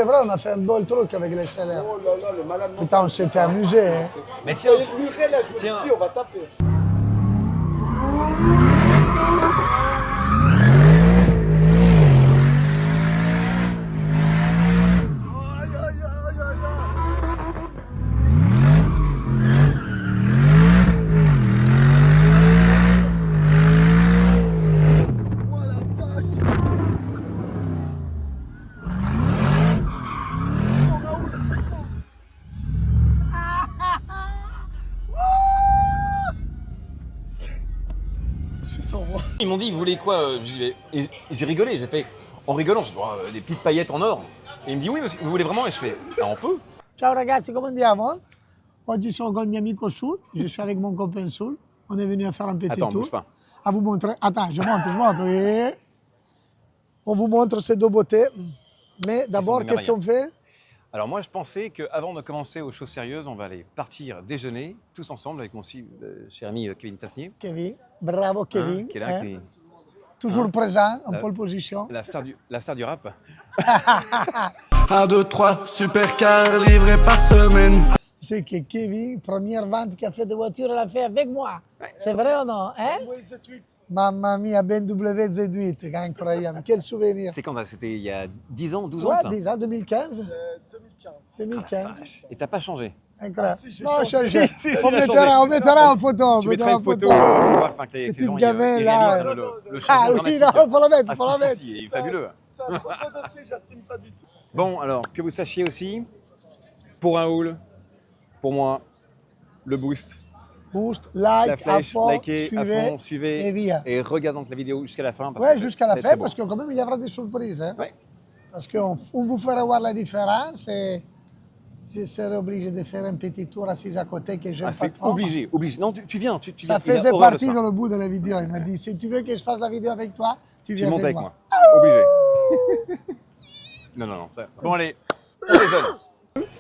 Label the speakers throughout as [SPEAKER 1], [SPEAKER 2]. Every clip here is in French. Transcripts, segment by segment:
[SPEAKER 1] c'est vrai, on a fait un beau truc avec les salaires.
[SPEAKER 2] Oh là là, le malade mental.
[SPEAKER 1] Putain, on s'était amusé. Hein.
[SPEAKER 3] Mais tiens,
[SPEAKER 2] Le muret là, je me suis dit, on va taper.
[SPEAKER 3] ils m'ont dit, ils voulaient quoi et j'ai rigolé, j'ai fait, en rigolant, je dis, oh, des petites paillettes en or. Et il me dit, oui, monsieur, vous voulez vraiment? Et je fais, ah, on peut.
[SPEAKER 1] Ciao ragazzi, come andiamo? Oggi sono con il mio amico Sul, je suis avec mon copain Sul. On est venu à faire un petit
[SPEAKER 3] Attends,
[SPEAKER 1] tour.
[SPEAKER 3] bouge pas.
[SPEAKER 1] À vous montrer. Attends, je montre. Oui. On vous montre ces deux beautés. Mais d'abord, qu'est-ce qu'on fait?
[SPEAKER 3] Alors moi, je pensais qu'avant de commencer aux choses sérieuses, on va aller partir déjeuner tous ensemble avec mon cher ami Kevin Tasnier.
[SPEAKER 1] Kevin, bravo Kevin.
[SPEAKER 3] Qui est là,
[SPEAKER 1] hein? Toujours présent, en pole position.
[SPEAKER 3] La star du rap.
[SPEAKER 4] 1, 2, 3, supercar livré par semaine.
[SPEAKER 1] Tu sais que Kevin, première vente qu'il a fait de voiture, elle a fait avec moi. C'est vrai ou non? Hein? Mamma mia, BMW Z8, incroyable. Quel souvenir.
[SPEAKER 3] C'est quand? C'était il y a 10 ans, 12 ans
[SPEAKER 1] Ouais,
[SPEAKER 3] ça?
[SPEAKER 1] 10 ans, 2015.
[SPEAKER 2] 2015.
[SPEAKER 3] Et t'as pas changé?
[SPEAKER 1] Incroyable.
[SPEAKER 2] j'ai
[SPEAKER 1] Non,
[SPEAKER 2] changé.
[SPEAKER 1] je-
[SPEAKER 3] Si,
[SPEAKER 1] on mettra en photo.
[SPEAKER 3] Tu
[SPEAKER 1] on
[SPEAKER 3] mettras
[SPEAKER 1] mettra
[SPEAKER 3] une photo pour voir, enfin, que les
[SPEAKER 1] Petite
[SPEAKER 3] gens
[SPEAKER 1] gamin,
[SPEAKER 3] ils
[SPEAKER 1] là.
[SPEAKER 3] réalisent le
[SPEAKER 1] Ah
[SPEAKER 3] changement
[SPEAKER 1] oui,
[SPEAKER 3] dramatique.
[SPEAKER 1] non, faut la mettre,
[SPEAKER 3] Ah,
[SPEAKER 1] faut la
[SPEAKER 3] si,
[SPEAKER 1] mettre.
[SPEAKER 3] si, il est fabuleux.
[SPEAKER 2] C'est un propos dossier, j'assume pas du tout.
[SPEAKER 3] Bon, alors, que vous sachiez aussi, pour Raoul, pour moi, le boost,
[SPEAKER 1] Boost,
[SPEAKER 3] la
[SPEAKER 1] like, à
[SPEAKER 3] flèche,
[SPEAKER 1] fond,
[SPEAKER 3] likez, à fond,
[SPEAKER 1] suivez
[SPEAKER 3] suivez,
[SPEAKER 1] et via.
[SPEAKER 3] et regardez donc la vidéo jusqu'à la fin. Parce
[SPEAKER 1] Ouais,
[SPEAKER 3] que
[SPEAKER 1] jusqu'à la
[SPEAKER 3] c'est
[SPEAKER 1] fin,
[SPEAKER 3] très beau.
[SPEAKER 1] parce que quand même, il y aura des surprises. Hein?
[SPEAKER 3] Ouais.
[SPEAKER 1] Parce qu'on vous fera voir la différence et je serai obligé de faire un petit tour assis à côté que j'aime
[SPEAKER 3] Ah,
[SPEAKER 1] pas
[SPEAKER 3] c'est
[SPEAKER 1] trop.
[SPEAKER 3] obligé. Non, tu viens. Tu
[SPEAKER 1] Ça
[SPEAKER 3] viens. Il a
[SPEAKER 1] faisait
[SPEAKER 3] horreur de
[SPEAKER 1] partie
[SPEAKER 3] ça.
[SPEAKER 1] dans le bout de la vidéo. Il m'a dit, si tu veux que je fasse la vidéo avec toi, tu
[SPEAKER 3] Tu
[SPEAKER 1] viens
[SPEAKER 3] montes
[SPEAKER 1] avec
[SPEAKER 3] avec
[SPEAKER 1] moi.
[SPEAKER 3] moi. Obligé. Non, ça. Bon, allez, on déjeune.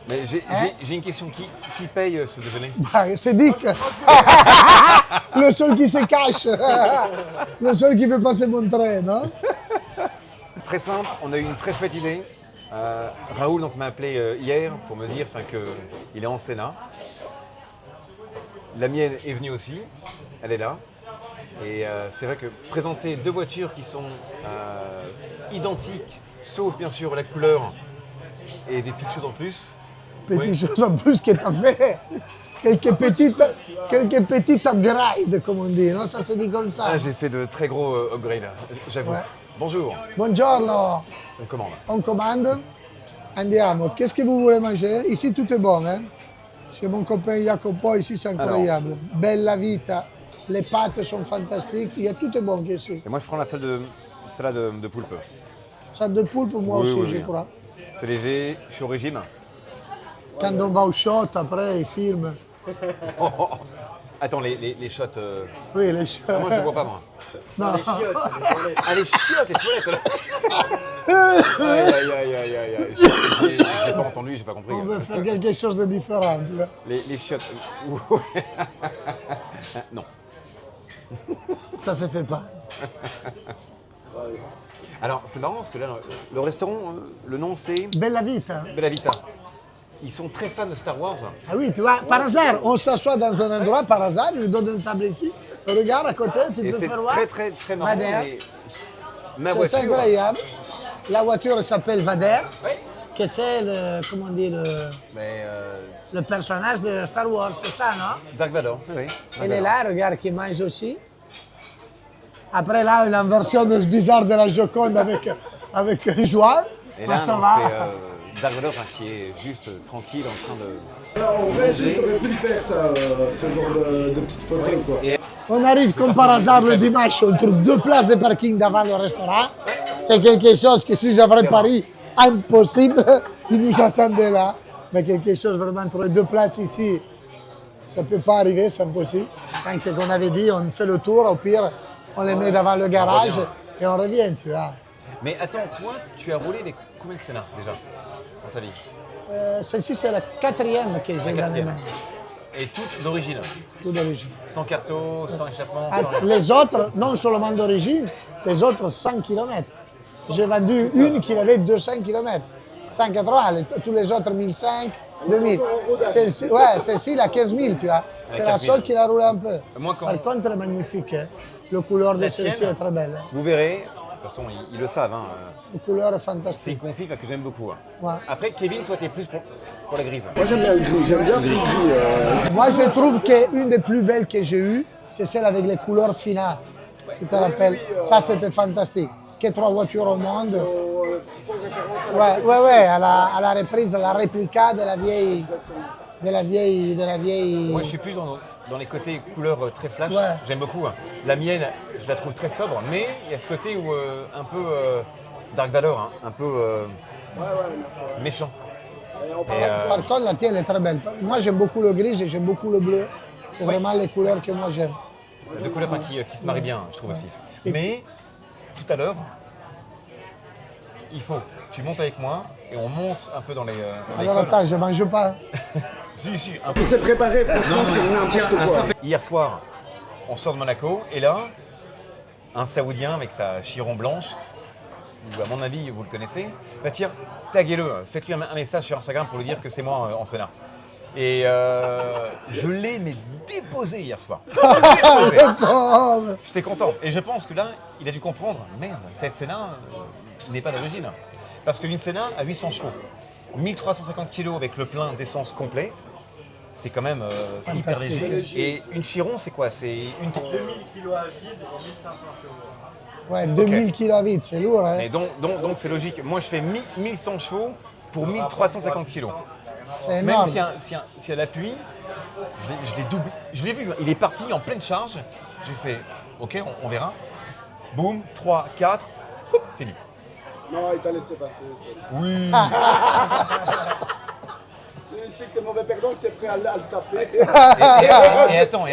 [SPEAKER 3] Mais j'ai une question. Qui paye ce déjeuner?
[SPEAKER 1] Ah, c'est Dick. Le seul qui se cache. Le seul qui ne veut pas se montrer, non?
[SPEAKER 3] Très simple, on a eu une très chouette idée. Raoul donc, m'a appelé hier pour me dire qu'il est en Sénat. La mienne est venue aussi, elle est là. Et c'est vrai que présenter deux voitures qui sont identiques, sauf bien sûr la couleur et des petites choses en plus.
[SPEAKER 1] Petites choses en plus que tu as fait. Quelques petites upgrades, comme on dit, non? Ça se dit comme ça.
[SPEAKER 3] Ah, j'ai fait de très gros upgrades, j'avoue.
[SPEAKER 1] Ouais.
[SPEAKER 3] Bonjour,
[SPEAKER 1] Buongiorno.
[SPEAKER 3] on commande.
[SPEAKER 1] On commande. Andiamo. Qu'est-ce que vous voulez manger? Ici, tout est bon. Hein? Chez mon copain Jacopo, ici, c'est incroyable. Bella vita. Les pâtes sont fantastiques. Il y a tout est bon ici.
[SPEAKER 3] Et moi je prends la salade de poulpe.
[SPEAKER 1] Salade de poulpe, moi
[SPEAKER 3] Oui,
[SPEAKER 1] aussi,
[SPEAKER 3] oui,
[SPEAKER 1] je
[SPEAKER 3] oui.
[SPEAKER 1] crois.
[SPEAKER 3] C'est léger, je suis au régime.
[SPEAKER 1] Quand on va au shot, après, il filme.
[SPEAKER 3] Attends, les shots.
[SPEAKER 1] Oui, les shots.
[SPEAKER 3] Moi je ne bois pas moi.
[SPEAKER 1] Non.
[SPEAKER 3] Ah, les chiottes, les toilettes là. Aïe. J'ai pas entendu, j'ai pas compris.
[SPEAKER 1] On veut faire quelque chose de différent. Tu vois.
[SPEAKER 3] Les chiottes. Non.
[SPEAKER 1] Ça se fait pas.
[SPEAKER 3] Alors c'est marrant parce que là, le restaurant, le nom c'est
[SPEAKER 1] Bella vita.
[SPEAKER 3] Bella Vita. Ils sont très fans de Star Wars.
[SPEAKER 1] Ah oui, tu vois, par hasard, on s'assoit dans un endroit, par hasard, je lui donne une table ici, regarde à côté, tu
[SPEAKER 3] Et
[SPEAKER 1] peux
[SPEAKER 3] c'est
[SPEAKER 1] faire voir.
[SPEAKER 3] très marrant.
[SPEAKER 1] Vader.
[SPEAKER 3] mais Ma
[SPEAKER 1] C'est
[SPEAKER 3] voiture.
[SPEAKER 1] incroyable. La voiture s'appelle Vader,
[SPEAKER 3] Oui.
[SPEAKER 1] que c'est le, comment on dit,
[SPEAKER 3] Mais
[SPEAKER 1] le personnage de Star Wars, c'est ça, non?
[SPEAKER 3] Dark Vador, oui.
[SPEAKER 1] Il est là, regarde, qui mange aussi. Après là, une version bizarre de la Joconde avec un joie.
[SPEAKER 3] Et
[SPEAKER 1] Ah,
[SPEAKER 3] là,
[SPEAKER 1] ça
[SPEAKER 3] non,
[SPEAKER 1] va.
[SPEAKER 3] c'est Dark Vador qui est juste tranquille en train de.
[SPEAKER 2] En vrai, j'aurais pu le faire, ça, ce genre de petites photos, quoi.
[SPEAKER 1] On arrive comme par hasard le dimanche, on trouve 2 places de parking devant le restaurant. C'est quelque chose que si j'avais Paris, impossible. Ils nous attendaient là. Mais quelque chose vraiment, trouver 2 places ici, ça ne peut pas arriver, c'est impossible. Quand on avait dit, on fait le tour, au pire, on les met devant le garage et on revient, tu vois.
[SPEAKER 3] Mais attends, toi, tu as roulé avec combien de Sénat déjà dans ta vie?
[SPEAKER 1] Celle-ci, c'est la 4e que j'ai dans les mains,
[SPEAKER 3] Et toutes d'origine.
[SPEAKER 1] tout d'origine.
[SPEAKER 3] Sans carto, sans échappement.
[SPEAKER 1] Ah,
[SPEAKER 3] sans-
[SPEAKER 1] les autres, non seulement d'origine, les autres 100 km. J'ai vendu une qui avait 200 km. 180, tous les autres 1500, 2000. Celle-ci, ouais, celle-ci, il a 15 000, tu vois. C'est la
[SPEAKER 3] 15 000.
[SPEAKER 1] seule qui l'a roulé un peu.
[SPEAKER 3] Moi, quand-
[SPEAKER 1] Par contre, elle est magnifique. Hein. La couleur de
[SPEAKER 3] La
[SPEAKER 1] celle-ci
[SPEAKER 3] tienne,
[SPEAKER 1] est très belle. Hein.
[SPEAKER 3] Vous verrez, de toute façon, ils le savent. Hein.
[SPEAKER 1] La couleur est
[SPEAKER 3] C'est une
[SPEAKER 1] fantastique.
[SPEAKER 3] config que j'aime beaucoup. Hein.
[SPEAKER 1] Ouais.
[SPEAKER 3] Après, Kevin, toi, t'es plus pour la grise.
[SPEAKER 2] Moi j'aime bien le gris, j'aime bien ce gris.
[SPEAKER 1] Moi, je trouve qu'une des plus belles que j'ai eues, c'est celle avec les couleurs finales. Tu te rappelles? Ça, c'était fantastique. Que 3 voitures au monde. Ouais, à la reprise, à la réplica de la vieille.
[SPEAKER 3] Moi, je suis plus dans les côtés couleurs très flash.
[SPEAKER 1] Ouais.
[SPEAKER 3] J'aime beaucoup. Hein. La mienne, je la trouve très sobre, mais il y a ce côté où un peu Dark Vador, hein, un peu méchant. Et,
[SPEAKER 1] Par contre, la tienne est très belle. Moi, j'aime beaucoup le gris et j'aime beaucoup le bleu. C'est vraiment les couleurs que moi j'aime.
[SPEAKER 3] deux couleurs qui se marient bien, je trouve aussi.
[SPEAKER 1] Et-
[SPEAKER 3] Mais tout à l'heure, il faut, tu montes avec moi et on monte un peu dans les. Dans
[SPEAKER 1] Alors
[SPEAKER 3] l'école.
[SPEAKER 1] attends, je mange pas.
[SPEAKER 3] Si, un peu.
[SPEAKER 2] Il s'est préparé, franchement, c'est n'importe quoi.
[SPEAKER 3] Hier soir, on sort de Monaco et là, un Saoudien avec sa chiron blanche, ou à mon avis, vous le connaissez, bah tiens, taguez-le, faites-lui un message sur Instagram pour lui dire que c'est moi en Senna. Et je l'ai mais déposé hier soir. Déposé.
[SPEAKER 1] Le pauvre.
[SPEAKER 3] J'étais content. Et je pense que là, il a dû comprendre, merde, cette Senna n'est pas d'origine. Parce qu'une Senna a 800 chevaux, 1350 kg avec le plein d'essence complet, c'est quand même hyper
[SPEAKER 1] Fantastique.
[SPEAKER 3] léger. Et une Chiron, c'est quoi? C'est une
[SPEAKER 5] 2000 kg à vide et 1500 chevaux.
[SPEAKER 1] Ouais, 2000 kg à vide, c'est lourd. Hein.
[SPEAKER 3] Et donc c'est logique. Moi, je fais 1100 chevaux pour 1350 kg.
[SPEAKER 1] C'est
[SPEAKER 3] Même
[SPEAKER 1] énorme.
[SPEAKER 3] si elle appuie, je l'ai doublé. Je l'ai vu, il est parti en pleine charge. J'ai fait, ok, on verra. Boum, 3, 4, fini.
[SPEAKER 2] Non, il t'a laissé passer.
[SPEAKER 3] Oui.
[SPEAKER 2] C'est que le mauvais perdant qui est prêt à le taper.
[SPEAKER 3] Et attends,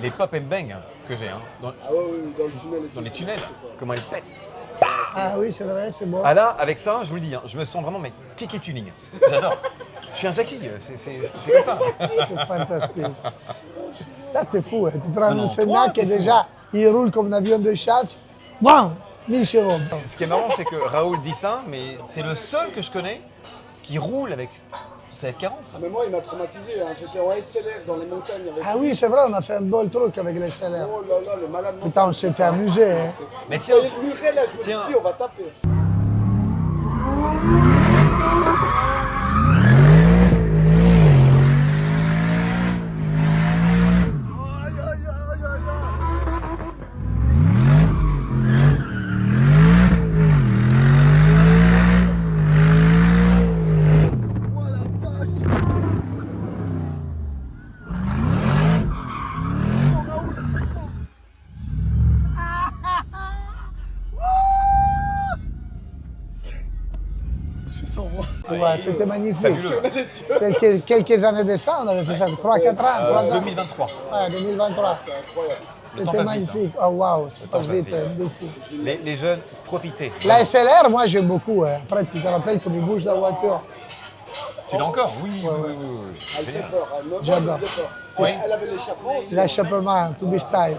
[SPEAKER 3] les pop and bang que j'ai, hein,
[SPEAKER 2] Ah ouais, oui, dans le tunnel. et
[SPEAKER 3] dans
[SPEAKER 2] tout.
[SPEAKER 3] les tunnels, comment elles pètent.
[SPEAKER 1] Ah oui, c'est vrai, c'est beau.
[SPEAKER 3] Ah là, avec ça, je vous le dis, hein, je me sens vraiment mais kické tuning. J'adore. Je suis un Jackie, c'est comme ça.
[SPEAKER 1] C'est fantastique. Ça, t'es fou. Hein. Tu prends
[SPEAKER 3] Non,
[SPEAKER 1] un
[SPEAKER 3] toi,
[SPEAKER 1] Senna qui
[SPEAKER 3] t'es fou.
[SPEAKER 1] déjà, il roule comme un avion de chasse. Bam 1000 chevaux.
[SPEAKER 3] Ce qui est marrant, c'est que Raoul dit ça, mais t'es le seul que je connais qui roule avec sa F40.
[SPEAKER 2] Mais moi, il m'a traumatisé. Hein. J'étais en SLR dans les montagnes avec.
[SPEAKER 1] Ah oui, c'est vrai, on a fait un beau truc avec les salaires.
[SPEAKER 2] Oh là là, le malade mental.
[SPEAKER 1] Putain, on s'était amusé. Hein.
[SPEAKER 3] Mais
[SPEAKER 2] Je
[SPEAKER 3] tiens,
[SPEAKER 2] voyais le muret là, je me suis
[SPEAKER 3] Tiens.
[SPEAKER 2] dit, on va taper.
[SPEAKER 1] Ouais, c'était magnifique.
[SPEAKER 3] fabuleux.
[SPEAKER 1] C'est quelques années de ça, on avait fait ça 3-4 ans, 3 ans.
[SPEAKER 3] 2023.
[SPEAKER 1] Ouais, 2023.
[SPEAKER 3] Le temps
[SPEAKER 1] C'était
[SPEAKER 3] passe vite,
[SPEAKER 1] magnifique. Oh waouh, ça passe
[SPEAKER 3] passe
[SPEAKER 1] vite,
[SPEAKER 3] vite.
[SPEAKER 1] de fou.
[SPEAKER 3] Les jeunes, profitez.
[SPEAKER 1] La SLR, moi j'aime beaucoup. Hein. Après, tu te rappelles comme il bouge la voiture.
[SPEAKER 3] Tu l'as encore? Oui, oui.
[SPEAKER 2] Elle
[SPEAKER 3] Génial.
[SPEAKER 2] fait peur. Elle me
[SPEAKER 1] J'adore.
[SPEAKER 2] faisait peur.
[SPEAKER 3] Oui.
[SPEAKER 2] Elle avait l'échappement aussi.
[SPEAKER 1] L'échappement, to be style.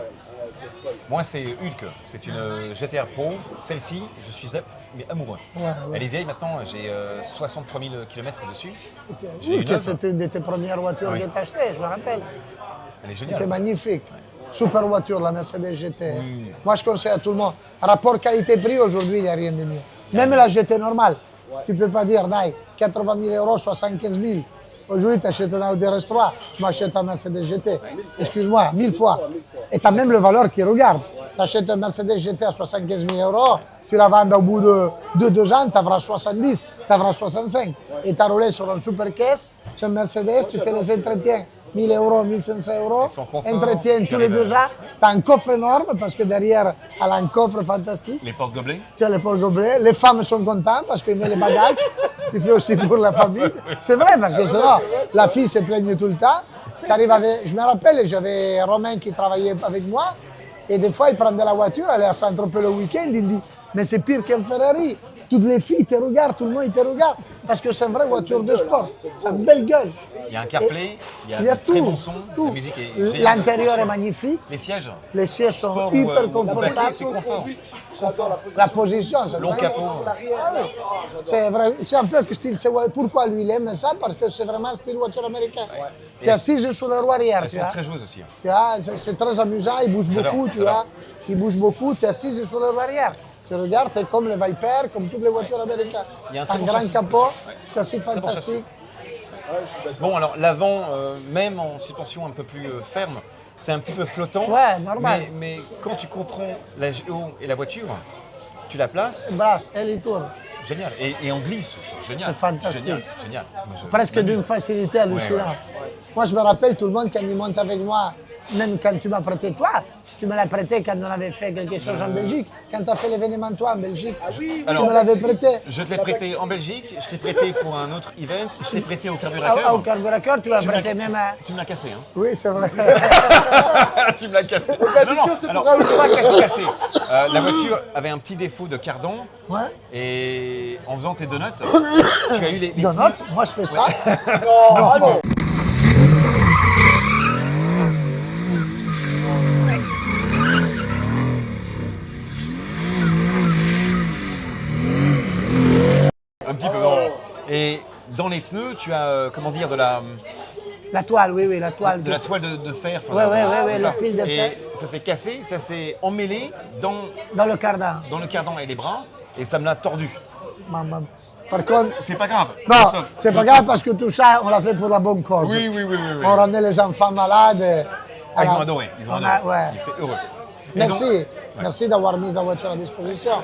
[SPEAKER 3] Moi, c'est Hulk. C'est une GTR Pro. Celle-ci, je suis mais amoureux.
[SPEAKER 1] Ouais, ouais.
[SPEAKER 3] Elle est vieille maintenant, j'ai 63 000 km dessus. J'ai
[SPEAKER 1] Oui,
[SPEAKER 3] une
[SPEAKER 1] que
[SPEAKER 3] œuvre.
[SPEAKER 1] c'était une de tes premières voitures
[SPEAKER 3] Oui.
[SPEAKER 1] que tu as achetées, je me rappelle.
[SPEAKER 3] Elle est
[SPEAKER 1] C'était
[SPEAKER 3] géniale.
[SPEAKER 1] magnifique. Super voiture, la Mercedes GT. Moi, je conseille à tout le monde. Rapport qualité-prix, aujourd'hui, il n'y a rien de mieux. Même la GT normale. Tu ne peux pas dire, dai, 80 000 euros, 75 000. Aujourd'hui, tu achètes un Audi RS3, je m'achète un Mercedes GT. Excuse-moi, 1000 fois. Et tu as même le valeur qui regarde. Tu achètes un Mercedes GT à 75 000 euros, tu la vends au bout de 2 ans, tu auras 70, tu auras 65. Et tu as roulé sur une super caisse, sur un Mercedes, tu fais les entretiens. 1000 euros, 1500 euros,
[SPEAKER 3] son confort,
[SPEAKER 1] entretien
[SPEAKER 3] tu
[SPEAKER 1] tous les
[SPEAKER 3] arrives
[SPEAKER 1] 2 ans. Tu as un coffre énorme parce que derrière, elle a un coffre fantastique.
[SPEAKER 3] Les portes-gobelets.
[SPEAKER 1] Tu as les portes gobelets. Les femmes sont contentes parce qu'ils mettent les bagages. Tu fais aussi pour la famille. C'est vrai parce que sinon, la fille se plaigne tout le temps. Je me rappelle, j'avais Romain qui travaillait avec moi. Et des fois, il prenait la voiture, allait à Saint-Tropez le week-end. Il dit, mais c'est pire qu'un Ferrari. toutes les filles te regardent, tout le monde te regarde. Parce que c'est une vraie voiture de sport. C'est une belle gueule.
[SPEAKER 3] Il y a un CarPlay, il y a,
[SPEAKER 1] tout.
[SPEAKER 3] très bon son,
[SPEAKER 1] tout.
[SPEAKER 3] la musique est géniale.
[SPEAKER 1] L'intérieur est magnifique.
[SPEAKER 3] Les sièges,
[SPEAKER 1] Les sièges sont
[SPEAKER 3] sport
[SPEAKER 1] hyper
[SPEAKER 3] ou
[SPEAKER 1] confortables.
[SPEAKER 3] c'est confort.
[SPEAKER 1] La position, c'est
[SPEAKER 3] Long
[SPEAKER 1] incroyable.
[SPEAKER 3] capot.
[SPEAKER 1] Ah oui. C'est un peu que style. Pourquoi lui il aime ça? Parce que c'est vraiment style voiture américaine. Tu es assis sur le roue arrière.
[SPEAKER 3] Elles
[SPEAKER 1] Tu
[SPEAKER 3] sont
[SPEAKER 1] vois.
[SPEAKER 3] très joueuses aussi. Hein.
[SPEAKER 1] Tu vois, c'est très amusant, il bouge
[SPEAKER 3] J'adore,
[SPEAKER 1] beaucoup, tu
[SPEAKER 3] j'adore.
[SPEAKER 1] vois. Il bouge beaucoup, tu es assis sur le roue arrière. Tu regardes, c'est comme les Viper, comme toutes les voitures américaines.
[SPEAKER 3] Il y a un très
[SPEAKER 1] Un
[SPEAKER 3] bon
[SPEAKER 1] grand
[SPEAKER 3] châssis.
[SPEAKER 1] capot,
[SPEAKER 3] Ouais.
[SPEAKER 1] châssis
[SPEAKER 3] Très bon
[SPEAKER 1] fantastique.
[SPEAKER 3] Bon, alors l'avant, même en suspension un peu plus ferme, c'est un petit peu flottant.
[SPEAKER 1] Ouais, normal.
[SPEAKER 3] Mais quand tu comprends la géo et la voiture, tu la places,
[SPEAKER 1] Blast, elle y tourne.
[SPEAKER 3] génial. Et on glisse, génial.
[SPEAKER 1] C'est fantastique.
[SPEAKER 3] Génial, génial. Moi, je
[SPEAKER 1] Presque
[SPEAKER 3] m'amuse.
[SPEAKER 1] d'une facilité hallucinante.
[SPEAKER 3] Ouais,
[SPEAKER 1] Moi, je me rappelle tout le monde quand il monte avec moi, même quand tu m'as prêté toi, tu me l'as prêté quand on avait fait quelque chose en Belgique, quand tu as fait l'événement toi en Belgique, tu
[SPEAKER 3] Alors,
[SPEAKER 1] me l'avais prêté.
[SPEAKER 3] Je te l'ai prêté en Belgique, je t'ai prêté pour un autre event, je t'ai prêté au carburateur.
[SPEAKER 1] Au carburateur, tu l'as prêté même à...
[SPEAKER 3] Tu me l'as cassé, hein.
[SPEAKER 1] Oui, c'est vrai.
[SPEAKER 3] Tu me l'as cassé. Non, alors, pas cassé. La voiture avait un petit défaut de cardan.
[SPEAKER 1] Ouais.
[SPEAKER 3] Et en faisant tes donuts, tu as eu les
[SPEAKER 1] Donuts, moi je fais ça.
[SPEAKER 3] un petit peu. Non. Et dans les pneus, tu as, comment dire, de la
[SPEAKER 1] La toile, la toile.
[SPEAKER 3] toile de fer. enfin,
[SPEAKER 1] Ouais,
[SPEAKER 3] c'est
[SPEAKER 1] le
[SPEAKER 3] ça.
[SPEAKER 1] fil de
[SPEAKER 3] Et
[SPEAKER 1] fer.
[SPEAKER 3] ça s'est cassé, ça s'est emmêlé
[SPEAKER 1] Dans le cardan.
[SPEAKER 3] dans le cardan et les bras, et ça me l'a tordu.
[SPEAKER 1] Maman. Par contre,
[SPEAKER 3] C'est pas grave.
[SPEAKER 1] non, c'est pas grave parce que tout ça, on l'a fait pour la bonne cause.
[SPEAKER 3] Oui.
[SPEAKER 1] On ramenait les enfants malades.
[SPEAKER 3] Ah, ils
[SPEAKER 1] Alors,
[SPEAKER 3] ont adoré. Ils ont
[SPEAKER 1] on
[SPEAKER 3] adoré.
[SPEAKER 1] a- ouais.
[SPEAKER 3] Ils étaient heureux. Et
[SPEAKER 1] Merci,
[SPEAKER 3] donc-
[SPEAKER 1] merci d'avoir mis la voiture à disposition.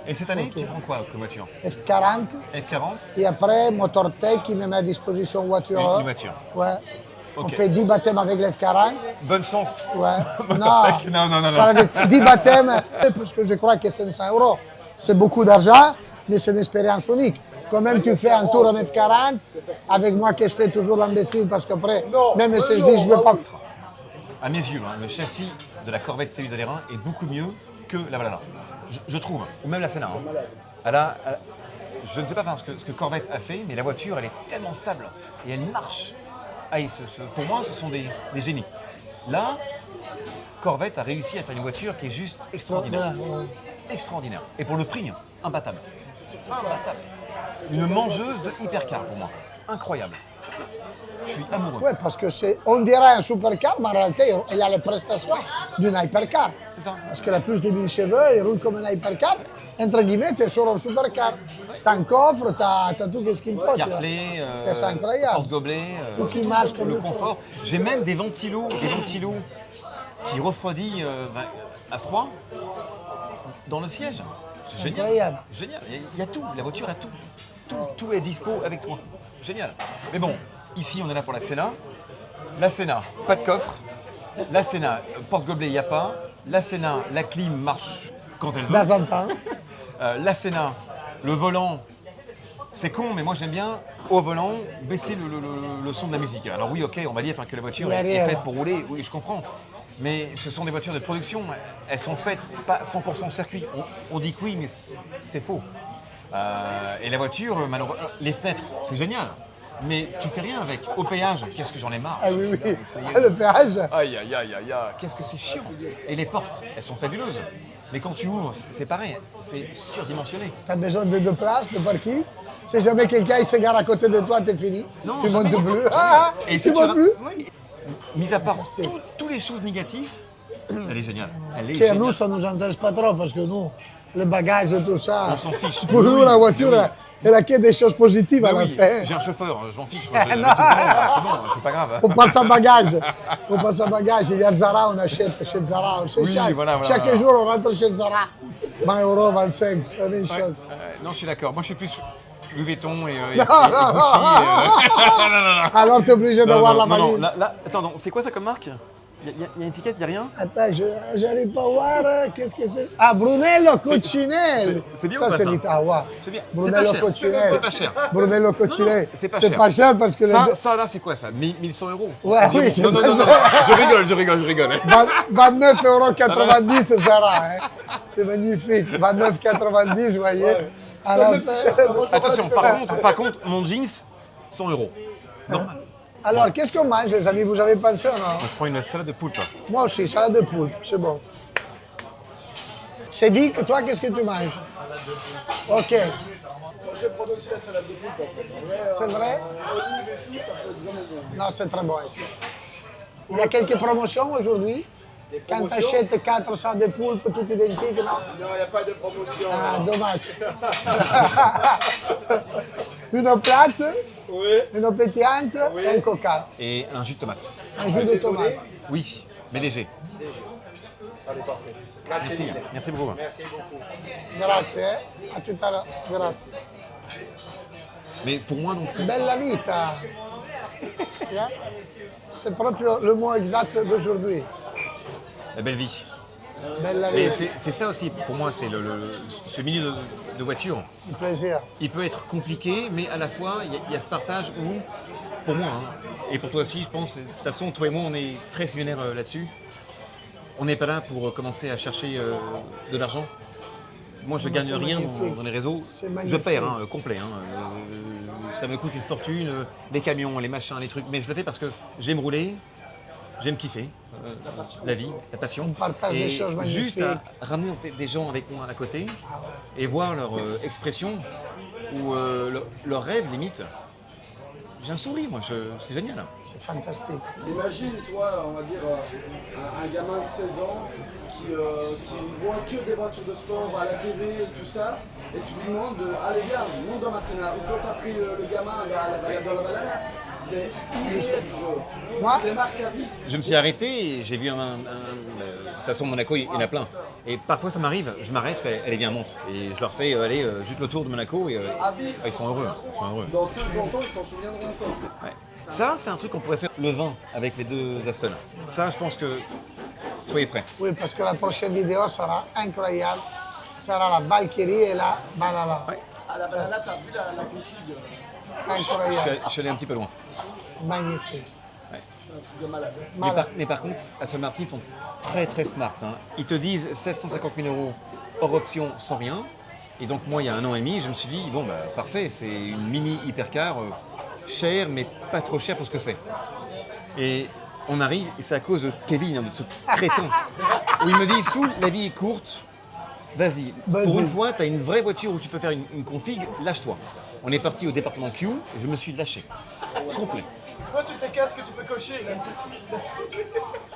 [SPEAKER 3] Et cette année, tu prends quoi comme voiture?
[SPEAKER 1] F40,
[SPEAKER 3] F40.
[SPEAKER 1] et après, Motortech qui me met à disposition voiture.
[SPEAKER 3] Une voiture.
[SPEAKER 1] Ouais. On
[SPEAKER 3] Ok.
[SPEAKER 1] fait 10 baptêmes avec l'F40.
[SPEAKER 3] Bonne chance.
[SPEAKER 1] Ouais.
[SPEAKER 3] Motortech. Non.
[SPEAKER 1] Ça veut dire 10 baptêmes, parce que je crois que 500 €, c'est beaucoup d'argent, mais c'est une expérience unique. Quand même, tu fais un tour en F40, avec moi que je fais toujours l'imbécile, parce qu'après, même si je dis je ne veux pas...
[SPEAKER 3] À mes yeux, hein, le châssis de la Corvette C8 Alérin est beaucoup mieux que la Valhalla. Je trouve, ou même la Senna. Hein. Je ne sais pas ce que Corvette a fait, mais la voiture, elle est tellement stable et elle marche. Ah, pour moi, ce sont des génies. Là, Corvette a réussi à faire une voiture qui est juste extraordinaire.
[SPEAKER 1] Voilà, ouais.
[SPEAKER 3] Extraordinaire. Et pour le prix, imbattable. Imbattable. Une mangeuse de hypercar pour moi. Incroyable. Je suis amoureux.
[SPEAKER 1] Ouais, parce que on dirait un supercar, mais en réalité, il a les prestations d'une hypercar.
[SPEAKER 3] C'est ça.
[SPEAKER 1] Parce qu'il a plus de 1000 cheveux, il roule comme un hypercar. Entre guillemets, tu es sur un supercar. Tu as un coffre, tu as tout ce qu'il faut. tu vois.
[SPEAKER 3] CarPlay,
[SPEAKER 1] C'est incroyable.
[SPEAKER 3] porte-gobelet,
[SPEAKER 1] Tout qui marche comme
[SPEAKER 3] le
[SPEAKER 1] il faut.
[SPEAKER 3] confort. J'ai même des ventilos qui refroidissent à froid dans le siège. C'est génial.
[SPEAKER 1] Incroyable.
[SPEAKER 3] Génial. Il y a tout. La voiture a tout. Tout est dispo avec toi. Génial. Mais bon, ici on est là pour la Senna. La Senna, pas de coffre. La Senna, porte-gobelet, il n'y a pas. La Senna, la clim marche quand elle veut.
[SPEAKER 1] Dans un temps.
[SPEAKER 3] La Senna, le volant, c'est con, mais moi j'aime bien, au volant, baisser le son de la musique. Alors oui, ok, on va dire que la voiture est
[SPEAKER 1] Derrière.
[SPEAKER 3] faite pour rouler, oui, je comprends. Mais ce sont des voitures de production, elles sont faites pas 100% circuit. On dit que oui, mais c'est faux. Et la voiture, malheureusement, les fenêtres, c'est génial. Mais tu fais rien avec. Au péage, qu'est-ce que j'en ai marre.
[SPEAKER 1] Ah oui, oui.
[SPEAKER 3] Ça y est.
[SPEAKER 1] Le péage.
[SPEAKER 3] Aïe, qu'est-ce que c'est chiant. Et les portes, elles sont fabuleuses. Mais quand tu ouvres, c'est pareil, c'est surdimensionné.
[SPEAKER 1] Tu as besoin de 2 places, de parking. Si jamais quelqu'un il se gare à côté de toi, t'es fini.
[SPEAKER 3] Non,
[SPEAKER 1] tu
[SPEAKER 3] ça
[SPEAKER 1] montes
[SPEAKER 3] fait-
[SPEAKER 1] plus. Ah,
[SPEAKER 3] Et
[SPEAKER 1] tu montes plus.
[SPEAKER 3] Oui. Mis à part toutes les choses négatives, elle est géniale. Elle est
[SPEAKER 1] Qui à
[SPEAKER 3] géniale.
[SPEAKER 1] nous, ça ne nous intéresse pas trop parce que nous, le bagage et tout ça.
[SPEAKER 3] On s'en fiche.
[SPEAKER 1] Pour nous,
[SPEAKER 3] Oui,
[SPEAKER 1] la voiture,
[SPEAKER 3] oui.
[SPEAKER 1] elle a que des choses positives à
[SPEAKER 3] Bah
[SPEAKER 1] la
[SPEAKER 3] oui,
[SPEAKER 1] fin.
[SPEAKER 3] j'ai un chauffeur, je m'en fiche. Moi,
[SPEAKER 1] Non.
[SPEAKER 3] tout le temps, c'est bon, c'est pas grave.
[SPEAKER 1] On passe en bagage. On passe en bagage. Il y a Zara, on achète chez Zara. On sait
[SPEAKER 3] Oui, voilà.
[SPEAKER 1] chaque jour, on rentre chez Zara. 20 €, 25, c'est la même chose.
[SPEAKER 3] Non, je suis d'accord. Moi, je suis plus Louis Vuitton et
[SPEAKER 1] Non,
[SPEAKER 3] Gucci. Non.
[SPEAKER 1] Alors, tu es obligé d'avoir la
[SPEAKER 3] Non, non,
[SPEAKER 1] valise.
[SPEAKER 3] là, attends, donc, c'est quoi ça comme marque? Il y a une étiquette, il n'y a rien?
[SPEAKER 1] Attends, je n'arrive pas à voir. Qu'est-ce que c'est? Ah, Brunello Coccinelle.
[SPEAKER 3] c'est bien
[SPEAKER 1] ça,
[SPEAKER 3] ou pas,
[SPEAKER 1] c'est
[SPEAKER 3] ça
[SPEAKER 1] l'Italie. Ouais.
[SPEAKER 3] C'est bien.
[SPEAKER 1] Brunello
[SPEAKER 3] C'est pas cher.
[SPEAKER 1] Coccinelle.
[SPEAKER 3] C'est pas cher.
[SPEAKER 1] Brunello Coccinelle.
[SPEAKER 3] Non, c'est pas
[SPEAKER 1] C'est
[SPEAKER 3] cher.
[SPEAKER 1] pas cher parce que
[SPEAKER 3] Ça, là, c'est quoi ça? 1100 €?
[SPEAKER 1] Ouais,
[SPEAKER 3] Environ.
[SPEAKER 1] oui, c'est
[SPEAKER 3] Non, non,
[SPEAKER 1] pas
[SPEAKER 3] non, non,
[SPEAKER 1] cher.
[SPEAKER 3] je rigole.
[SPEAKER 1] 29,90 € Zara. Hein. C'est magnifique. 29,90 €, vous voyez. Alors,
[SPEAKER 3] Attention, par contre, mon jeans, 100 €. Normal.
[SPEAKER 1] alors, qu'est-ce qu'on mange, les amis? Vous avez pensé ou non?
[SPEAKER 3] Moi, je prends une salade de poulpe.
[SPEAKER 1] Moi aussi, salade de poule, c'est bon. C'est dit que toi, qu'est-ce que tu manges? Ok,
[SPEAKER 2] Je vais prendre aussi la salade de poulpe après.
[SPEAKER 1] c'est vrai?
[SPEAKER 2] Olive et tout, ça peut être vraiment bon.
[SPEAKER 1] Non, c'est très bon ici. Il y a quelques promotions aujourd'hui. Quand tu achètes 4 salades de poulpe, toutes identiques, non?
[SPEAKER 2] Non, il n'y a pas de promotion.
[SPEAKER 1] Ah, dommage. Une plate,
[SPEAKER 2] Oui.
[SPEAKER 1] une pétillante et un coca.
[SPEAKER 3] Et un jus de tomate.
[SPEAKER 1] Un jus de tomate.
[SPEAKER 3] Oui, mais léger.
[SPEAKER 2] Allez, parfait.
[SPEAKER 3] Merci, merci beaucoup.
[SPEAKER 2] Merci beaucoup.
[SPEAKER 1] Grazie, a tout à l'heure. Grazie.
[SPEAKER 3] Mais pour moi, donc, c'est...
[SPEAKER 1] Bella vita. Yeah? C'est proprio le mot exact d'aujourd'hui.
[SPEAKER 3] La belle vie.
[SPEAKER 1] Bella
[SPEAKER 3] Et
[SPEAKER 1] vita,
[SPEAKER 3] c'est ça aussi, pour moi, c'est ce milieu de voiture.
[SPEAKER 1] un plaisir.
[SPEAKER 3] Il peut être compliqué, mais à la fois, il y a ce partage où, pour moi, hein, et pour toi aussi, je pense, de toute façon, toi et moi, on est très similaires là-dessus. On n'est pas là pour commencer à chercher de l'argent. Moi, je
[SPEAKER 1] Mais
[SPEAKER 3] gagne
[SPEAKER 1] c'est
[SPEAKER 3] rien
[SPEAKER 1] magnifique.
[SPEAKER 3] dans les réseaux.
[SPEAKER 1] C'est
[SPEAKER 3] Je
[SPEAKER 1] magnifique.
[SPEAKER 3] perds, complet. Ça me coûte une fortune, les camions, les machins, les trucs. Mais je le fais parce que j'aime rouler, j'aime kiffer la vie, la passion.
[SPEAKER 1] On partage
[SPEAKER 3] et
[SPEAKER 1] des choses magnifiques.
[SPEAKER 3] juste à ramener des gens avec moi à côté et voir leur expression ou leur rêve limite. J'ai un sourire, moi, c'est génial.
[SPEAKER 1] C'est fantastique.
[SPEAKER 2] Imagine, toi, on va dire, un gamin de 16 ans qui voit que des voitures de sport à la télé et tout ça, et tu lui demandes, allez viens, monte dans ma scénario. Quand tu as pris le gamin dans la balade, c'est
[SPEAKER 1] Moi,
[SPEAKER 2] des marques à vie.
[SPEAKER 3] Je me suis arrêté et j'ai vu de toute façon, Monaco, il y en a plein. Et parfois, ça m'arrive, je m'arrête, allez, viens, monte. Et je leur fais, allez, juste le tour de Monaco et ils sont heureux. Ils sont heureux.
[SPEAKER 2] Dans 50 ans, ils s'en souviendront encore.
[SPEAKER 3] Ouais. Ça, c'est un truc qu'on pourrait faire le vin avec les deux Aston. Ça, je pense que. Soyez prêts.
[SPEAKER 1] oui, parce que la prochaine vidéo sera incroyable. Sera la Valkyrie et la Banana.
[SPEAKER 3] Ouais.
[SPEAKER 2] Ah, là, t'as vu la config,
[SPEAKER 1] Incroyable,
[SPEAKER 3] Je suis allé un petit peu loin.
[SPEAKER 1] magnifique.
[SPEAKER 2] de malade.
[SPEAKER 3] Mais par contre, Aston Martin sont très très smart. Hein. Ils te disent 750 000 € hors option sans rien. Et donc moi, il y a 1 an et demi, je me suis dit, bon, bah parfait, c'est une mini hypercar, chère, mais pas trop chère pour ce que c'est. Et on arrive, et c'est à cause de Kevin, hein, de ce crétin, où il me dit, Soul, la vie est courte, vas-y. Pour une fois, tu as une vraie voiture où tu peux faire une config, lâche-toi. On est parti au département Q, et je me suis lâché. Complet.
[SPEAKER 2] Toi, tu fais casque que tu peux cocher.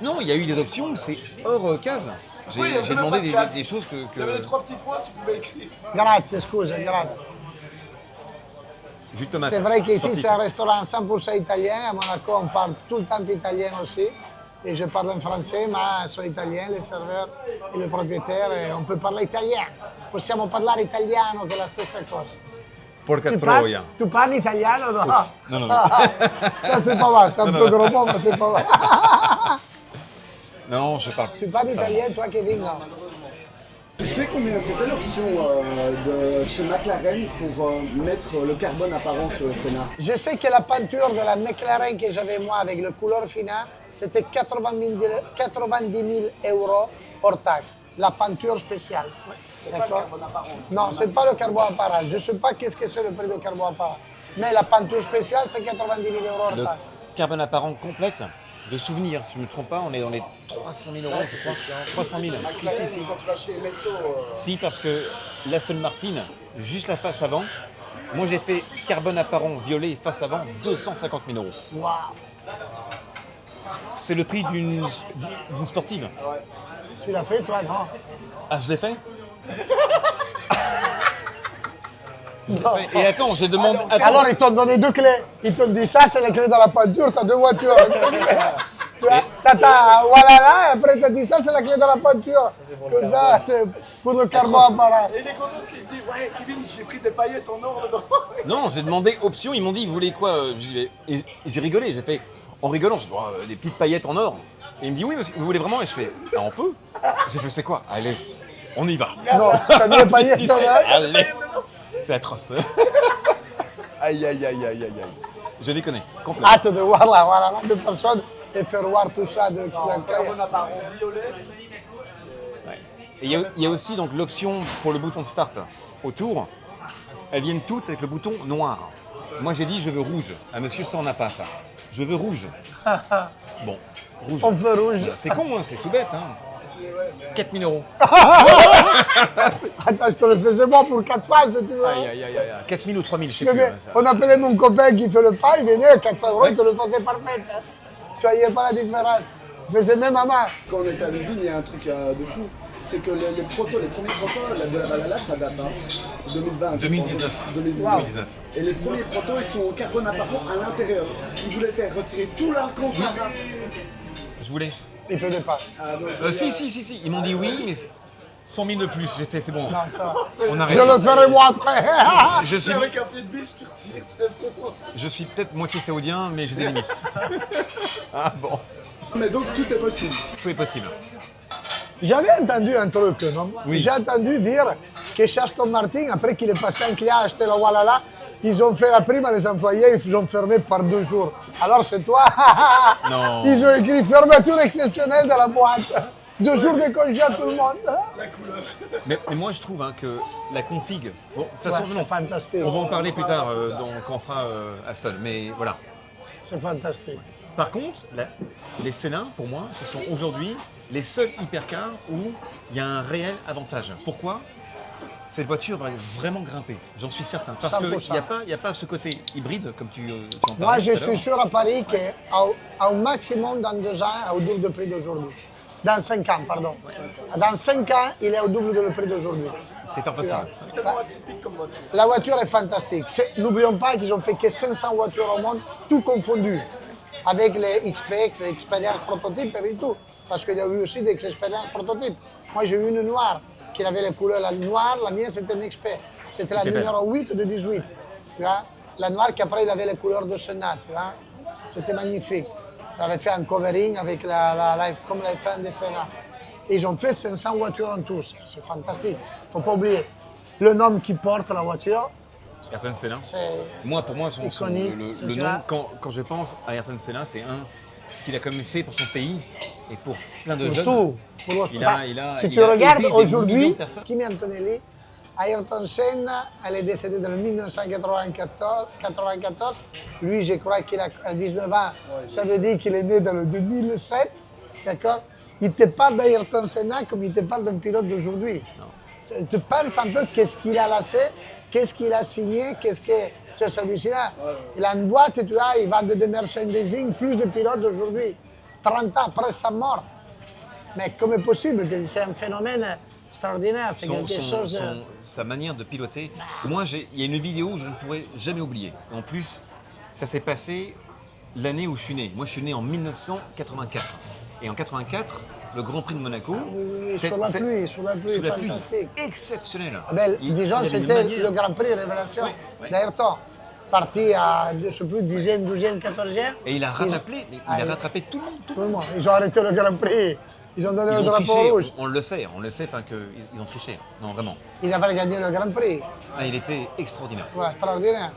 [SPEAKER 3] Non, il y a eu des options, c'est hors case. J'ai demandé des choses que...
[SPEAKER 2] Il y avait les 3 petits points, tu pouvais écrire.
[SPEAKER 1] Grazie, scusa, grazie.
[SPEAKER 3] Jus de tomate.
[SPEAKER 1] C'est vrai qu'ici,
[SPEAKER 3] Sorti.
[SPEAKER 1] c'est un restaurant 100% italien. À Monaco, on parle tout le temps italien aussi. Et je parle en français, mais ils sont italiens, les serveurs et les propriétaires. Et on peut parler italien. Possiamo parlare italiano, che è la stessa cosa.
[SPEAKER 3] Porca troia.
[SPEAKER 1] Tu parles italiano o no?
[SPEAKER 3] Non, non, non.
[SPEAKER 1] Ça, c'est pas mal. C'est un peu gros mot, mais c'est pas mal.
[SPEAKER 3] Non, je parle.
[SPEAKER 1] Tu parles italien, toi, Kevin, non?
[SPEAKER 2] Tu sais combien c'était l'option de chez McLaren pour mettre le carbone apparent sur le Sénat?
[SPEAKER 1] Je sais que la peinture de la McLaren que j'avais moi avec le couleur final, c'était 90 000 € hors taxe. La peinture spéciale. D'accord? Non, c'est pas le carbone apparent. Je ne sais pas qu'est-ce que c'est le prix de carbone apparent. Mais la peinture spéciale, c'est 90 000 € hors
[SPEAKER 3] Le
[SPEAKER 1] taxe.
[SPEAKER 3] carbone apparent complète, de souvenirs, si je ne me trompe pas, on est dans les 300 000 €, je crois. 300 000. Si.
[SPEAKER 2] Quand tu vas chez MSO,
[SPEAKER 3] Si, parce que l'Aston Martin, juste la face avant, moi j'ai fait carbone apparent violet face avant, 250 000 €.
[SPEAKER 1] Waouh!
[SPEAKER 3] C'est le prix d'une sportive.
[SPEAKER 1] Tu l'as fait, toi, non?
[SPEAKER 3] Ah, je l'ai fait.
[SPEAKER 1] Non.
[SPEAKER 3] Et attends, je demande. Attends.
[SPEAKER 1] Alors, ils t'ont donné 2 clés. Ils t'ont dit ça, c'est les clés de la peinture, tu as 2 voitures. Tu vois, t'as voilà, et après, tu as dit ça, c'est la clé de la peinture. Comme ça, c'est pour le carbone apparent.
[SPEAKER 2] et il est content parce qu'il me dit ouais Kevin, j'ai pris des paillettes en or dedans.
[SPEAKER 3] Non, j'ai demandé option, ils m'ont dit, vous voulez quoi? Et j'ai rigolé, j'ai fait, en rigolant, j'ai dit, oh, des petites paillettes en or. Et il me dit, oui, monsieur, vous voulez vraiment? Et je fais, ah, on peut? J'ai fait, c'est quoi? Allez, on y va.
[SPEAKER 1] Non, t'as mis les paillettes en or.
[SPEAKER 3] Allez, c'est atroce. Aïe, aïe, aïe, aïe, aïe, aïe. Je les connais, complètement.
[SPEAKER 1] Hâte de voir là, deux personnes et faire voir tout ça d'incroyable.
[SPEAKER 2] Carbone apparent violet.
[SPEAKER 3] Ouais. Et il y a aussi donc l'option pour le bouton start autour. elles viennent toutes avec le bouton noir. Moi, j'ai dit, je veux rouge. Ah, monsieur, ça, on n'a pas ça. Je veux rouge. Bon, rouge.
[SPEAKER 1] On veut rouge.
[SPEAKER 3] C'est con, hein, c'est tout bête. Hein. 4 000 €.
[SPEAKER 1] Attends, je te le faisais moi pour 400 si tu veux.
[SPEAKER 3] Aïe, aïe, aïe, aïe. 4 000 ou 3 000, je sais plus.
[SPEAKER 1] Mais
[SPEAKER 3] hein, ça.
[SPEAKER 1] on appelait mon copain qui fait le pain, il venait à 400 €, il te le faisait parfait. Hein. Tu voyais pas la différence. Il faisait même à main.
[SPEAKER 2] Quand on était à l'usine, il y a un truc de fou. C'est que les premiers protos de la Valhalla, ça date. Hein. C'est 2020.
[SPEAKER 3] 2019.
[SPEAKER 2] 2019. Et les premiers protos, ils sont en carbone apparent à l'intérieur. Ils voulaient faire retirer tout l'alcantara.
[SPEAKER 3] Je voulais.
[SPEAKER 1] Il peut pas.
[SPEAKER 3] Si. Ils m'ont dit oui, mais 100 000 de plus. J'ai fait, c'est bon.
[SPEAKER 1] Non, ça va.
[SPEAKER 3] On
[SPEAKER 1] Je
[SPEAKER 3] arrête.
[SPEAKER 1] le ferai moi après.
[SPEAKER 3] Je suis,
[SPEAKER 2] Avec un pied de biche, tu retires, c'est bon.
[SPEAKER 3] je suis peut-être moitié saoudien, mais j'ai des limites. Ah bon.
[SPEAKER 2] Mais donc tout est possible.
[SPEAKER 3] Tout est possible.
[SPEAKER 1] J'avais entendu un truc, non?
[SPEAKER 3] Oui.
[SPEAKER 1] J'ai entendu dire que chez Aston Martin, après qu'il est passé un client à acheter la Walhalla, ils ont fait la prime à les employés, ils ont fermé par 2 jours. Alors c'est toi.
[SPEAKER 3] Non.
[SPEAKER 1] Ils ont écrit fermeture exceptionnelle de la boîte. 2 jours de congé à tout le monde.
[SPEAKER 3] Mais moi, je trouve hein, que la config. Bon, de toute
[SPEAKER 1] Ouais,
[SPEAKER 3] façon,
[SPEAKER 1] c'est
[SPEAKER 3] non.
[SPEAKER 1] fantastique.
[SPEAKER 3] On va en parler plus tard quand on fera Aston. Mais voilà.
[SPEAKER 1] C'est fantastique.
[SPEAKER 3] Par contre, les Senna, pour moi, ce sont aujourd'hui les seuls hypercars où il y a un réel avantage. Pourquoi? Cette voiture va vraiment grimper, j'en suis certain. Parce
[SPEAKER 1] 100%.
[SPEAKER 3] qu'il n'y a pas ce côté hybride, comme tu en parlais.
[SPEAKER 1] Moi, je
[SPEAKER 3] tout à
[SPEAKER 1] suis
[SPEAKER 3] l'heure.
[SPEAKER 1] sûr à Paris qu'au maximum dans 2 ans, au double de prix d'aujourd'hui. Dans 5 ans, pardon. Dans 5 ans, il est au double de le prix d'aujourd'hui.
[SPEAKER 3] C'est impossible.
[SPEAKER 2] C'est tellement atypique comme voiture.
[SPEAKER 1] La voiture est fantastique. N'oublions pas qu'ils ont fait que 500 voitures au monde, tout confondu. Avec les XPX, les expériences prototypes et tout. Parce qu'il y a eu aussi des expériences prototypes. Moi, j'ai eu une noire qui avait les couleurs. La noire, la mienne, c'était une XP. C'était la
[SPEAKER 3] C'était belle.
[SPEAKER 1] numéro 8 de 18. Tu vois? La noire qui après, il avait les couleurs de Senna. Tu vois? C'était magnifique. J'avais fait un covering avec comme la fin de Senna. Ils ont fait 500 voitures en tout. C'est fantastique. Il ne faut pas oublier. Le nom qui porte la voiture,
[SPEAKER 3] Ayrton Senna.
[SPEAKER 1] c'est
[SPEAKER 3] Pour moi,
[SPEAKER 1] iconique,
[SPEAKER 3] le
[SPEAKER 1] tu
[SPEAKER 3] nom,
[SPEAKER 1] vois.
[SPEAKER 3] quand je pense à Ayrton Senna, c'est ce qu'il a quand même fait pour son pays et pour plein de
[SPEAKER 1] pour
[SPEAKER 3] jeunes.
[SPEAKER 1] tout. Pour le
[SPEAKER 3] Il
[SPEAKER 1] sport.
[SPEAKER 3] a-
[SPEAKER 1] Si
[SPEAKER 3] il
[SPEAKER 1] tu
[SPEAKER 3] a
[SPEAKER 1] regardes
[SPEAKER 3] aidé des millions
[SPEAKER 1] aujourd'hui,
[SPEAKER 3] de personnes.
[SPEAKER 1] Kimi Antonelli, Ayrton Senna, elle est décédée dans le 1994. Lui, je crois qu'il a 19 ans. Ça veut dire qu'il est né dans le 2007. D'accord? Il te parle d'Ayrton Senna comme il te parle d'un pilote d'aujourd'hui. Tu te penses un peu qu'est-ce qu'il a laissé, qu'est-ce qu'il a signé, qu'est-ce que. Tu sais, celui-là, il a une boîte, tu vois, il vend des merchandising, plus de pilotes d'aujourd'hui. 30 ans après sa mort. Mais comment est possible? C'est un phénomène extraordinaire, c'est quelque chose de.
[SPEAKER 3] Sa manière de piloter. Moi, il y a une vidéo que je ne pourrai jamais oublier. En plus, ça s'est passé l'année où je suis né. Moi, je suis né en 1984. Et en 84, le Grand Prix de Monaco.
[SPEAKER 1] Oui, sur la pluie, fantastique.
[SPEAKER 3] Exceptionnel.
[SPEAKER 1] Ah ben, disons,
[SPEAKER 3] il avait une
[SPEAKER 1] c'était
[SPEAKER 3] manière-
[SPEAKER 1] le Grand Prix révélation
[SPEAKER 3] oui.
[SPEAKER 1] d'Ayrton. Parti à, je ne sais plus, 10e, 12e, 14e.
[SPEAKER 3] Et il a
[SPEAKER 1] Ils-
[SPEAKER 3] rattrapé, rattrapé tout le monde.
[SPEAKER 1] Tout le monde. Ils ont arrêté le Grand Prix. Ils ont donné
[SPEAKER 3] Ils
[SPEAKER 1] le
[SPEAKER 3] ont
[SPEAKER 1] drapeau
[SPEAKER 3] triché,
[SPEAKER 1] rouge.
[SPEAKER 3] on le sait qu'ils ont triché. Non, vraiment.
[SPEAKER 1] Ils avaient gagné le Grand Prix.
[SPEAKER 3] Ah, il était extraordinaire.
[SPEAKER 1] Ouais, extraordinaire.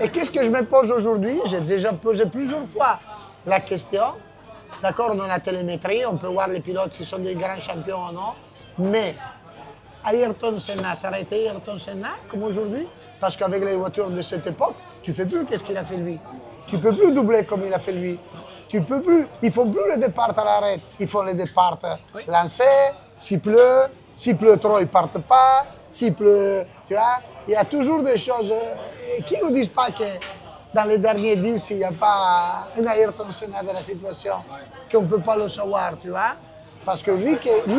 [SPEAKER 1] Et qu'est-ce que je me pose aujourd'hui? J'ai déjà posé plusieurs fois la question. D'accord, on a la télémétrie, on peut voir les pilotes s'ils sont des grands champions ou non. Mais Ayrton Senna, ça aurait été Ayrton Senna comme aujourd'hui? Parce qu'avec les voitures de cette époque, tu ne fais plus qu'est-ce qu'il a fait lui. Tu ne peux plus doubler comme il a fait lui. Tu peux plus. Ils ne font plus le départ à l'arrêt. Ils font le départ lancé. S'il pleut trop, ils ne partent pas. S'il pleut, tu vois. Il y a toujours des choses qui ne nous disent pas que dans les derniers 10, il n'y a pas un Ayrton Senna de la situation, qu'on ne peut pas le savoir, tu vois. Parce que lui,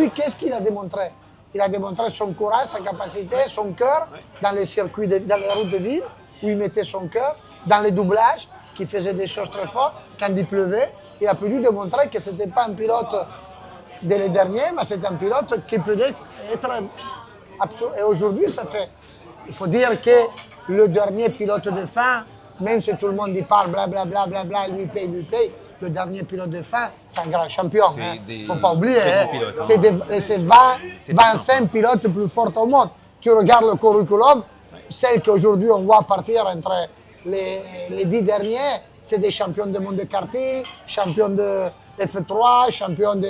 [SPEAKER 1] qu'est-ce qu'il a démontré? Il a démontré son courage, sa capacité, son cœur dans les circuits, dans les routes de ville, où il mettait son cœur, dans les doublages, qui faisait des choses très fortes. Quand il pleuvait, il a pu lui démontrer que ce n'était pas un pilote de les derniers, mais c'était un pilote qui peut être absolu. Et aujourd'hui, ça fait. Il faut dire que le dernier pilote de fin, même si tout le monde y parle, blablabla, lui paye, le dernier pilote de fin, c'est un grand champion. Il ne faut pas oublier.
[SPEAKER 3] très bons pilotes, hein.
[SPEAKER 1] C'est 25 pilotes plus forts au monde. Tu regardes le curriculum, celles qu'aujourd'hui on voit partir entre les 10 derniers, c'est des champions du monde de karting, champions de F3, champions de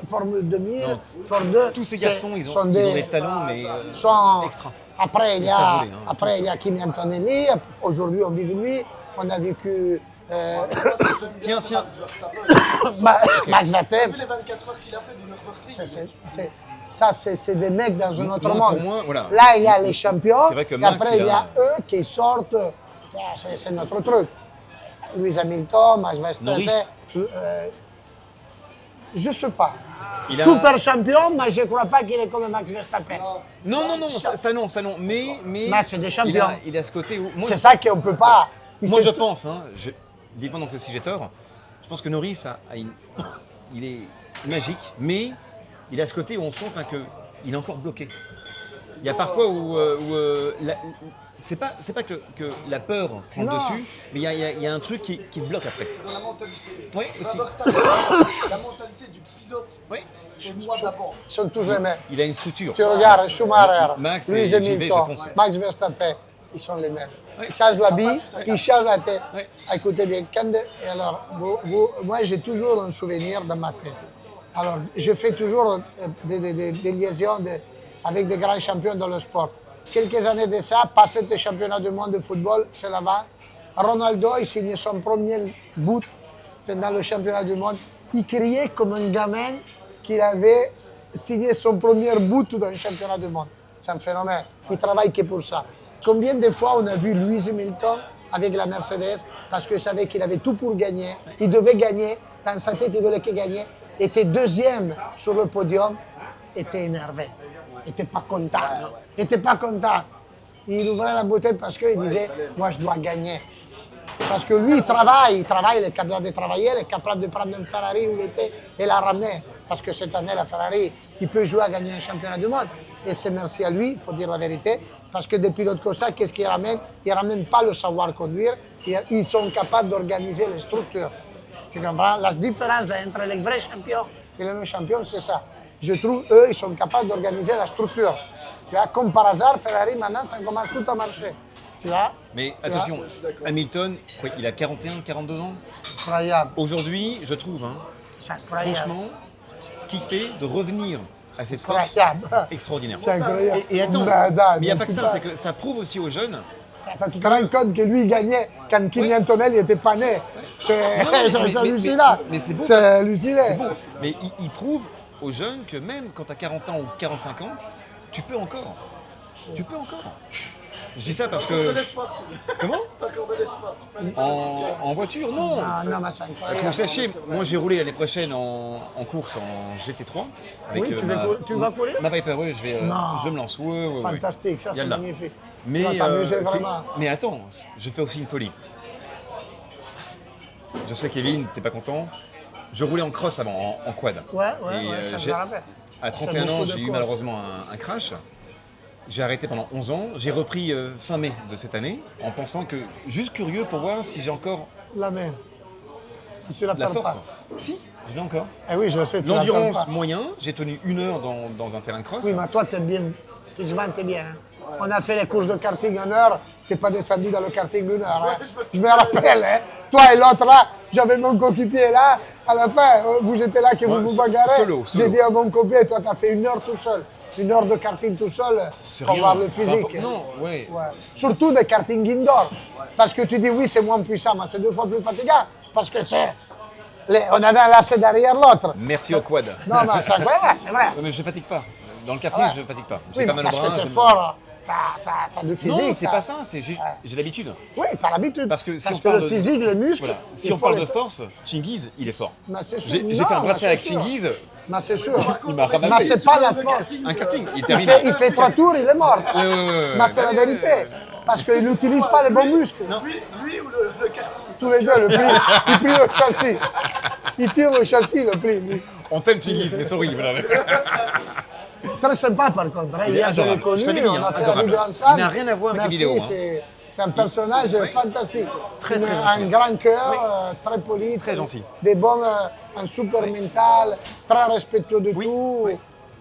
[SPEAKER 1] Formule 2000, Formule 2.
[SPEAKER 3] Tous ces garçons, ils ont
[SPEAKER 1] sont
[SPEAKER 3] des talents, mais
[SPEAKER 1] sont
[SPEAKER 3] extra.
[SPEAKER 1] Après, il y
[SPEAKER 3] ça
[SPEAKER 1] a,
[SPEAKER 3] roulait, hein,
[SPEAKER 1] après, il y a Kimi Antonelli. Aujourd'hui, on vive lui. On a vécu
[SPEAKER 3] Tiens.
[SPEAKER 1] Max Verstappen.
[SPEAKER 2] les 24 heures qu'il a fait du Nürburgring.
[SPEAKER 1] Ça, c'est des mecs dans un autre
[SPEAKER 3] Moi,
[SPEAKER 1] monde.
[SPEAKER 3] pour moi, voilà.
[SPEAKER 1] Là, il y a les champions.
[SPEAKER 3] C'est vrai que
[SPEAKER 1] Et
[SPEAKER 3] Max,
[SPEAKER 1] après, il y a
[SPEAKER 3] il
[SPEAKER 1] eux qui sortent. C'est notre truc. Lewis Hamilton, Max Verstappen.
[SPEAKER 3] Norris.
[SPEAKER 1] Je ne sais pas.
[SPEAKER 3] Il a-
[SPEAKER 1] Super champion, mais je ne crois pas qu'il est comme Max Verstappen.
[SPEAKER 3] Non, ça non. Mais
[SPEAKER 1] Mais c'est des champions.
[SPEAKER 3] Il a ce côté où. Moi,
[SPEAKER 1] C'est ça qu'on ne peut pas.
[SPEAKER 3] Moi, je pense, hein, dites-moi donc si j'ai tort, je pense que Norris, il est magique, mais il a ce côté où on sent qu'il est encore bloqué. Il y a parfois où c'est pas que la peur prend le
[SPEAKER 1] Non.
[SPEAKER 3] dessus, mais il y a un truc qui le bloque après.
[SPEAKER 2] Dans la mentalité.
[SPEAKER 3] Oui, aussi.
[SPEAKER 2] La mentalité du pilote,
[SPEAKER 3] Oui.
[SPEAKER 2] c'est moi d'abord.
[SPEAKER 1] Ils sont tous les mêmes.
[SPEAKER 3] Il a une structure.
[SPEAKER 1] Tu regardes Schumacher,
[SPEAKER 3] Max,
[SPEAKER 1] Lewis
[SPEAKER 3] j'y vais,
[SPEAKER 1] Hamilton,
[SPEAKER 3] je fonce.
[SPEAKER 1] Max Verstappen, ils sont les mêmes.
[SPEAKER 3] Oui.
[SPEAKER 1] Ils changent l'habit, ils changent la tête.
[SPEAKER 3] Oui.
[SPEAKER 1] Écoutez bien, et alors, moi j'ai toujours un souvenir dans ma tête. Alors, je fais toujours des liaisons avec des grands champions dans le sport. Quelques années de ça, passé le championnat du monde de football, c'est là-bas. Ronaldo, il signait son premier but pendant le championnat du monde. Il criait comme un gamin qu'il avait signé son premier but dans le championnat du monde. C'est un phénomène. Il travaille que pour ça. Combien de fois on a vu Lewis Hamilton avec la Mercedes parce qu'il savait qu'il avait tout pour gagner. Il devait gagner. Dans sa tête, il voulait qu'il gagne. Était deuxième sur le podium. Était énervé. Était pas content. Était pas content. Il ouvrait la bouteille parce qu'il disait « Moi, je dois gagner ». Parce que lui, il travaille, il est capable de travailler, il est capable de prendre un Ferrari où il était et la ramener. Parce que cette année, la Ferrari, il peut jouer à gagner un championnat du monde. Et c'est merci à lui, il faut dire la vérité. Parce que des pilotes comme ça, qu'est-ce qu'ils ramènent? Ils ne ramènent pas le savoir conduire, ils sont capables d'organiser les structures. Tu comprends? La différence entre les vrais champions et les non-champions, c'est ça. Je trouve, eux, ils sont capables d'organiser la structure. Tu vois, comme par hasard, Ferrari, maintenant, ça commence tout à marcher. Tu vois?
[SPEAKER 3] Mais
[SPEAKER 1] Tu
[SPEAKER 3] attention,
[SPEAKER 1] vois?
[SPEAKER 3] Hamilton, quoi, il a 41, 42 ans.
[SPEAKER 1] Incroyable.
[SPEAKER 3] Aujourd'hui, je trouve, hein,
[SPEAKER 1] C'est incroyable.
[SPEAKER 3] franchement, ce qu'il fait de revenir à cette force
[SPEAKER 1] Incroyable.
[SPEAKER 3] extraordinaire.
[SPEAKER 1] C'est incroyable.
[SPEAKER 3] Et attends,
[SPEAKER 1] Nada,
[SPEAKER 3] mais il n'y a
[SPEAKER 1] mais
[SPEAKER 3] pas que
[SPEAKER 1] tu
[SPEAKER 3] ça,
[SPEAKER 1] parles.
[SPEAKER 3] c'est que ça prouve aussi aux jeunes.
[SPEAKER 1] Tu te rends compte que lui, il gagnait quand Kimi Antonelli n'était pas né. C'est hallucinant.
[SPEAKER 3] mais c'est beau.
[SPEAKER 1] C'est hallucinant.
[SPEAKER 3] C'est beau. Mais il prouve aux jeunes que même quand tu as 40 ans ou 45 ans, tu peux encore. Tu peux encore. Je dis ça parce
[SPEAKER 2] T'as encore de
[SPEAKER 3] que.
[SPEAKER 2] l'espoir.
[SPEAKER 3] Comment
[SPEAKER 2] T'as encore de l'espoir. Tu peux aller
[SPEAKER 3] en voiture, non.
[SPEAKER 1] Ah, non, mais c'est
[SPEAKER 3] Que vous
[SPEAKER 1] incroyable.
[SPEAKER 3] sachiez, moi j'ai roulé l'année prochaine en course en GT3. Avec,
[SPEAKER 1] Oui, tu vas courir?
[SPEAKER 3] Ma Viper, oui,
[SPEAKER 1] Non.
[SPEAKER 3] je me lance. Ouais.
[SPEAKER 1] Fantastique, ça
[SPEAKER 3] Il y a
[SPEAKER 1] c'est
[SPEAKER 3] là.
[SPEAKER 1] magnifique.
[SPEAKER 3] Mais,
[SPEAKER 1] tu vas t'amuser
[SPEAKER 3] c'est-
[SPEAKER 1] vraiment.
[SPEAKER 3] mais attends, je fais aussi une folie. Je sais, Kevin, t'es pas content. Je roulais en cross avant, en quad.
[SPEAKER 1] Ouais,
[SPEAKER 3] Et,
[SPEAKER 1] ça me
[SPEAKER 3] j'ai-
[SPEAKER 1] rappelle.
[SPEAKER 3] À
[SPEAKER 1] Ça
[SPEAKER 3] 31
[SPEAKER 1] fait
[SPEAKER 3] ans,
[SPEAKER 1] beaucoup de
[SPEAKER 3] j'ai eu
[SPEAKER 1] courses.
[SPEAKER 3] malheureusement un crash. J'ai arrêté pendant 11 ans. J'ai repris fin mai de cette année en pensant que, juste curieux pour voir si j'ai encore
[SPEAKER 1] La main. Tu la
[SPEAKER 3] la
[SPEAKER 1] perds
[SPEAKER 3] force.
[SPEAKER 1] pas.
[SPEAKER 3] Si, je l'ai encore.
[SPEAKER 1] Eh oui, je sais, tu la perds
[SPEAKER 3] L'endurance
[SPEAKER 1] pas.
[SPEAKER 3] moyen, j'ai tenu 1 heure dans un terrain de cross.
[SPEAKER 1] Oui, mais toi, t'es bien. Physiquement, t'es bien. Hein. On a fait les courses de karting 1 heure. T'es pas descendu dans le karting 1 heure. Hein. Je me rappelle, hein. Toi et l'autre là, j'avais mon coéquipier là. À la fin, vous étiez là que
[SPEAKER 3] Ouais,
[SPEAKER 1] vous vous bagarrez.
[SPEAKER 3] solo.
[SPEAKER 1] J'ai dit à mon coéquipier, toi, t'as fait 1 heure tout seul. 1 heure de karting tout seul pour
[SPEAKER 3] rien.
[SPEAKER 1] voir le
[SPEAKER 3] Par
[SPEAKER 1] physique.
[SPEAKER 3] rapport- non, ouais.
[SPEAKER 1] Ouais. Surtout des karting indoor. Parce que tu dis oui, c'est moins puissant, mais c'est 2 fois plus fatigant. Parce que on avait un lacet derrière l'autre.
[SPEAKER 3] Merci au quad.
[SPEAKER 1] Non, mais c'est vrai, c'est vrai.
[SPEAKER 3] Non, mais je fatigue pas. Dans le quartier,
[SPEAKER 1] Ouais.
[SPEAKER 3] je fatigue pas. J'ai
[SPEAKER 1] Oui,
[SPEAKER 3] pas
[SPEAKER 1] mais
[SPEAKER 3] mal au
[SPEAKER 1] parce
[SPEAKER 3] bras.
[SPEAKER 1] que t'es
[SPEAKER 3] j'ai-
[SPEAKER 1] fort, t'as du physique.
[SPEAKER 3] Non, c'est
[SPEAKER 1] t'as-
[SPEAKER 3] pas ça, c'est j'ai l'habitude.
[SPEAKER 1] Oui, t'as l'habitude.
[SPEAKER 3] Parce que si on
[SPEAKER 1] le
[SPEAKER 3] parle de-
[SPEAKER 1] physique, les muscles.
[SPEAKER 3] Voilà. Si
[SPEAKER 1] il
[SPEAKER 3] on
[SPEAKER 1] faut
[SPEAKER 3] parle
[SPEAKER 1] les-
[SPEAKER 3] de force, Chingiz, il est fort.
[SPEAKER 1] Mais c'est sûr.
[SPEAKER 3] J'ai
[SPEAKER 1] Non,
[SPEAKER 3] fait un bras de
[SPEAKER 1] mais
[SPEAKER 3] fer avec
[SPEAKER 1] c'est sûr.
[SPEAKER 3] Chingiz,
[SPEAKER 1] Mais c'est sûr.
[SPEAKER 3] il m'a
[SPEAKER 1] Mais
[SPEAKER 3] ramassé.
[SPEAKER 1] c'est pas la force.
[SPEAKER 3] Un karting, il
[SPEAKER 1] Il
[SPEAKER 3] termine.
[SPEAKER 1] fait 3 tours, il est mort.
[SPEAKER 3] Ouais.
[SPEAKER 1] Mais c'est la vérité. Parce qu'il n'utilise pas les bons muscles.
[SPEAKER 2] Lui ou le karting?
[SPEAKER 1] Tous les deux, le pli. Il plie le châssis. Il tire le châssis, le pli. lui.
[SPEAKER 3] On t'aime Chingiz, mais sorry. Voilà.
[SPEAKER 1] Très sympa par contre. Hein.
[SPEAKER 3] Il est
[SPEAKER 1] Hier, je l'ai
[SPEAKER 3] adorable.
[SPEAKER 1] connu,
[SPEAKER 3] Je te l'ai dit,
[SPEAKER 1] on
[SPEAKER 3] hein,
[SPEAKER 1] a fait la
[SPEAKER 3] adorable.
[SPEAKER 1] vidéo ensemble.
[SPEAKER 3] Il n'a rien à voir avec les
[SPEAKER 1] Merci,
[SPEAKER 3] vidéos, hein.
[SPEAKER 1] C'est un personnage fantastique.
[SPEAKER 3] Très
[SPEAKER 1] Un
[SPEAKER 3] gentil.
[SPEAKER 1] grand cœur, très poli.
[SPEAKER 3] Très gentil.
[SPEAKER 1] Des bons, un super mental, très respectueux de
[SPEAKER 3] Oui,
[SPEAKER 1] tout.
[SPEAKER 3] oui.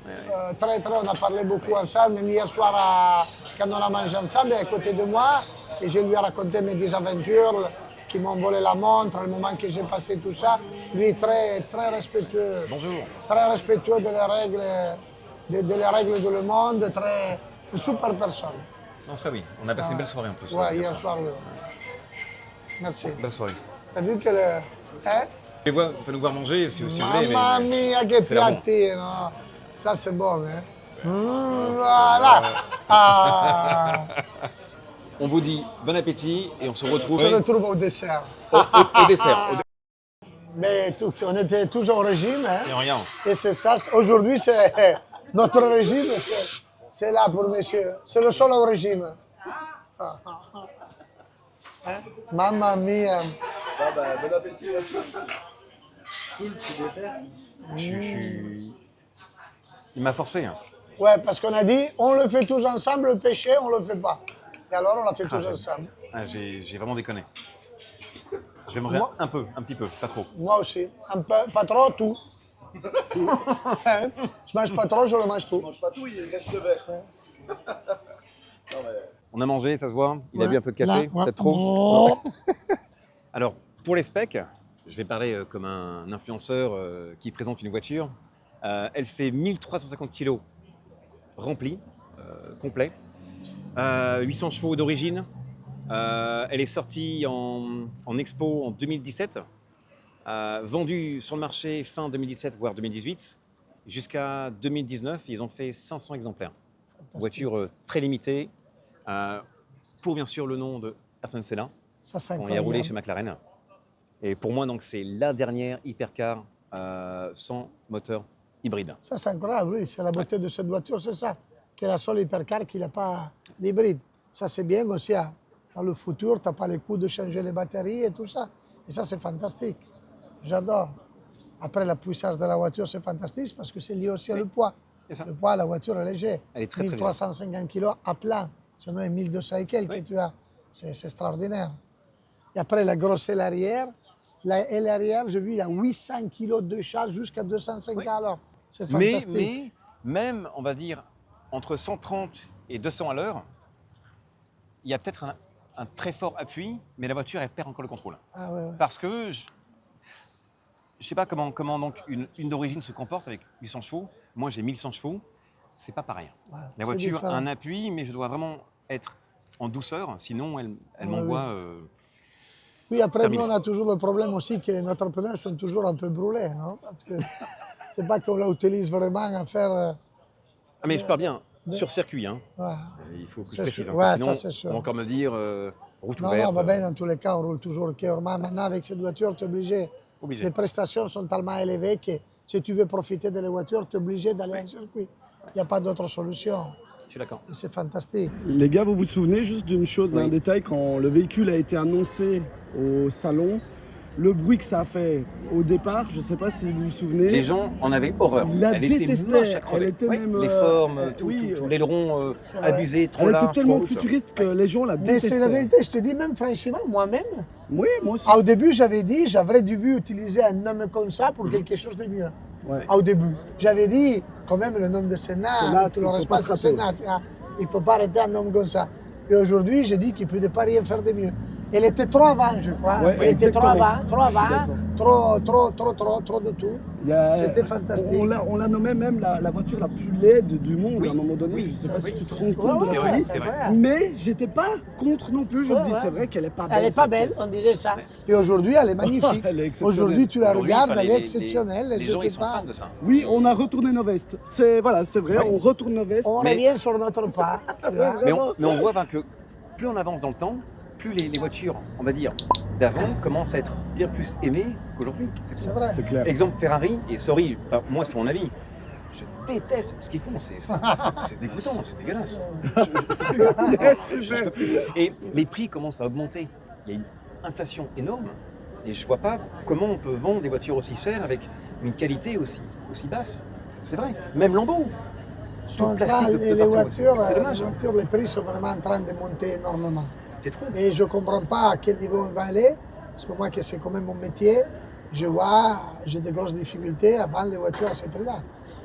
[SPEAKER 1] On a parlé beaucoup ensemble. Même hier soir, quand on a mangé ensemble, il est à côté de moi. Et je lui ai raconté mes désaventures, qui m'ont volé la montre, le moment que j'ai passé tout ça. Lui, très très respectueux de les règles, de le monde, Une super personne.
[SPEAKER 3] Non, ça oui. On a passé une belle soirée en plus.
[SPEAKER 1] Ouais, hier soir. Oui. Merci.
[SPEAKER 3] Belle soirée.
[SPEAKER 1] T'as vu que le... Hein?
[SPEAKER 3] Fais-nous voir manger si vous voulez.
[SPEAKER 1] Mamma mia, che
[SPEAKER 3] c'est là bon.
[SPEAKER 1] piattino! Ça, c'est bon, hein? Voilà! Ah.
[SPEAKER 3] On vous dit bon appétit et on se retrouve
[SPEAKER 1] On se retrouve au dessert.
[SPEAKER 3] au dessert.
[SPEAKER 1] Mais on était toujours au régime, hein?
[SPEAKER 3] Et rien.
[SPEAKER 1] Et c'est ça, aujourd'hui, c'est notre régime, c'est là pour monsieur. C'est le seul au régime. Hein? Mamma mia!
[SPEAKER 2] Ah bah, bon appétit. Cool, petit dessert.
[SPEAKER 3] Il m'a forcé. Hein.
[SPEAKER 1] Ouais, parce qu'on a dit, on le fait tous ensemble, le péché, on le fait pas. Et alors, on l'a fait tous ensemble.
[SPEAKER 3] Ah, j'ai vraiment déconné. Je vais manger
[SPEAKER 1] Moi-
[SPEAKER 3] un petit peu, pas trop.
[SPEAKER 1] Moi aussi. Un peu, pas trop, tout. Hein? Je mange pas trop, je le mange tout.
[SPEAKER 2] Je mange pas tout, il reste vert.
[SPEAKER 3] On a mangé, ça se voit. Il a bu un peu de café,
[SPEAKER 1] Là, ouais.
[SPEAKER 3] peut-être trop.
[SPEAKER 1] Oh.
[SPEAKER 3] Alors, pour les specs, je vais parler comme un influenceur qui présente une voiture. Elle fait 1350 kg rempli, complet. 800 chevaux d'origine. Elle est sortie en expo en 2017. Vendue sur le marché fin 2017, voire 2018. Jusqu'à 2019, ils ont fait 500 exemplaires. Voiture très limitée. Pour bien sûr le nom de Ayrton Senna.
[SPEAKER 1] Ça, c'est
[SPEAKER 3] On y a roulé
[SPEAKER 1] incroyable.
[SPEAKER 3] chez McLaren. Et pour moi, donc, c'est la dernière hypercar sans moteur hybride.
[SPEAKER 1] Ça, c'est incroyable, oui. C'est la beauté de cette voiture, c'est ça. Que la seule hypercar qui n'a pas d'hybride. Ça, c'est bien aussi. Hein. Dans le futur, tu n'as pas le coût de changer les batteries et tout ça. Et ça, c'est fantastique. J'adore. Après, la puissance de la voiture, c'est fantastique parce que c'est lié aussi au poids.
[SPEAKER 3] C'est ça.
[SPEAKER 1] Le poids, la voiture est léger.
[SPEAKER 3] Elle est très, très
[SPEAKER 1] 1350 kg à plein. Sinon, 1200 et quelques que tu as. C'est extraordinaire. Et après, la grosse aile arrière. L'aile arrière, j'ai vu, il y a 800 kg de charge jusqu'à 250 alors. C'est fantastique.
[SPEAKER 3] Mais même, on va dire, entre 130 et 200 à l'heure, il y a peut-être un très fort appui, mais la voiture, elle perd encore le contrôle.
[SPEAKER 1] Ah ouais, ouais.
[SPEAKER 3] Parce que je ne sais pas comment donc une d'origine se comporte avec 800 chevaux. Moi, j'ai 1100 chevaux. C'est pas pareil.
[SPEAKER 1] Ouais,
[SPEAKER 3] La
[SPEAKER 1] c'est
[SPEAKER 3] voiture
[SPEAKER 1] différent.
[SPEAKER 3] a un appui, mais je dois vraiment être en douceur, sinon elle
[SPEAKER 1] Ouais,
[SPEAKER 3] m'envoie.
[SPEAKER 1] Oui, après,
[SPEAKER 3] Terminé.
[SPEAKER 1] nous, on a toujours le problème aussi que nos pneus sont toujours un peu brûlés, non? Parce que c'est pas qu'on l'utilise vraiment à faire...
[SPEAKER 3] Ah, mais je pars bien sur circuit. Hein.
[SPEAKER 1] ouais.
[SPEAKER 3] Il faut que je
[SPEAKER 1] C'est
[SPEAKER 3] précise.
[SPEAKER 1] sûr.
[SPEAKER 3] Hein,
[SPEAKER 1] Ouais,
[SPEAKER 3] sinon,
[SPEAKER 1] ça, c'est sûr.
[SPEAKER 3] on va encore me dire route
[SPEAKER 1] Non,
[SPEAKER 3] ouverte.
[SPEAKER 1] non, va bien, dans tous les cas, on roule toujours au cœur. Maintenant, avec cette voiture, tu es obligé.
[SPEAKER 3] Obligé.
[SPEAKER 1] Les prestations sont tellement élevées que si tu veux profiter de la voiture, tu es obligé d'aller en circuit. Il n'y a pas d'autre solution.
[SPEAKER 3] Je suis d'accord.
[SPEAKER 1] Et c'est fantastique.
[SPEAKER 4] Les gars, vous vous souvenez juste d'une chose, d'un détail, quand le véhicule a été annoncé au salon, le bruit que ça a fait au départ, je ne sais pas si vous vous souvenez.
[SPEAKER 3] Les gens en avaient horreur.
[SPEAKER 4] Il la
[SPEAKER 3] Elle était
[SPEAKER 4] détestait.
[SPEAKER 3] moche à crever.
[SPEAKER 4] Elle était
[SPEAKER 3] Oui,
[SPEAKER 4] même,
[SPEAKER 3] les formes,
[SPEAKER 4] oui,
[SPEAKER 3] tout l'aileron
[SPEAKER 1] c'est vrai.
[SPEAKER 3] abusé, trop
[SPEAKER 4] Elle
[SPEAKER 3] large,
[SPEAKER 4] était tellement
[SPEAKER 3] trop haut, ça.
[SPEAKER 4] futuriste que les gens la
[SPEAKER 1] Mais
[SPEAKER 4] détestaient.
[SPEAKER 1] c'est la vérité, je te dis, même franchement, moi-même,
[SPEAKER 4] Oui, moi aussi.
[SPEAKER 1] au début, j'avais dit, j'aurais dû utiliser un nom comme ça pour quelque chose de mieux.
[SPEAKER 4] Ouais.
[SPEAKER 1] Au début, j'avais dit, quand même, le nom de Senna,
[SPEAKER 4] Senna,
[SPEAKER 1] avec tout le
[SPEAKER 4] faut
[SPEAKER 1] respect
[SPEAKER 4] pas se
[SPEAKER 1] de Senna,
[SPEAKER 4] rater.
[SPEAKER 1] tu vois, il ne faut pas arrêter un nom comme ça. Et aujourd'hui, je dis qu'il ne peut pas rien faire de mieux. Elle était trop avant, je crois.
[SPEAKER 4] Ouais,
[SPEAKER 1] Elle était trop
[SPEAKER 4] exactement.
[SPEAKER 1] avant, trop de tout.
[SPEAKER 4] Il y a-
[SPEAKER 1] C'était fantastique.
[SPEAKER 4] On la nommait même la voiture la plus laide du monde à un moment donné. Je ne sais pas si tu te rends compte de la
[SPEAKER 1] ouais,
[SPEAKER 4] folie.
[SPEAKER 1] c'est vrai.
[SPEAKER 4] Mais j'étais pas contre non plus. Je me dis,
[SPEAKER 1] ouais.
[SPEAKER 4] c'est vrai qu'elle est pas belle.
[SPEAKER 1] Elle n'est pas
[SPEAKER 4] cette
[SPEAKER 1] belle,
[SPEAKER 4] pièce.
[SPEAKER 1] on disait ça. Et aujourd'hui, elle est magnifique.
[SPEAKER 4] Elle est exceptionnelle.
[SPEAKER 1] Aujourd'hui, tu la
[SPEAKER 3] Aujourd'hui,
[SPEAKER 1] regardes,
[SPEAKER 3] enfin,
[SPEAKER 1] elle est exceptionnelle.
[SPEAKER 3] Les
[SPEAKER 1] je
[SPEAKER 3] gens,
[SPEAKER 1] sais
[SPEAKER 3] ils sont
[SPEAKER 1] pas.
[SPEAKER 3] fans de ça.
[SPEAKER 4] Oui, on a retourné nos vestes. C'est vrai, on retourne nos vestes.
[SPEAKER 1] On
[SPEAKER 3] Mais-
[SPEAKER 1] revient sur notre pas. tu vois.
[SPEAKER 3] Mais on voit que plus on avance dans le temps, plus les voitures, on va dire, d'avant commencent à être bien plus aimées qu'aujourd'hui.
[SPEAKER 1] C'est vrai.
[SPEAKER 4] C'est clair.
[SPEAKER 3] Exemple Ferrari, et sorry, enfin, moi c'est mon avis, je déteste ce qu'ils font, c'est dégoûtant, c'est dégueulasse. Je peux plus. Et les prix commencent à augmenter. Il y a une inflation énorme, et je vois pas comment on peut vendre des voitures aussi chères avec une qualité aussi basse. C'est vrai. Même Lambo. Tout
[SPEAKER 1] Sont en
[SPEAKER 3] plastique
[SPEAKER 1] train-
[SPEAKER 3] de
[SPEAKER 1] les
[SPEAKER 3] partout.
[SPEAKER 1] voitures,
[SPEAKER 3] C'est dommage.
[SPEAKER 1] les prix sont vraiment en train de monter énormément.
[SPEAKER 3] C'est trop.
[SPEAKER 1] Et je ne comprends pas à quel niveau on va aller, parce que moi, que c'est quand même mon métier, je vois, j'ai de grosses difficultés à vendre les voitures à ce prix-là.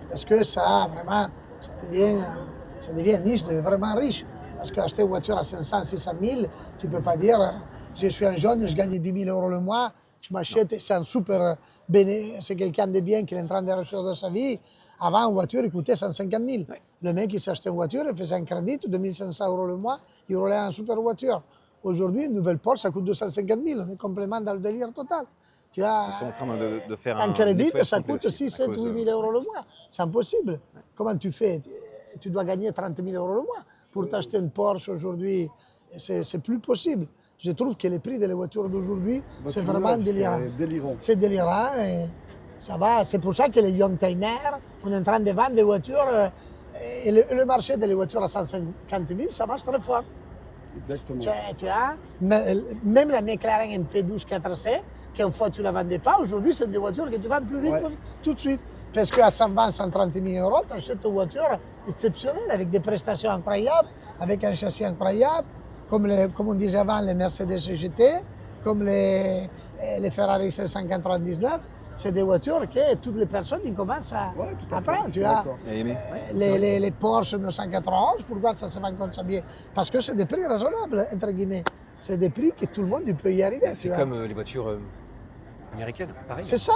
[SPEAKER 1] Parce que ça, vraiment, ça devient une niche de vraiment riche. Parce qu'acheter une voiture à 500, 600 000, tu ne peux pas dire, je suis un jeune, je gagne 10 000 euros le mois, je m'achète, et c'est un super c'est quelqu'un de bien qui est en train de réussir de sa vie. Avant, une voiture, il coûtait 150 000.
[SPEAKER 3] Ouais.
[SPEAKER 1] Le mec, il s'achetait une voiture, il faisait un crédit de 2 500 € le mois, il roulait en super voiture. Aujourd'hui, une nouvelle Porsche, ça coûte 250 000. On est complètement dans le délire total. Tu as
[SPEAKER 3] Ils sont en train de faire
[SPEAKER 1] un crédit,
[SPEAKER 3] nettoyage
[SPEAKER 1] ça
[SPEAKER 3] complet
[SPEAKER 1] coûte
[SPEAKER 3] aussi,
[SPEAKER 1] 6, 7,
[SPEAKER 3] à cause,
[SPEAKER 1] 8 000 € le mois. C'est impossible. Comment tu fais? Tu dois gagner 30 000 € le mois. Pour t'acheter une Porsche aujourd'hui, c'est plus possible. Je trouve que les prix des voitures d'aujourd'hui, c'est vraiment délirant.
[SPEAKER 4] C'est délirant.
[SPEAKER 1] C'est délirant et ça va. C'est pour ça que les young-timers, on est en train de vendre des voitures. Et le marché des voitures à 150 000, ça marche très fort.
[SPEAKER 4] Exactement.
[SPEAKER 1] Tu vois, même la McLaren MP12 4C, qu'une fois tu ne la vendais pas, aujourd'hui c'est des voitures que tu vends plus vite tout de suite. Parce qu'à 120, 130 000 €, tu achètes une voiture exceptionnelle avec des prestations incroyables, avec un châssis incroyable, comme on disait avant les Mercedes GT, comme les Ferrari 599. C'est des voitures que toutes les personnes ils commencent à prendre. Tu vois. Les Porsche 991, pourquoi ça se vend comme ça bien? Parce que c'est des prix raisonnables, entre guillemets. C'est des prix que tout le monde peut y arriver.
[SPEAKER 3] C'est comme les voitures américaines, pareil.
[SPEAKER 1] C'est ça.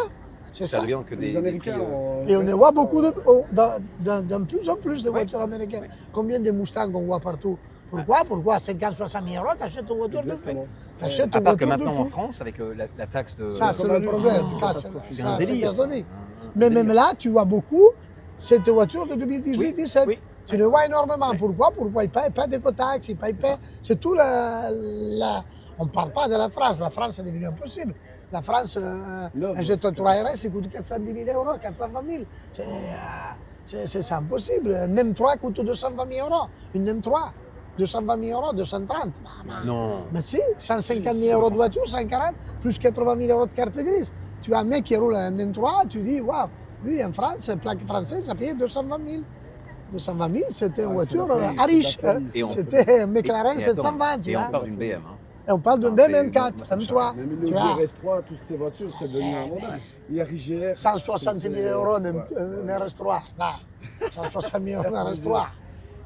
[SPEAKER 1] C'est ça.
[SPEAKER 3] Ça devient que
[SPEAKER 4] Les
[SPEAKER 3] des
[SPEAKER 4] Américains
[SPEAKER 3] prix,
[SPEAKER 1] Et on voit beaucoup de plus en plus de voitures américaines. Combien de Mustangs on voit partout? Pourquoi 50, 60 000 € t'achètes une voiture de fou? T'achètes
[SPEAKER 3] à
[SPEAKER 1] une
[SPEAKER 3] part que
[SPEAKER 1] voiture de
[SPEAKER 3] maintenant en
[SPEAKER 1] fou.
[SPEAKER 3] France, avec la taxe de...
[SPEAKER 1] Ça, c'est
[SPEAKER 4] comme
[SPEAKER 1] le
[SPEAKER 4] à l'usine,
[SPEAKER 1] problème.
[SPEAKER 4] c'est
[SPEAKER 1] Ça,
[SPEAKER 4] catastrophique.
[SPEAKER 1] c'est
[SPEAKER 3] un délire.
[SPEAKER 1] personnel. Mais même là, tu vois beaucoup cette voiture de 2018-17.
[SPEAKER 3] Oui.
[SPEAKER 1] Tu le vois énormément. Pourquoi ils ne payent pas d'écotaxes, ils ne payent pas. C'est tout on ne parle pas de la France. La France, c'est devenu impossible. La France, un jeton 3RS, il coûte 410 000 €, 420 000. C'est impossible. Un M3 coûte 220 000 €. Une M3, 220 000 €, 230.
[SPEAKER 3] Non.
[SPEAKER 1] Mais si, 150 000 € de voiture, 140, plus 80 000 € de carte grise. Tu as un mec qui roule un M3, tu dis, waouh, lui en France, plaque française, ça payait 220 000. 220 000, c'était une voiture à riche. C'était un McLaren 720, tu
[SPEAKER 3] Et
[SPEAKER 1] vois.
[SPEAKER 3] on parle d'une BM.
[SPEAKER 1] Et on parle d'un
[SPEAKER 3] c'est-
[SPEAKER 1] M4, M3.
[SPEAKER 4] Même le
[SPEAKER 1] Tu vois,
[SPEAKER 4] RS3, toutes ces voitures, c'est devenu invendable. IRIGR.
[SPEAKER 1] 160 000 € un RS3. Non, 160 000 € un RS3.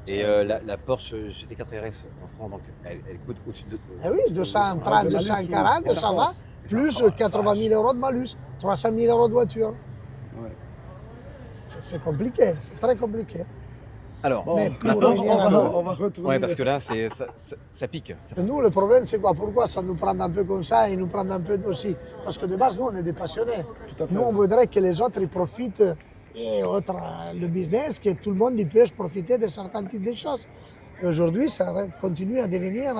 [SPEAKER 3] Et la Porsche GT4 RS en France, donc, elle coûte au-dessus de...
[SPEAKER 1] Eh oui, 230, 240, 220, plus 80 000 € de malus, 300 000 € de voiture.
[SPEAKER 4] Ouais.
[SPEAKER 1] C'est compliqué, c'est très compliqué.
[SPEAKER 3] Alors,
[SPEAKER 1] Mais pour
[SPEAKER 4] On
[SPEAKER 1] revenir à nous,
[SPEAKER 4] va retourner.
[SPEAKER 3] ouais, parce que là, ça pique.
[SPEAKER 1] nous, le problème, c'est quoi? Pourquoi ça nous prend un peu comme ça et nous prend un peu aussi? Parce que de base, nous, on est des passionnés.
[SPEAKER 4] Tout à fait.
[SPEAKER 1] Nous, on voudrait que les autres ils profitent et autres, le business, que tout le monde il puisse profiter de certains types de choses. Et aujourd'hui, ça continue à devenir,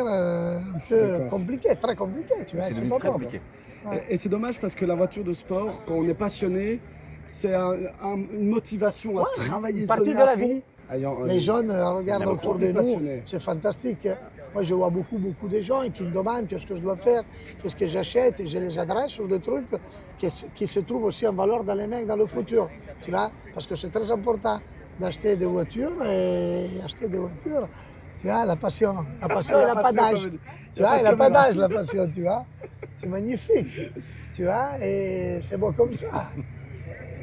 [SPEAKER 1] un peu compliqué, très compliqué. Tu vois,
[SPEAKER 3] C'est
[SPEAKER 1] c'est
[SPEAKER 3] devenu
[SPEAKER 1] pas
[SPEAKER 3] très
[SPEAKER 1] propre.
[SPEAKER 3] compliqué.
[SPEAKER 4] Et c'est dommage parce que la voiture de sport, quand on est passionné, c'est une motivation à travailler
[SPEAKER 1] une partie
[SPEAKER 4] donner
[SPEAKER 1] de
[SPEAKER 4] à
[SPEAKER 1] la
[SPEAKER 4] fond.
[SPEAKER 1] vie. Les jeunes regardent autour de nous,
[SPEAKER 4] passionnés.
[SPEAKER 1] c'est fantastique. Moi, je vois beaucoup de gens qui me demandent qu'est-ce que je dois faire, qu'est-ce que j'achète, et je les adresse sur des trucs qui se trouvent aussi en valeur dans les mains dans le futur. Tu vois, parce que c'est très important d'acheter des voitures et acheter des voitures. Tu vois, la passion, elle n'a pas d'âge. Tu vois, elle n'a pas d'âge, la passion, tu vois. C'est magnifique, tu vois, et c'est beau comme ça.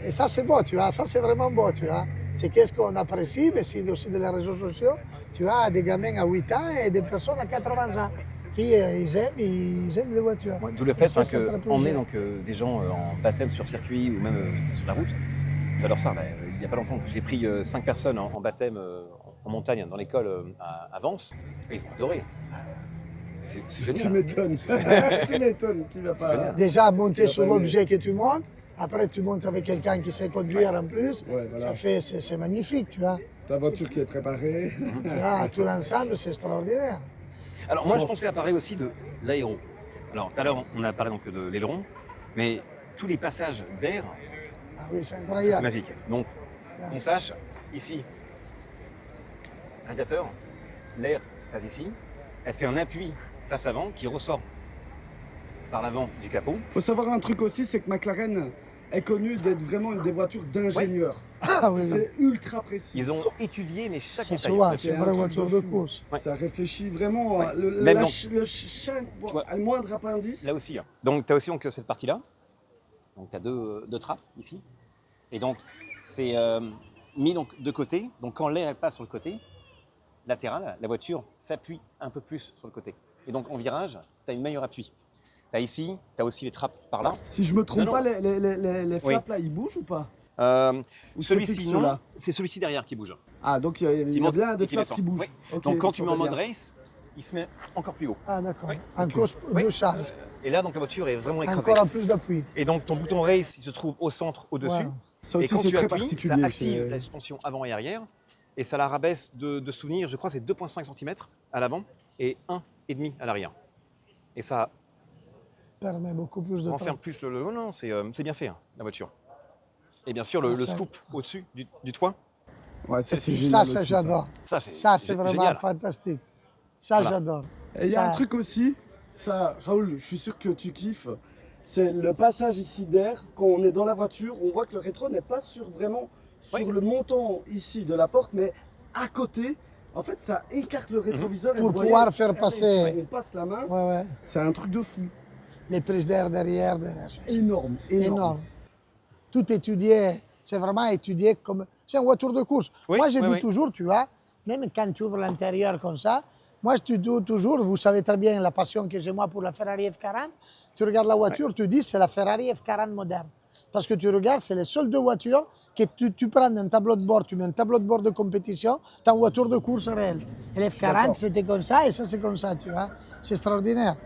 [SPEAKER 1] Et ça, c'est beau, tu vois, ça, c'est vraiment beau, tu vois. C'est qu'est-ce qu'on apprécie, mais c'est aussi des réseaux sociaux. Tu vois, des gamins à 8 ans et des personnes à 80 ans qui ils aiment les voitures.
[SPEAKER 3] D'où le
[SPEAKER 1] Et
[SPEAKER 3] fait
[SPEAKER 1] ça, c'est très
[SPEAKER 3] qu'emmener
[SPEAKER 1] plaisir.
[SPEAKER 3] des gens en baptême sur circuit ou même sur la route, j'adore ça. Il n'y a pas longtemps que j'ai pris 5 personnes en baptême en montagne dans l'école à Vence et ils ont adoré. C'est
[SPEAKER 4] Tu
[SPEAKER 3] génial.
[SPEAKER 4] m'étonnes. Tu m'étonnes qui va pas.
[SPEAKER 1] Déjà, monter
[SPEAKER 4] Tu
[SPEAKER 1] sur
[SPEAKER 4] vas pas
[SPEAKER 1] l'objet que tu montes, après tu montes avec quelqu'un qui sait conduire en plus,
[SPEAKER 4] Ouais, voilà.
[SPEAKER 1] c'est magnifique, tu vois.
[SPEAKER 4] Ta voiture qui est préparée.
[SPEAKER 1] Tu vois, tout l'ensemble, c'est extraordinaire.
[SPEAKER 3] Alors moi je pensais à parler aussi de l'aéron. Alors tout à l'heure on a parlé donc de l'aileron, mais tous les passages d'air,
[SPEAKER 1] Ah oui, c'est
[SPEAKER 3] ça, c'est
[SPEAKER 1] incroyable.
[SPEAKER 3] magique. Donc qu'on sache, ici, radiateur, l'air passe ici, elle fait un appui face avant qui ressort par l'avant du capot.
[SPEAKER 4] Faut savoir un truc aussi, c'est que McLaren est connue d'être vraiment une des voitures d'ingénieurs.
[SPEAKER 1] Ah oui, oui.
[SPEAKER 4] C'est ultra précis.
[SPEAKER 3] Ils ont étudié mais chaque
[SPEAKER 1] Ça se
[SPEAKER 3] détail.
[SPEAKER 1] voit,
[SPEAKER 4] C'est
[SPEAKER 1] c'est une
[SPEAKER 4] un
[SPEAKER 1] vraie
[SPEAKER 4] truc
[SPEAKER 1] voiture
[SPEAKER 4] de
[SPEAKER 1] de
[SPEAKER 4] fou.
[SPEAKER 1] course.
[SPEAKER 3] Ouais.
[SPEAKER 4] Ça réfléchit vraiment à
[SPEAKER 3] Même dans- vois.
[SPEAKER 4] le moindre appendice.
[SPEAKER 3] Là aussi. Hein. Donc tu as aussi donc, cette partie-là. Donc tu as deux trappes ici. Et donc c'est mis donc, de côté. Donc quand l'air elle passe sur le côté latéral, la voiture s'appuie un peu plus sur le côté. Et donc en virage, tu as une meilleure appui. Tu as ici, tu as aussi les trappes par là.
[SPEAKER 4] Si je me trompe
[SPEAKER 3] Non,
[SPEAKER 4] pas,
[SPEAKER 3] non.
[SPEAKER 4] les
[SPEAKER 3] Oui.
[SPEAKER 4] flaps là, ils bougent ou pas? Ou c'est
[SPEAKER 3] Celui-ci,
[SPEAKER 4] fixe,
[SPEAKER 3] non.
[SPEAKER 4] ceux-là
[SPEAKER 3] C'est celui-ci derrière qui bouge.
[SPEAKER 4] Ah, donc il y a
[SPEAKER 3] monte
[SPEAKER 4] bien
[SPEAKER 3] et
[SPEAKER 4] des
[SPEAKER 3] qui
[SPEAKER 4] flaps
[SPEAKER 3] descend.
[SPEAKER 4] qui bougent.
[SPEAKER 3] Oui.
[SPEAKER 4] Ok,
[SPEAKER 3] Donc quand
[SPEAKER 4] je
[SPEAKER 3] tu mets en
[SPEAKER 4] vois
[SPEAKER 3] mode
[SPEAKER 4] bien.
[SPEAKER 3] race, il se met encore plus haut.
[SPEAKER 1] Ah, d'accord.
[SPEAKER 3] Oui.
[SPEAKER 1] Encore
[SPEAKER 3] Oui.
[SPEAKER 1] de charge.
[SPEAKER 3] Et là, donc la voiture est vraiment écrasée.
[SPEAKER 1] Encore plus d'appui.
[SPEAKER 3] Et donc ton bouton race, il se trouve au centre, au-dessus.
[SPEAKER 1] Ouais.
[SPEAKER 4] Ça
[SPEAKER 3] Et
[SPEAKER 4] aussi,
[SPEAKER 3] quand
[SPEAKER 4] c'est
[SPEAKER 3] tu
[SPEAKER 4] très
[SPEAKER 3] appuies, ça
[SPEAKER 4] particulier.
[SPEAKER 3] active la suspension avant et arrière. Et ça la rabaisse de souvenir, je crois c'est 2,5 cm à l'avant et 1,5 à l'arrière. Et ça
[SPEAKER 1] Permet beaucoup plus de
[SPEAKER 3] renferme
[SPEAKER 1] temps.
[SPEAKER 3] plus le... Non, non, c'est bien fait, hein, la voiture. Et bien sûr, le
[SPEAKER 1] Ah, ça-
[SPEAKER 3] scoop au-dessus du toit.
[SPEAKER 4] Ouais, ça c'est
[SPEAKER 1] Ça,
[SPEAKER 4] génial.
[SPEAKER 1] ça
[SPEAKER 4] aussi,
[SPEAKER 1] j'adore.
[SPEAKER 3] Ça,
[SPEAKER 1] Ça, c'est vraiment
[SPEAKER 3] génial.
[SPEAKER 1] fantastique. Ça,
[SPEAKER 3] Voilà.
[SPEAKER 1] j'adore.
[SPEAKER 4] Et il y a
[SPEAKER 1] Ça-
[SPEAKER 4] un truc aussi, ça, Raoul, je suis sûr que tu kiffes, c'est le passage ici d'air. Quand on est dans la voiture, on voit que le rétro n'est pas vraiment sur
[SPEAKER 3] Oui.
[SPEAKER 4] le montant ici de la porte, mais à côté. En fait, ça écarte le rétroviseur. et
[SPEAKER 1] Pour
[SPEAKER 4] vous voyez,
[SPEAKER 1] pouvoir faire
[SPEAKER 4] allez,
[SPEAKER 1] passer.
[SPEAKER 4] On passe la main,
[SPEAKER 1] Ouais, ouais.
[SPEAKER 4] c'est un truc de fou.
[SPEAKER 1] Les prises d'air derrière, c'est
[SPEAKER 4] Énorme, énorme.
[SPEAKER 1] énorme. Tout étudié, c'est vraiment étudié comme. C'est une voiture de course.
[SPEAKER 3] Oui,
[SPEAKER 1] Moi, je
[SPEAKER 3] oui,
[SPEAKER 1] dis
[SPEAKER 3] oui.
[SPEAKER 1] toujours, tu vois, même quand tu ouvres l'intérieur comme ça, moi, je te dis toujours, vous savez très bien la passion que j'ai moi pour la Ferrari F40. Tu regardes la voiture, tu dis c'est la Ferrari F40 moderne. Parce que tu regardes, c'est les seules deux voitures que tu prends un tableau de bord, tu mets un tableau de bord de compétition, tu as une voiture de course réelle. Et les F40,
[SPEAKER 4] D'accord.
[SPEAKER 1] c'était comme ça et ça, c'est comme ça, tu vois. C'est extraordinaire.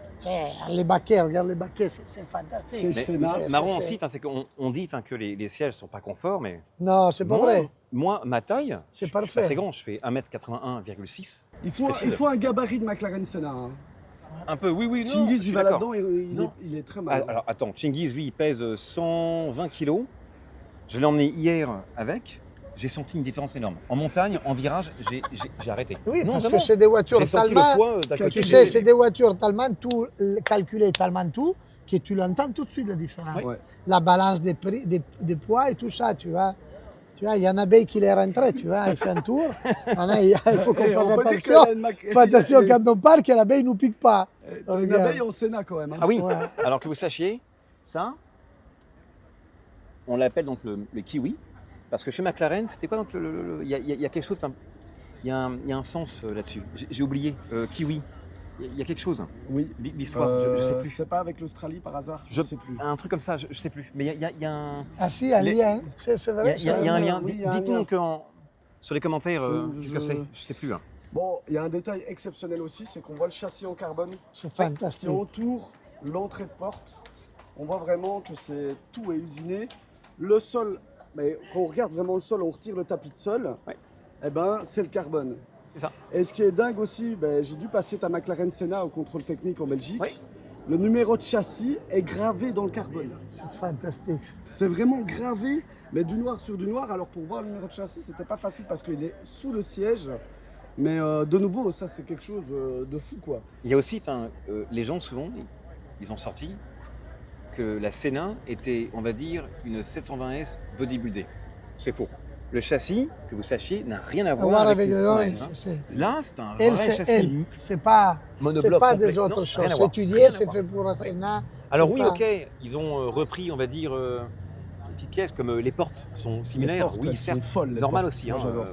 [SPEAKER 1] Les baquets, regarde les baquets, c'est fantastique.
[SPEAKER 4] C'est
[SPEAKER 3] Mais
[SPEAKER 4] marrant
[SPEAKER 3] marrant
[SPEAKER 1] c'est-
[SPEAKER 3] aussi, c'est qu'on dit que les sièges sont pas conforts, mais
[SPEAKER 1] Non, c'est pas
[SPEAKER 3] moi,
[SPEAKER 1] vrai.
[SPEAKER 3] moi, ma taille,
[SPEAKER 1] C'est
[SPEAKER 3] je suis pas
[SPEAKER 1] parfait.
[SPEAKER 3] très grand, je fais 1m81,6.
[SPEAKER 4] Il faut un gabarit de McLaren Senna. Hein.
[SPEAKER 3] Un peu, oui, oui, non, je
[SPEAKER 4] Chingiz, il
[SPEAKER 3] suis
[SPEAKER 4] va
[SPEAKER 3] d'accord.
[SPEAKER 4] là-dedans et
[SPEAKER 3] Non.
[SPEAKER 4] il est très
[SPEAKER 3] Ah,
[SPEAKER 4] mal.
[SPEAKER 3] alors attends, Chingiz, lui, il pèse 120 kg. Je l'ai emmené hier avec. J'ai senti une différence énorme. En montagne, en virage, j'ai arrêté.
[SPEAKER 1] Oui,
[SPEAKER 3] Non,
[SPEAKER 1] parce
[SPEAKER 3] vraiment.
[SPEAKER 1] que c'est des voitures
[SPEAKER 3] J'ai senti
[SPEAKER 1] tellement.
[SPEAKER 3] le poids d'un côté.
[SPEAKER 1] Tu sais, c'est des voitures tellement tout calculées, tellement tout, que tu l'entends tout de suite la différence.
[SPEAKER 3] Oui.
[SPEAKER 4] Ouais.
[SPEAKER 1] La balance des prix, des poids et tout ça, tu vois. Tu vois, il y a un abeille qui est rentré, tu vois, il fait un tour. Maintenant, il faut qu'on
[SPEAKER 4] Et
[SPEAKER 1] fasse
[SPEAKER 4] on peut dire
[SPEAKER 1] attention.
[SPEAKER 4] que la-
[SPEAKER 1] Fais attention quand on parle que l'abeille ne nous pique pas.
[SPEAKER 4] Une
[SPEAKER 1] Regarde.
[SPEAKER 4] abeille en Senna quand même. Hein.
[SPEAKER 3] Ah oui,
[SPEAKER 1] Ouais.
[SPEAKER 3] alors que vous sachiez, ça, on l'appelle donc le kiwi. Parce que chez McLaren, c'était quoi donc il y a quelque chose, il y a un sens là-dessus. J'ai oublié, kiwi. Il y a quelque chose,
[SPEAKER 4] Oui.
[SPEAKER 3] l'histoire, je sais plus.
[SPEAKER 4] C'est pas avec l'Australie par hasard, je sais plus.
[SPEAKER 3] Un truc comme ça, je sais plus. Mais il y a un,
[SPEAKER 1] Ah si, un
[SPEAKER 3] Les-
[SPEAKER 1] lien, c'est
[SPEAKER 3] il y
[SPEAKER 1] vrai.
[SPEAKER 3] a- il y a un lien.
[SPEAKER 4] Oui, il y a un
[SPEAKER 3] Dites-nous
[SPEAKER 4] lien.
[SPEAKER 3] donc sur les commentaires
[SPEAKER 4] Je-
[SPEAKER 3] ce que c'est. Je sais plus. Hein.
[SPEAKER 4] Bon, il y a un détail exceptionnel aussi, c'est qu'on voit le châssis en carbone
[SPEAKER 1] C'est
[SPEAKER 4] qui
[SPEAKER 1] fantastique.
[SPEAKER 4] entoure l'entrée de porte. On voit vraiment que tout est usiné. Le sol, mais quand on regarde vraiment le sol, on retire le tapis de sol,
[SPEAKER 3] Ouais.
[SPEAKER 4] eh ben, c'est le carbone.
[SPEAKER 3] C'est ça.
[SPEAKER 4] Et ce qui est dingue aussi, ben, j'ai dû passer ta McLaren Senna au contrôle technique en Belgique.
[SPEAKER 3] Oui.
[SPEAKER 4] Le numéro de châssis est gravé dans le carbone.
[SPEAKER 1] C'est fantastique.
[SPEAKER 4] C'est vraiment gravé, mais du noir sur du noir. Alors pour voir le numéro de châssis, c'était pas facile parce qu'il est sous le siège. Mais de nouveau, ça c'est quelque chose de fou quoi.
[SPEAKER 3] Il y a aussi, les gens souvent, ils ont sorti que la Senna était, on va dire, une 720S bodybuildée. C'est faux. Le châssis, que vous sachiez, n'a rien à
[SPEAKER 1] À
[SPEAKER 3] voir
[SPEAKER 1] voir
[SPEAKER 3] avec
[SPEAKER 1] avec
[SPEAKER 3] une
[SPEAKER 1] les
[SPEAKER 3] 720S, hein.
[SPEAKER 1] c'est.
[SPEAKER 3] Là, c'est un
[SPEAKER 1] Elle,
[SPEAKER 3] vrai
[SPEAKER 1] c'est
[SPEAKER 3] châssis.
[SPEAKER 1] elle. C'est pas
[SPEAKER 3] Monobloc
[SPEAKER 1] des
[SPEAKER 3] complet.
[SPEAKER 1] autres
[SPEAKER 3] Non,
[SPEAKER 1] choses.
[SPEAKER 3] rien à
[SPEAKER 1] C'est
[SPEAKER 3] voir.
[SPEAKER 1] étudié,
[SPEAKER 3] Rien à
[SPEAKER 1] c'est
[SPEAKER 3] voir.
[SPEAKER 1] fait pour un Senna.
[SPEAKER 3] Alors
[SPEAKER 1] c'est
[SPEAKER 3] oui,
[SPEAKER 1] pas-
[SPEAKER 3] ok, ils ont repris, on va dire, des petites pièces comme les portes sont similaires.
[SPEAKER 4] portes,
[SPEAKER 3] Oui,
[SPEAKER 4] elles sont
[SPEAKER 3] certes,
[SPEAKER 4] folles, les
[SPEAKER 3] normal
[SPEAKER 4] portes.
[SPEAKER 3] aussi.
[SPEAKER 4] Moi,
[SPEAKER 3] Hein,
[SPEAKER 4] j'adore.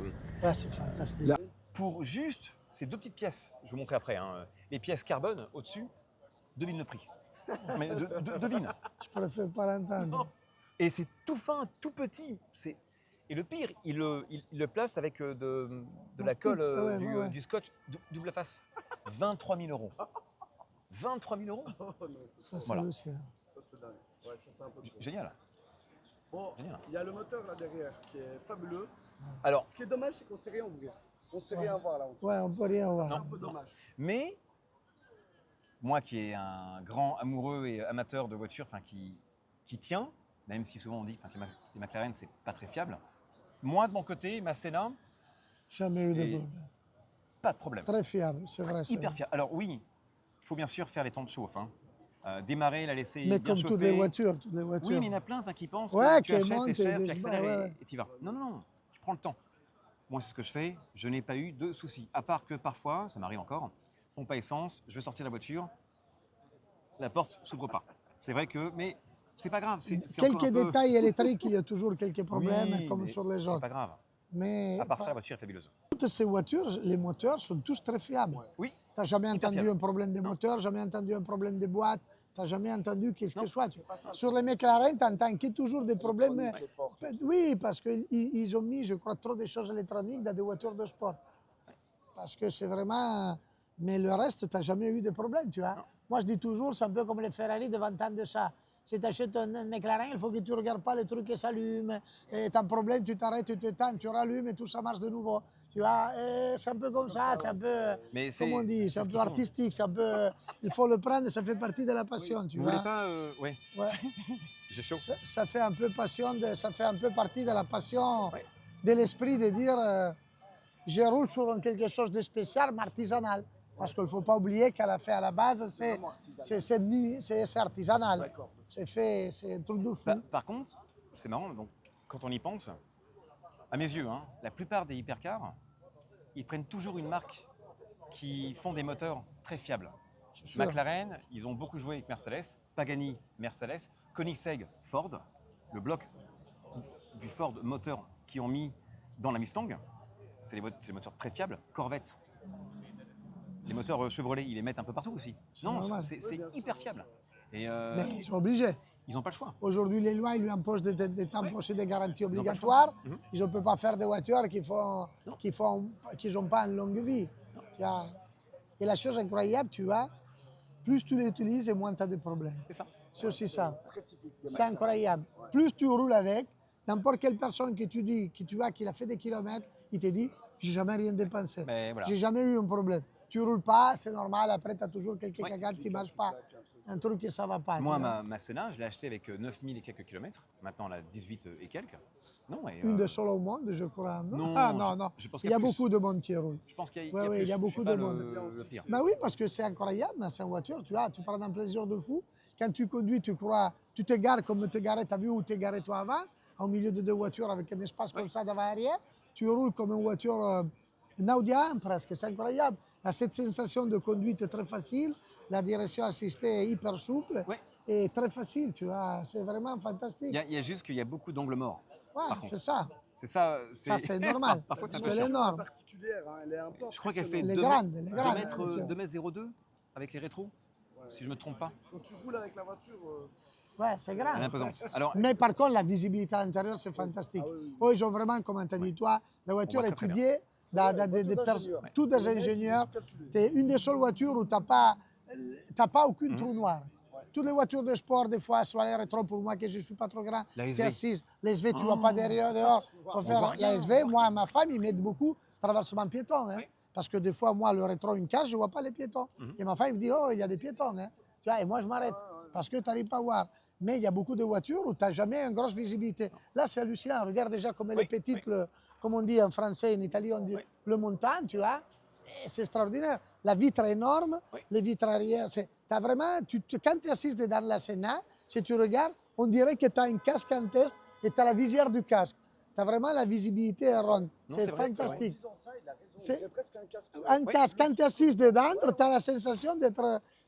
[SPEAKER 1] Ouais, c'est fantastique.
[SPEAKER 4] Là-
[SPEAKER 3] Pour juste ces deux petites pièces, je vous montrerai après, hein, les pièces carbone au-dessus, devine le prix. Mais devine.
[SPEAKER 1] Je préfère pas l'entendre.
[SPEAKER 3] Et c'est tout fin, tout petit. Et le pire, il le place avec de la
[SPEAKER 1] Plastique,
[SPEAKER 3] colle,
[SPEAKER 1] ouais, ouais.
[SPEAKER 3] du scotch double face. 23 000 euros. 23 000 euros.
[SPEAKER 1] Ça, c'est
[SPEAKER 3] Voilà.
[SPEAKER 1] le sien.
[SPEAKER 4] Ça c'est dingue. Ouais, ça c'est un peu trop.
[SPEAKER 3] Génial.
[SPEAKER 4] Bon,
[SPEAKER 3] Génial.
[SPEAKER 4] il y a le moteur là derrière qui est fabuleux.
[SPEAKER 3] Alors,
[SPEAKER 4] Ce qui est dommage, c'est qu'on ne sait rien ouvrir. On ne sait rien voir là en dessous.
[SPEAKER 1] Ouais, on peut rien voir.
[SPEAKER 4] C'est un peu dommage.
[SPEAKER 3] mais moi qui est un grand amoureux et amateur de voitures, qui tient, même si souvent on dit que les McLaren c'est pas très fiable, moi de mon côté, ma Senna,
[SPEAKER 1] Jamais eu de
[SPEAKER 3] Et-
[SPEAKER 1] problème.
[SPEAKER 3] pas de problème.
[SPEAKER 1] Très fiable, c'est vrai. c'est
[SPEAKER 3] Hyper
[SPEAKER 1] vrai.
[SPEAKER 3] fiable. Alors oui, il faut bien sûr faire les temps de chauffe. Hein. Démarrer, la laisser
[SPEAKER 1] Mais
[SPEAKER 3] bien
[SPEAKER 1] comme
[SPEAKER 3] chauffer.
[SPEAKER 1] toutes les voitures, toutes les voitures.
[SPEAKER 3] Oui, mais il y en a plein qui pensent
[SPEAKER 1] Ouais,
[SPEAKER 3] que tu
[SPEAKER 1] qui
[SPEAKER 3] achètes,
[SPEAKER 1] montent
[SPEAKER 3] c'est
[SPEAKER 1] et
[SPEAKER 3] cher,
[SPEAKER 1] des-
[SPEAKER 3] tu accélères
[SPEAKER 1] ouais, ouais.
[SPEAKER 3] et tu y vas. Non, non, non, je prends le temps. Moi, c'est ce que je fais. Je n'ai pas eu de soucis. À part que parfois, ça m'arrive encore, pompe à essence, je veux sortir de la voiture, la porte s'ouvre pas. C'est vrai que, mais c'est pas grave. C'est encore
[SPEAKER 1] Quelques
[SPEAKER 3] un peu-
[SPEAKER 1] détails électriques, il y a toujours quelques problèmes,
[SPEAKER 3] Oui,
[SPEAKER 1] comme
[SPEAKER 3] mais
[SPEAKER 1] sur les
[SPEAKER 3] c'est
[SPEAKER 1] autres.
[SPEAKER 3] pas grave.
[SPEAKER 1] Mais
[SPEAKER 3] À part ça, la voiture est fabuleuse.
[SPEAKER 1] toutes ces voitures, les moteurs sont tous très fiables.
[SPEAKER 3] Oui.
[SPEAKER 1] Tu n'as jamais
[SPEAKER 3] Hyper
[SPEAKER 1] entendu
[SPEAKER 3] fiable.
[SPEAKER 1] un problème de moteur, jamais entendu un problème de boîte. Tu n'as jamais entendu qu'est-ce que soit. Sur les McLaren, tu entends qu'il y a toujours des problèmes. Oui, parce qu'ils ont mis, je crois, trop de choses électroniques dans des voitures de sport. Parce que c'est vraiment... Mais le reste, tu n'as jamais eu de problème, tu vois. Moi, je dis toujours, c'est un peu comme les Ferrari de 20 ans de ça. Si tu achètes un McLaren, il faut que tu ne regardes pas le truc qui s'allume. Et tu as un problème, tu t'arrêtes, tu t'éteins, tu rallumes et tout ça marche de nouveau. Tu vois, c'est un peu comme ça, c'est un peu,
[SPEAKER 3] Mais
[SPEAKER 1] comme on dit, c'est un
[SPEAKER 3] ce
[SPEAKER 1] peu
[SPEAKER 3] qu'ils font.
[SPEAKER 1] artistique, c'est un peu, il faut le prendre, ça fait partie de la passion, tu
[SPEAKER 3] Vous
[SPEAKER 1] vois.
[SPEAKER 3] voulez pas ouais,
[SPEAKER 1] Ouais.
[SPEAKER 3] j'ai chaud.
[SPEAKER 1] Ça fait un peu passion, ça fait un peu partie de la passion,
[SPEAKER 3] Ouais.
[SPEAKER 1] de l'esprit de dire, je roule sur quelque chose de spécial, mais artisanal. Parce qu'il ne faut pas oublier qu'à la base, c'est artisanal. C'est fait, c'est un truc de fou.
[SPEAKER 3] Par contre, c'est marrant, donc, quand on y pense, à mes yeux, hein, la plupart des hypercars, ils prennent toujours une marque qui font des moteurs très fiables.
[SPEAKER 1] sûr.
[SPEAKER 3] McLaren, ils ont beaucoup joué avec Mercedes, Pagani, Mercedes, Koenigsegg, Ford, le bloc du Ford moteur qu'ils ont mis dans la Mustang, c'est les moteurs très fiables. Corvette, les moteurs Chevrolet, ils les mettent un peu partout aussi. Non,
[SPEAKER 1] normal.
[SPEAKER 3] c'est hyper fiable. Et
[SPEAKER 1] Mais ils sont obligés.
[SPEAKER 3] ils n'ont pas le choix.
[SPEAKER 1] Aujourd'hui, les lois ils lui imposent des temposer des garanties obligatoires. Ils ne peuvent pas faire des voitures qui n'ont pas une longue vie. Tu vois. Et la chose incroyable, tu vois, plus tu les utilises et moins tu as de problèmes.
[SPEAKER 3] C'est ça.
[SPEAKER 1] C'est aussi ça.
[SPEAKER 4] Très typique de
[SPEAKER 1] C'est incroyable. Plus tu roules avec, n'importe quelle personne que tu dis, que tu vois, qu'il a fait des kilomètres, il te dit, j'ai jamais rien dépensé.
[SPEAKER 3] Mais voilà.
[SPEAKER 1] J'ai jamais eu un problème. Tu roules pas, c'est normal, après tu as toujours quelques
[SPEAKER 3] Ouais.
[SPEAKER 1] caganes qui ne marchent pas. Un truc que ça va pas.
[SPEAKER 3] Moi,
[SPEAKER 1] tu vois.
[SPEAKER 3] ma Senna, je l'ai achetée avec 9000 et quelques kilomètres. Maintenant, elle a 18 et quelques. Non, et,
[SPEAKER 1] Une des seules au monde, je crois.
[SPEAKER 3] Non,
[SPEAKER 1] Ah, non.
[SPEAKER 3] je pense
[SPEAKER 1] Il
[SPEAKER 3] qu'il
[SPEAKER 1] y a
[SPEAKER 3] plus.
[SPEAKER 1] beaucoup de monde qui roule.
[SPEAKER 3] Je pense qu'il y a,
[SPEAKER 1] Ouais,
[SPEAKER 3] il y a
[SPEAKER 1] ouais,
[SPEAKER 3] plus.
[SPEAKER 1] il y a beaucoup
[SPEAKER 3] Je sais
[SPEAKER 1] de
[SPEAKER 3] pas
[SPEAKER 1] monde.
[SPEAKER 3] le pire.
[SPEAKER 1] Ben oui, parce que c'est incroyable, cette voiture, tu vois, tu prends un plaisir de fou. Quand tu conduis, tu crois, tu te gares comme tu as vu où tu garé toi avant, au milieu de deux voitures avec un espace comme ça d'avant-arrière. Tu roules comme une voiture, une Audi A1 presque, c'est incroyable. Il y a cette sensation de conduite très facile, la direction assistée est hyper souple
[SPEAKER 3] Ouais.
[SPEAKER 1] et très facile, tu vois, c'est vraiment fantastique.
[SPEAKER 3] Il y a juste qu'il y a beaucoup d'angles morts.
[SPEAKER 1] Ouais,
[SPEAKER 3] par contre.
[SPEAKER 1] c'est ça.
[SPEAKER 3] C'est ça.
[SPEAKER 1] Ça, c'est normal.
[SPEAKER 3] Parfois, c'est un
[SPEAKER 1] Parce
[SPEAKER 3] peu
[SPEAKER 1] qu'elle est
[SPEAKER 3] chiant.
[SPEAKER 1] énorme.
[SPEAKER 4] particulière, hein, elle est un peu
[SPEAKER 3] Je crois qu'elle fait
[SPEAKER 1] Les
[SPEAKER 3] 2
[SPEAKER 1] grandes, les grandes,
[SPEAKER 3] mètres,
[SPEAKER 1] tu vois.
[SPEAKER 3] 2 mètres 02 avec les rétros, si je ne me trompe pas.
[SPEAKER 4] Quand tu roules avec la voiture,
[SPEAKER 1] Ouais, c'est grand.
[SPEAKER 3] Elle est imposante. Alors,
[SPEAKER 1] Mais par contre, la visibilité à l'intérieur, c'est fantastique. Oh, ils ont vraiment, comme tu as dit toi, la voiture
[SPEAKER 3] voit très, très
[SPEAKER 1] étudiée dans tous des ingénieurs. C'est une des seules voitures où tu n'as pas aucune trou noir. Toutes les voitures de sport, des fois, soit les rétro, pour moi, que je ne suis pas trop grand,
[SPEAKER 3] La
[SPEAKER 1] tu
[SPEAKER 3] SV.
[SPEAKER 1] es assise. La SV, tu ne vois pas derrière, dehors. Il faut faire la SV. Moi, ma femme, ils mettent beaucoup traversement piéton. Hein. Parce que des fois, moi, le rétro, une case, je ne vois pas les piétons. Et ma femme me dit, oh, il y a des piétons. Hein. Tu vois, et moi, je m'arrête. Parce que tu n'arrives pas à voir. Mais il y a beaucoup de voitures où tu n'as jamais une grosse visibilité. Là, c'est hallucinant. Regarde déjà comme elle est petite, comme on dit en français, en italien, on dit le montagne, tu vois. Et c'est extraordinaire. La vitre est énorme, les vitres arrière. T'as vraiment, quand tu es assise dans la Senna, si tu regardes, on dirait que tu as un casque en test et tu as la visière du casque. Tu as vraiment la visibilité ronde. C'est
[SPEAKER 3] c'est vrai que,
[SPEAKER 1] fantastique.
[SPEAKER 4] disant ça, il a raison.
[SPEAKER 1] C'est-
[SPEAKER 4] C'est presque un casque.
[SPEAKER 1] Un casque, quand tu es assise dedans, tu as la sensation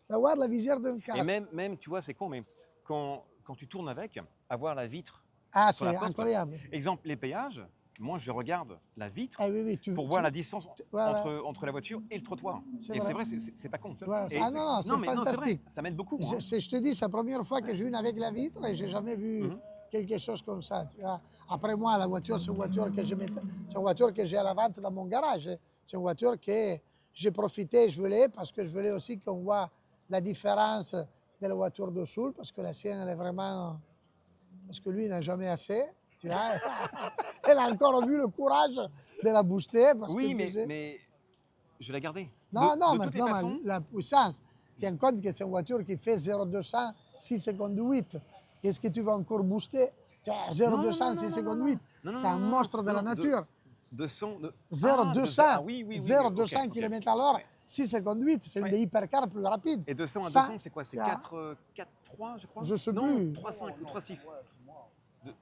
[SPEAKER 1] d'avoir la visière d'un
[SPEAKER 3] et
[SPEAKER 1] casque.
[SPEAKER 3] même, tu vois, c'est con, mais quand tu tournes avec, avoir la vitre.
[SPEAKER 1] Ah,
[SPEAKER 3] sur la
[SPEAKER 1] c'est
[SPEAKER 3] porte.
[SPEAKER 1] incroyable.
[SPEAKER 3] Exemple, les péages, moi, je regarde la vitre
[SPEAKER 1] Ah oui,
[SPEAKER 3] pour voir la distance
[SPEAKER 1] ouais.
[SPEAKER 3] entre la voiture et le trottoir.
[SPEAKER 1] C'est
[SPEAKER 3] Et
[SPEAKER 1] vrai.
[SPEAKER 3] c'est vrai, c'est pas con.
[SPEAKER 1] Ouais,
[SPEAKER 3] Et-
[SPEAKER 1] ah non, c'est
[SPEAKER 3] mais c'est vrai,
[SPEAKER 1] fantastique.
[SPEAKER 3] ça m'aide beaucoup. hein.
[SPEAKER 1] Je te dis, c'est la première fois que j'ai une avec la vitre et j'ai jamais vu quelque chose comme ça. Tu vois. Après moi, la voiture, c'est une voiture que c'est une voiture que j'ai à la vente dans mon garage. C'est une voiture que j'ai profité, je voulais, parce que je voulais aussi qu'on voit la différence de la voiture de Soul, parce que la sienne, elle est vraiment... Parce que lui, il n'a jamais assez. Tu vois. Elle a encore vu le courage de la booster. Parce
[SPEAKER 3] Oui,
[SPEAKER 1] que, tu sais,
[SPEAKER 3] mais je vais la garder.
[SPEAKER 1] non,
[SPEAKER 3] de
[SPEAKER 1] non,
[SPEAKER 3] toutes les
[SPEAKER 1] maintenant,
[SPEAKER 3] façons,
[SPEAKER 1] la puissance. Tiens compte que c'est une voiture qui fait 0-200, 6 secondes 8. Qu'est-ce que tu vas encore booster? 0-200, 6 secondes 8.
[SPEAKER 3] Non, non,
[SPEAKER 1] C'est un
[SPEAKER 3] non, non,
[SPEAKER 1] monstre de la
[SPEAKER 3] non,
[SPEAKER 1] nature.
[SPEAKER 3] 200.
[SPEAKER 1] 0-200,
[SPEAKER 3] Ah, oui,
[SPEAKER 1] 0-200
[SPEAKER 3] ok,
[SPEAKER 1] km
[SPEAKER 3] ok.
[SPEAKER 1] à l'heure,
[SPEAKER 3] Ouais.
[SPEAKER 1] 6 secondes 8. C'est une
[SPEAKER 3] Ouais.
[SPEAKER 1] des hypercars plus rapides.
[SPEAKER 3] Et 200 à
[SPEAKER 1] Ça,
[SPEAKER 3] 200, c'est quoi? C'est
[SPEAKER 1] tu vois,
[SPEAKER 3] 4-3, je crois?
[SPEAKER 1] Je sais
[SPEAKER 3] non,
[SPEAKER 1] plus.
[SPEAKER 3] 3-5 ou 3-6.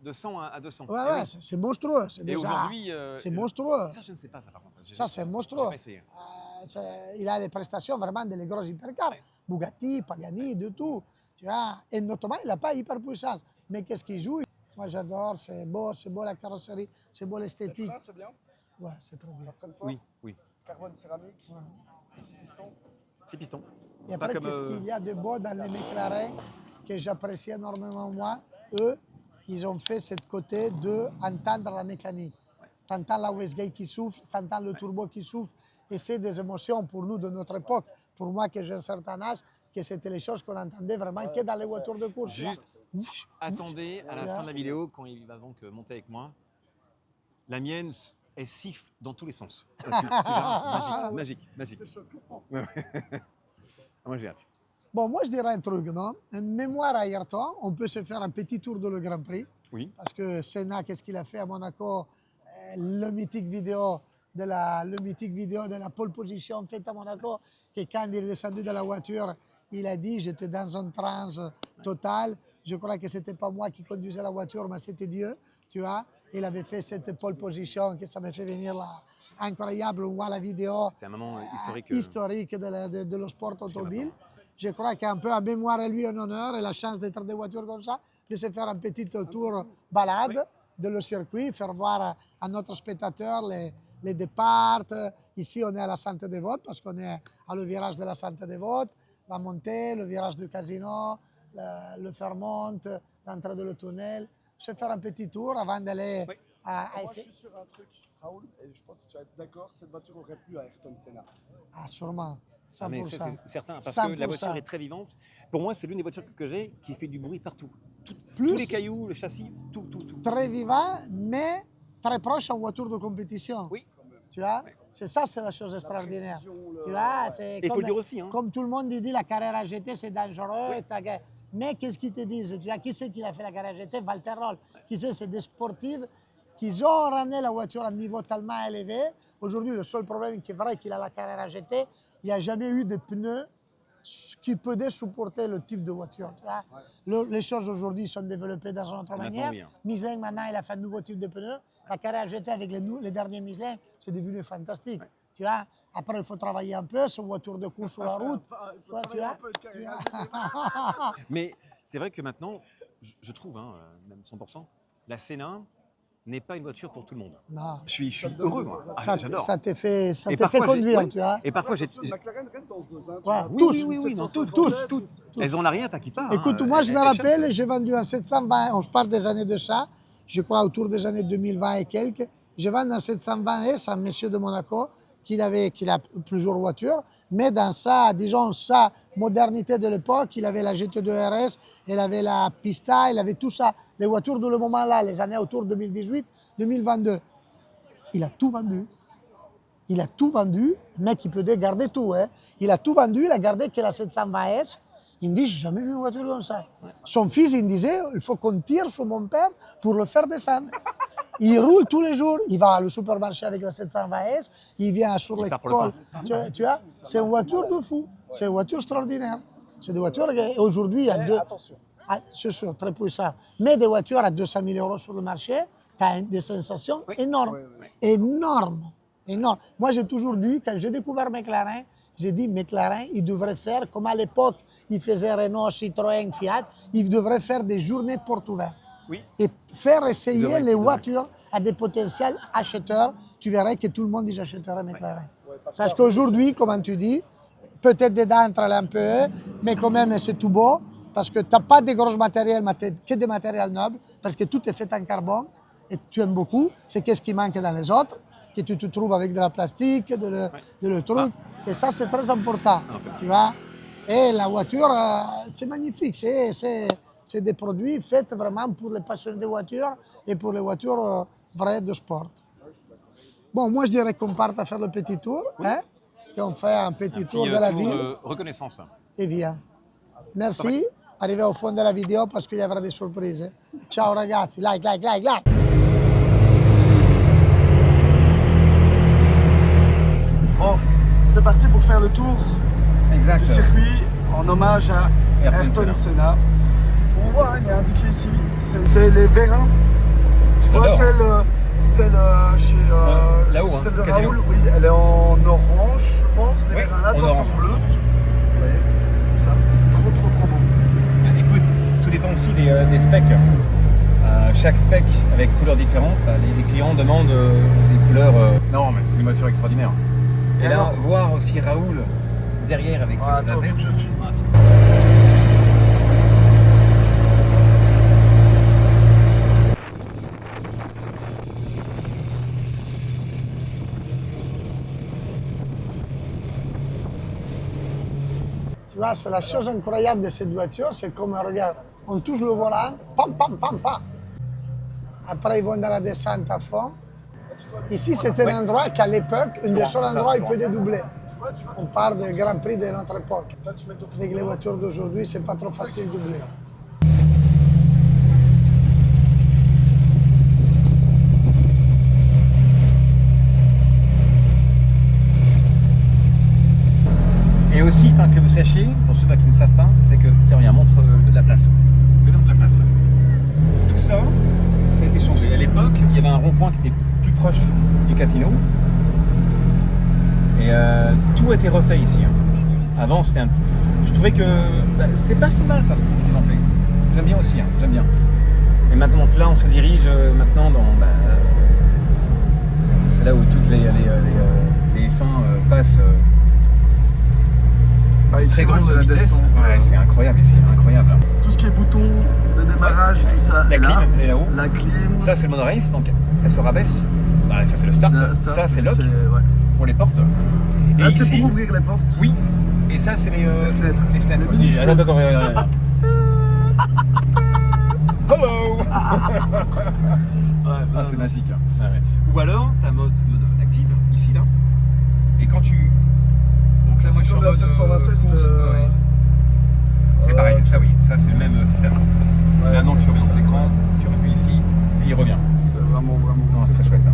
[SPEAKER 3] De 100 à 200.
[SPEAKER 1] Ouais,
[SPEAKER 3] Eh
[SPEAKER 1] ouais,
[SPEAKER 3] oui.
[SPEAKER 1] c'est monstrueux. C'est
[SPEAKER 3] Et
[SPEAKER 1] déjà.
[SPEAKER 3] aujourd'hui.
[SPEAKER 1] C'est monstrueux.
[SPEAKER 3] Ça, je ne sais pas, ça, par contre.
[SPEAKER 1] Ça, c'est
[SPEAKER 3] J'ai
[SPEAKER 1] monstrueux.
[SPEAKER 3] pas essayé.
[SPEAKER 1] Il a les prestations vraiment des gros hypercars. Bugatti, Pagani, de tout. Tu vois. Et notamment, il n'a pas hyperpuissance. Mais qu'est-ce qu'il joue? Moi, j'adore. C'est beau la carrosserie, c'est beau l'esthétique.
[SPEAKER 4] C'est bien.
[SPEAKER 1] Ouais, c'est très bien.
[SPEAKER 4] Ça freine fort.
[SPEAKER 3] Oui, oui.
[SPEAKER 4] Carbone céramique. 6 pistons.
[SPEAKER 3] 6 pistons.
[SPEAKER 1] Et
[SPEAKER 3] Pas
[SPEAKER 1] après,
[SPEAKER 3] comme,
[SPEAKER 1] qu'est-ce qu'il y a de beau dans les McLaren que j'apprécie énormément moi? Eux, ils ont fait ce côté d'entendre la mécanique. Tu entends la wastegate qui souffle, tu entends le turbo qui souffle. Et c'est des émotions pour nous de notre époque. Pour moi, que j'ai un certain âge, que c'était les choses qu'on entendait vraiment que dans les voitures de course.
[SPEAKER 3] Juste attendez à la fin de la vidéo, quand il va donc monter avec moi. La mienne, elle siffle dans tous les sens. Tu verras, c'est magique, magique.
[SPEAKER 4] C'est choquant.
[SPEAKER 3] Moi, j'ai hâte.
[SPEAKER 1] Bon, moi, je dirais un truc, non? Une mémoire à Ayrton, on peut se faire un petit tour de le Grand Prix.
[SPEAKER 3] Oui.
[SPEAKER 1] Parce que Senna, qu'est-ce qu'il a fait à Monaco? Le mythique vidéo de la pole position faite à Monaco, que quand il est descendu de la voiture, il a dit, j'étais dans un transe total. Je crois que c'était pas moi qui conduisais la voiture, mais c'était Dieu, tu vois. Il avait fait cette pole position, que ça m'a fait venir là. Incroyable, on voit la vidéo.
[SPEAKER 3] C'était un moment
[SPEAKER 1] historique de le sport automobile. Je crois qu'un peu en mémoire à lui, un honneur et la chance d'être des voitures comme ça, de se faire un petit tour balade de le circuit, faire voir à notre spectateur les départs. Ici, on est à la Santé des Votes parce qu'on est à le virage de la Santé des Votes, la montée, le virage du casino, le Fairmont, l'entrée de le tunnel. Se faire un petit tour avant d'aller à
[SPEAKER 4] Moi, je suis sur un truc, Raoul, et je pense que tu vas être d'accord, cette voiture aurait plu à Ayrton Senna.
[SPEAKER 1] Ah, sûrement. 100%.
[SPEAKER 3] Mais ça, c'est certain, parce
[SPEAKER 1] 100%.
[SPEAKER 3] que la voiture est très vivante. Pour moi, c'est l'une des voitures que j'ai qui fait du bruit partout.
[SPEAKER 1] Plus-
[SPEAKER 3] Tous les cailloux, le châssis, tout.
[SPEAKER 1] Très vivant, mais très proche en voiture de compétition.
[SPEAKER 3] Oui.
[SPEAKER 1] Tu vois, c'est ça, c'est la chose extraordinaire.
[SPEAKER 4] précision,
[SPEAKER 1] Tu vois, c'est
[SPEAKER 3] Et il faut
[SPEAKER 1] comme,
[SPEAKER 3] le dire aussi, hein.
[SPEAKER 1] comme tout le monde dit, la carrière GT c'est dangereux. Mais qu'est-ce qu'ils te disent? Tu vois, qui c'est qui a fait la carrière GT? Walter Roll. Qui c'est des sportifs qui ont ramené la voiture à un niveau tellement élevé. Aujourd'hui, le seul problème qui est vrai qu'il a la carrière GT, il n'y a jamais eu de pneus qui peuvent supporter le type de voiture. Tu vois. Les choses aujourd'hui sont développées dans une autre manière.
[SPEAKER 3] oui, hein.
[SPEAKER 1] Michelin, maintenant, il a fait un nouveau type de pneus. La carrière GT avec les derniers Michelin, c'est devenu fantastique. Tu vois. Après, il faut travailler un peu, c'est une voiture de course sur la route.
[SPEAKER 4] Il faut
[SPEAKER 1] Ouais,
[SPEAKER 4] travailler un peu de
[SPEAKER 1] tu
[SPEAKER 4] carrière.
[SPEAKER 1] vois.
[SPEAKER 3] Mais c'est vrai que maintenant, je trouve, hein, même 100%, la Senna n'est pas une voiture pour tout le monde.
[SPEAKER 1] Non.
[SPEAKER 3] Je suis heureux, moi. Ah,
[SPEAKER 1] Ça,
[SPEAKER 3] j'adore.
[SPEAKER 1] ça te fait,
[SPEAKER 3] Et
[SPEAKER 1] conduire,
[SPEAKER 3] parfois, j'ai-
[SPEAKER 1] tu vois.
[SPEAKER 3] Et parfois, j'ai...
[SPEAKER 4] Attention, McLaren reste dangereuse. Hein,
[SPEAKER 1] Ouais,
[SPEAKER 4] tu
[SPEAKER 1] tous,
[SPEAKER 4] vois.
[SPEAKER 3] oui, non,
[SPEAKER 4] 750,
[SPEAKER 3] toutes. Elles ont la rien, t'as qui part.
[SPEAKER 1] Écoute, moi, je me rappelle, j'ai vendu un 720, on parle des années de ça, je crois autour des années 2020 et quelques. Je vends un 720S à un monsieur de Monaco qu'il a plusieurs voitures, mais dans sa, disons, sa modernité de l'époque, il avait la GT2 RS, il avait la Pista, il avait tout ça, les voitures de le moment-là, les années autour de 2018, 2022. Il a tout vendu. Il a tout vendu. Le mec, il peut garder tout. Hein. Il a tout vendu, il a gardé que la 720S. Il me dit, j'ai jamais vu une voiture comme ça. Son fils, il me disait, il faut qu'on tire sur mon père pour le faire descendre. Il roule tous les jours. Il va au supermarché avec la 720S. Il vient sur
[SPEAKER 3] part pour le
[SPEAKER 1] l'école. Tu vois, c'est une voiture de fou. C'est une voiture extraordinaire. C'est des voitures qu'aujourd'hui, il y a deux.
[SPEAKER 4] Attention.
[SPEAKER 1] Ah, c'est sûr, très puissant. Mais des voitures à 200 000 € sur le marché, tu as des sensations énormes. Énormes. Énormes. Moi, j'ai toujours dit, quand j'ai découvert McLaren, j'ai dit, McLaren, il devrait faire, comme à l'époque, il faisait Renault, Citroën, Fiat, il devrait faire des journées portes ouvertes.
[SPEAKER 3] Oui.
[SPEAKER 1] Et faire essayer
[SPEAKER 3] devrait,
[SPEAKER 1] les
[SPEAKER 3] il devrait.
[SPEAKER 1] voitures à des potentiels acheteurs. Tu verrais que tout le monde y achèterait McLaren. Parce qu'aujourd'hui, comme tu dis, peut-être dedans, entre un peu, mais quand même, c'est tout beau. Parce que tu n'as pas de gros matériels, que des matériels nobles, parce que tout est fait en carbone, et tu aimes beaucoup. C'est qu'est-ce qui manque dans les autres, que tu te trouves avec de la plastique, de le truc. Et ça, c'est très important, tu vois. Et la voiture, c'est magnifique. C'est des produits faits vraiment pour les passionnés de voitures et pour les voitures vraies de sport. Bon, moi, je dirais qu'on parte à faire le petit tour, hein, qu'on fait un petit tour de la ville.
[SPEAKER 3] Reconnaissance.
[SPEAKER 1] Et via. Merci. Arrivez au fond de la vidéo parce qu'il y aura des surprises. Ciao ragazzi, like.
[SPEAKER 4] Bon, c'est parti pour faire le tour
[SPEAKER 3] Exact.
[SPEAKER 4] du circuit en hommage à
[SPEAKER 3] Ayrton
[SPEAKER 4] Ayrton Senna. On voit, il est indiqué ici, c'est les vérins. Tu vois,
[SPEAKER 3] J'adore.
[SPEAKER 4] celle chez
[SPEAKER 3] là-haut, hein,
[SPEAKER 4] celle de
[SPEAKER 3] Casino.
[SPEAKER 4] Raoul, oui, elle est en orange, je pense. Les
[SPEAKER 3] Oui,
[SPEAKER 4] vérins là,
[SPEAKER 3] en
[SPEAKER 4] toi,
[SPEAKER 3] orange.
[SPEAKER 4] sont bleus. Ouais, comme ça, c'est trop beau.
[SPEAKER 3] Écoute, tout dépend aussi des specs. Chaque spec avec couleurs différentes, les clients demandent des couleurs. Non, mais c'est une voiture extraordinaire. Et là,
[SPEAKER 4] alors
[SPEAKER 3] voir aussi Raoul derrière avec la
[SPEAKER 4] attends, faut
[SPEAKER 3] verte.
[SPEAKER 4] que je filme.
[SPEAKER 3] Ah, c'est-
[SPEAKER 1] Tu vois, c'est la chose incroyable de cette voiture, c'est comme, regarde, on touche le volant, pam, pam, pam, pam. Après, ils vont dans la descente à fond. Ici, c'est un endroit qu'à l'époque, un des seuls endroits où il peut dédoubler. On parle du Grand Prix de notre époque. Avec les voitures d'aujourd'hui, c'est pas trop facile de doubler.
[SPEAKER 3] Et aussi, enfin, que vous sachiez, pour ceux qui ne savent pas, c'est que, tiens, regarde, montre de la place. Regarde de la place. Là. Tout ça, ça a été changé. À l'époque, il y avait un rond-point qui était plus proche du casino. Et tout a été refait ici. Hein. Avant, c'était un petit... Je trouvais que c'est pas si mal ce qu'ils ont fait. J'aime bien aussi, hein, j'aime bien. Et maintenant que là, on se dirige maintenant dans... c'est là où toutes les fins passent.
[SPEAKER 4] Ici,
[SPEAKER 3] Très grande
[SPEAKER 4] c'est la
[SPEAKER 3] vitesse.
[SPEAKER 4] descente.
[SPEAKER 3] Ouais, c'est incroyable ici, incroyable.
[SPEAKER 4] Tout ce qui est bouton de démarrage, tout ça.
[SPEAKER 3] La
[SPEAKER 4] est
[SPEAKER 3] clim
[SPEAKER 4] là.
[SPEAKER 3] est là-haut.
[SPEAKER 4] La clim.
[SPEAKER 3] Ça, c'est le mode race, donc elle se rabaisse. Bah, ça, c'est le start. Ça, c'est lock
[SPEAKER 4] ouais.
[SPEAKER 3] pour les portes. Et
[SPEAKER 4] Là, c'est
[SPEAKER 3] ici,
[SPEAKER 4] pour ouvrir les portes.
[SPEAKER 3] oui. Et ça, c'est les
[SPEAKER 4] fenêtres.
[SPEAKER 3] Les fenêtres.
[SPEAKER 4] Les mini
[SPEAKER 3] Attends, attends, regarde. Hello. Ah, c'est magique. Hein. Ah, ouais. Ou alors, tu as mode active, ici, là. Et quand tu... Donc là, moi, je suis en
[SPEAKER 4] comme la
[SPEAKER 3] mode
[SPEAKER 4] 720 test,
[SPEAKER 3] course. Ouais. C'est pareil, ça oui. Ça, c'est le même système.
[SPEAKER 4] Ouais,
[SPEAKER 3] Maintenant, tu
[SPEAKER 4] c'est
[SPEAKER 3] reviens
[SPEAKER 4] ça.
[SPEAKER 3] sur l'écran, tu appuies ici, et il revient.
[SPEAKER 4] C'est vraiment.
[SPEAKER 3] Non, c'est très chouette, ça.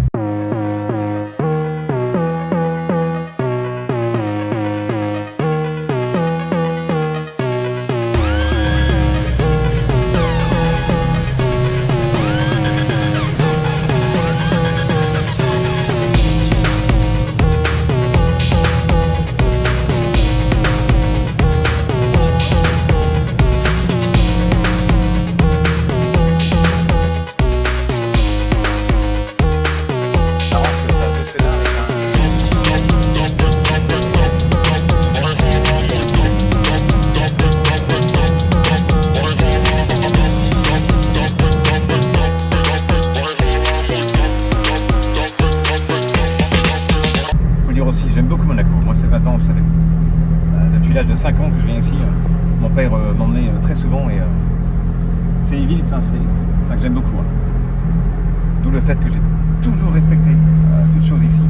[SPEAKER 3] Aussi, j'aime beaucoup Monaco. Moi, c'est maintenant, ça fait depuis l'âge de 5 ans que je viens ici. Mon père m'emmenait très souvent et c'est une ville que j'aime beaucoup. Hein. D'où le fait que j'ai toujours respecté toutes choses ici.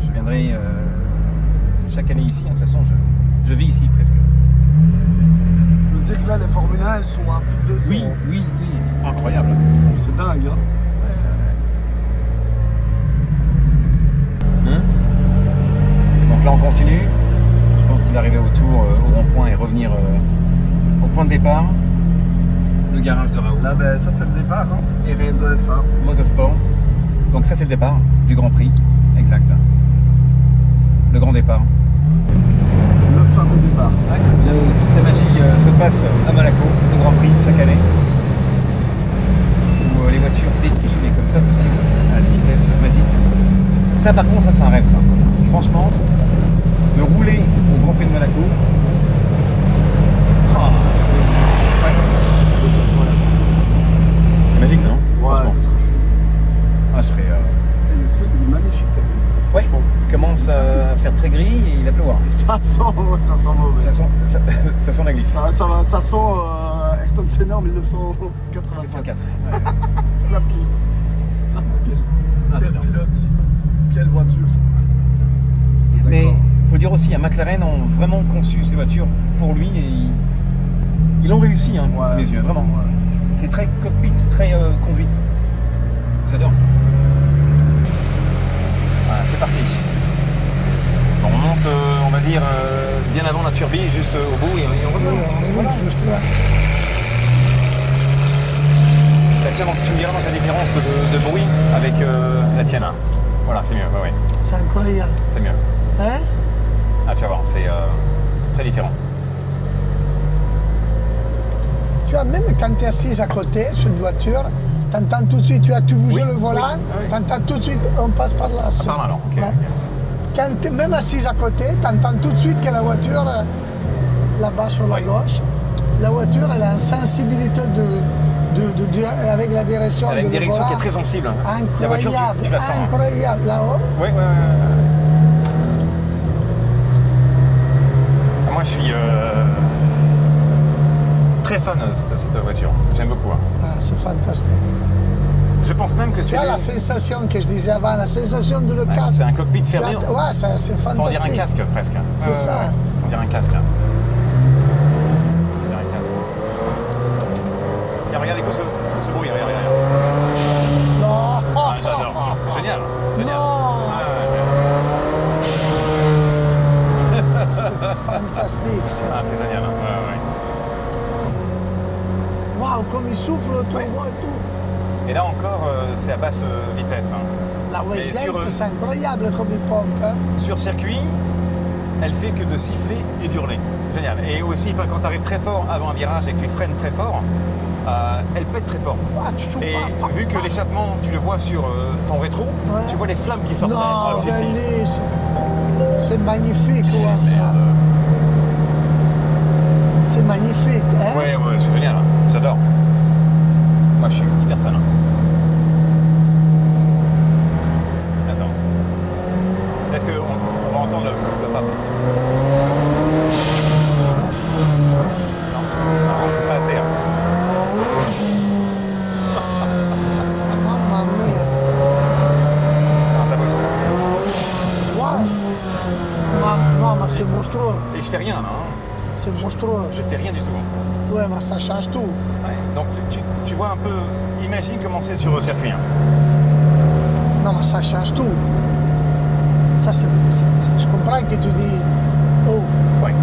[SPEAKER 3] Et je viendrai chaque année ici. De toute façon, je vis ici presque.
[SPEAKER 4] Je veux dire que là, les Formule 1, elles sont à plus de 200.
[SPEAKER 3] Oui, incroyable.
[SPEAKER 4] C'est dingue, hein.
[SPEAKER 3] Donc là on continue, je pense qu'il va arriver au tour, au rond-point et revenir au point de départ, le garage de Raoult.
[SPEAKER 4] Là, ça c'est le départ, hein.
[SPEAKER 3] Et
[SPEAKER 4] de F1.
[SPEAKER 3] Motorsport. Donc ça c'est le départ du Grand Prix, exact. Le grand départ.
[SPEAKER 4] Le fameux départ.
[SPEAKER 3] Ouais, là où toute la magie se passe à Monaco, le Grand Prix chaque année, où les voitures défilent mais comme pas possible, à une vitesse magique. Ça par contre, ça c'est un rêve ça. Franchement, de rouler au Grand Prix de Monaco, c'est magique ça, non?
[SPEAKER 4] Ouais,
[SPEAKER 3] Franchement.
[SPEAKER 4] ça serait fou.
[SPEAKER 3] Ah, je serais...
[SPEAKER 4] Il est magnifique, t'as vu.
[SPEAKER 3] Ouais, il commence à faire très gris et il va pleuvoir.
[SPEAKER 4] Ça sent mauvais.
[SPEAKER 3] Ça sent la glisse.
[SPEAKER 4] Ça sent Ayrton Senna en 1984.
[SPEAKER 3] 84.
[SPEAKER 4] C'est la pluie. Quel
[SPEAKER 3] j'adore.
[SPEAKER 4] pilote. Quelle voiture.
[SPEAKER 3] Mais
[SPEAKER 4] D'accord.
[SPEAKER 3] il faut dire aussi, McLaren ont vraiment conçu ces voitures pour lui et ils l'ont réussi, hein,
[SPEAKER 4] Ouais.
[SPEAKER 3] à mes yeux, vraiment.
[SPEAKER 4] Ouais.
[SPEAKER 3] C'est très cockpit, très conduite. J'adore. Voilà, c'est parti. Bon, on monte, on va dire, bien avant la turbine, juste au bout et on revient. Voilà.
[SPEAKER 1] Juste là.
[SPEAKER 3] Bah, tiens, donc, tu me diras dans ta différence de bruit avec la tienne. Voilà, c'est mieux, ouais.
[SPEAKER 1] C'est incroyable.
[SPEAKER 3] C'est mieux.
[SPEAKER 1] Hein?
[SPEAKER 3] Ah, tu vas voir, c'est très différent.
[SPEAKER 1] Tu vois, même quand tu es assis à côté sur une voiture, tu entends tout de suite, tu as tout bougé
[SPEAKER 3] Oui,
[SPEAKER 1] le volant,
[SPEAKER 3] oui.
[SPEAKER 1] tu entends tout de suite, on passe par là.
[SPEAKER 3] Par là, alors, ok.
[SPEAKER 1] Ouais. quand tu es même assise à côté, tu entends tout de suite que la voiture, là-bas sur la gauche, la voiture, elle a une sensibilité avec la direction.
[SPEAKER 3] Elle a une
[SPEAKER 1] de
[SPEAKER 3] direction qui est
[SPEAKER 1] volant.
[SPEAKER 3] très sensible.
[SPEAKER 1] Incroyable,
[SPEAKER 3] La voiture, tu la sens. Hein.
[SPEAKER 1] incroyable, là-haut.
[SPEAKER 3] Oui. Moi, je suis très fan de cette voiture. J'aime beaucoup. Hein.
[SPEAKER 1] Ah, c'est fantastique.
[SPEAKER 3] Je pense même que
[SPEAKER 1] Tu
[SPEAKER 3] c'est
[SPEAKER 1] vois la sensation que je disais avant, la sensation de le
[SPEAKER 3] Ouais,
[SPEAKER 1] casque.
[SPEAKER 3] c'est un cockpit fermé.
[SPEAKER 1] Ouais, c'est fantastique.
[SPEAKER 3] On dirait un casque presque.
[SPEAKER 1] C'est ça.
[SPEAKER 3] On dirait un casque. On dirait un casque. Tiens, regarde ce bruit, regarde.
[SPEAKER 1] Non.
[SPEAKER 3] Ah, j'adore. C'est génial. Génial.
[SPEAKER 1] Non.
[SPEAKER 3] Ouais.
[SPEAKER 1] C'est fantastique ça.
[SPEAKER 3] Ah, c'est génial. Hein. Ouais.
[SPEAKER 1] Waouh, comme il souffle le turbo et tout.
[SPEAKER 3] Et là encore, c'est à basse vitesse. Hein.
[SPEAKER 1] La
[SPEAKER 3] Et
[SPEAKER 1] Westgate,
[SPEAKER 3] sur,
[SPEAKER 1] c'est incroyable comme il pompe. Hein.
[SPEAKER 3] Sur circuit, elle fait que de siffler et d'hurler. Génial. Et aussi, quand tu arrives très fort avant un virage et que tu freines très fort, elle pète très fort.
[SPEAKER 1] Ah,
[SPEAKER 3] Et vu que l'échappement, tu le vois sur ton rétro,
[SPEAKER 1] Ouais.
[SPEAKER 3] tu vois les flammes qui sortent.
[SPEAKER 1] Non,
[SPEAKER 3] Ah, si, si.
[SPEAKER 1] c'est magnifique, voir ça. C'est magnifique, hein?
[SPEAKER 3] Ouais, c'est génial. Hein. J'adore. Moi, je suis hyper fan. Hein. Attends. Peut-être qu'on va entendre le pape. Non, c'est pas assez. Hein.
[SPEAKER 1] Mamma mia.
[SPEAKER 3] Non, ça bouge.
[SPEAKER 1] Waouh! Non, mais c'est monstrueux.
[SPEAKER 3] Et je fais rien, là. Hein.
[SPEAKER 1] C'est monstrueux.
[SPEAKER 3] Je fais rien du tout.
[SPEAKER 1] Ouais, mais ça change tout.
[SPEAKER 3] Ouais. Donc, tu vois un peu... Imagine comment c'est sur le circuit. Hein.
[SPEAKER 1] Non, mais ça change tout. Ça, je comprends que tu dis, oh,
[SPEAKER 3] Ouais.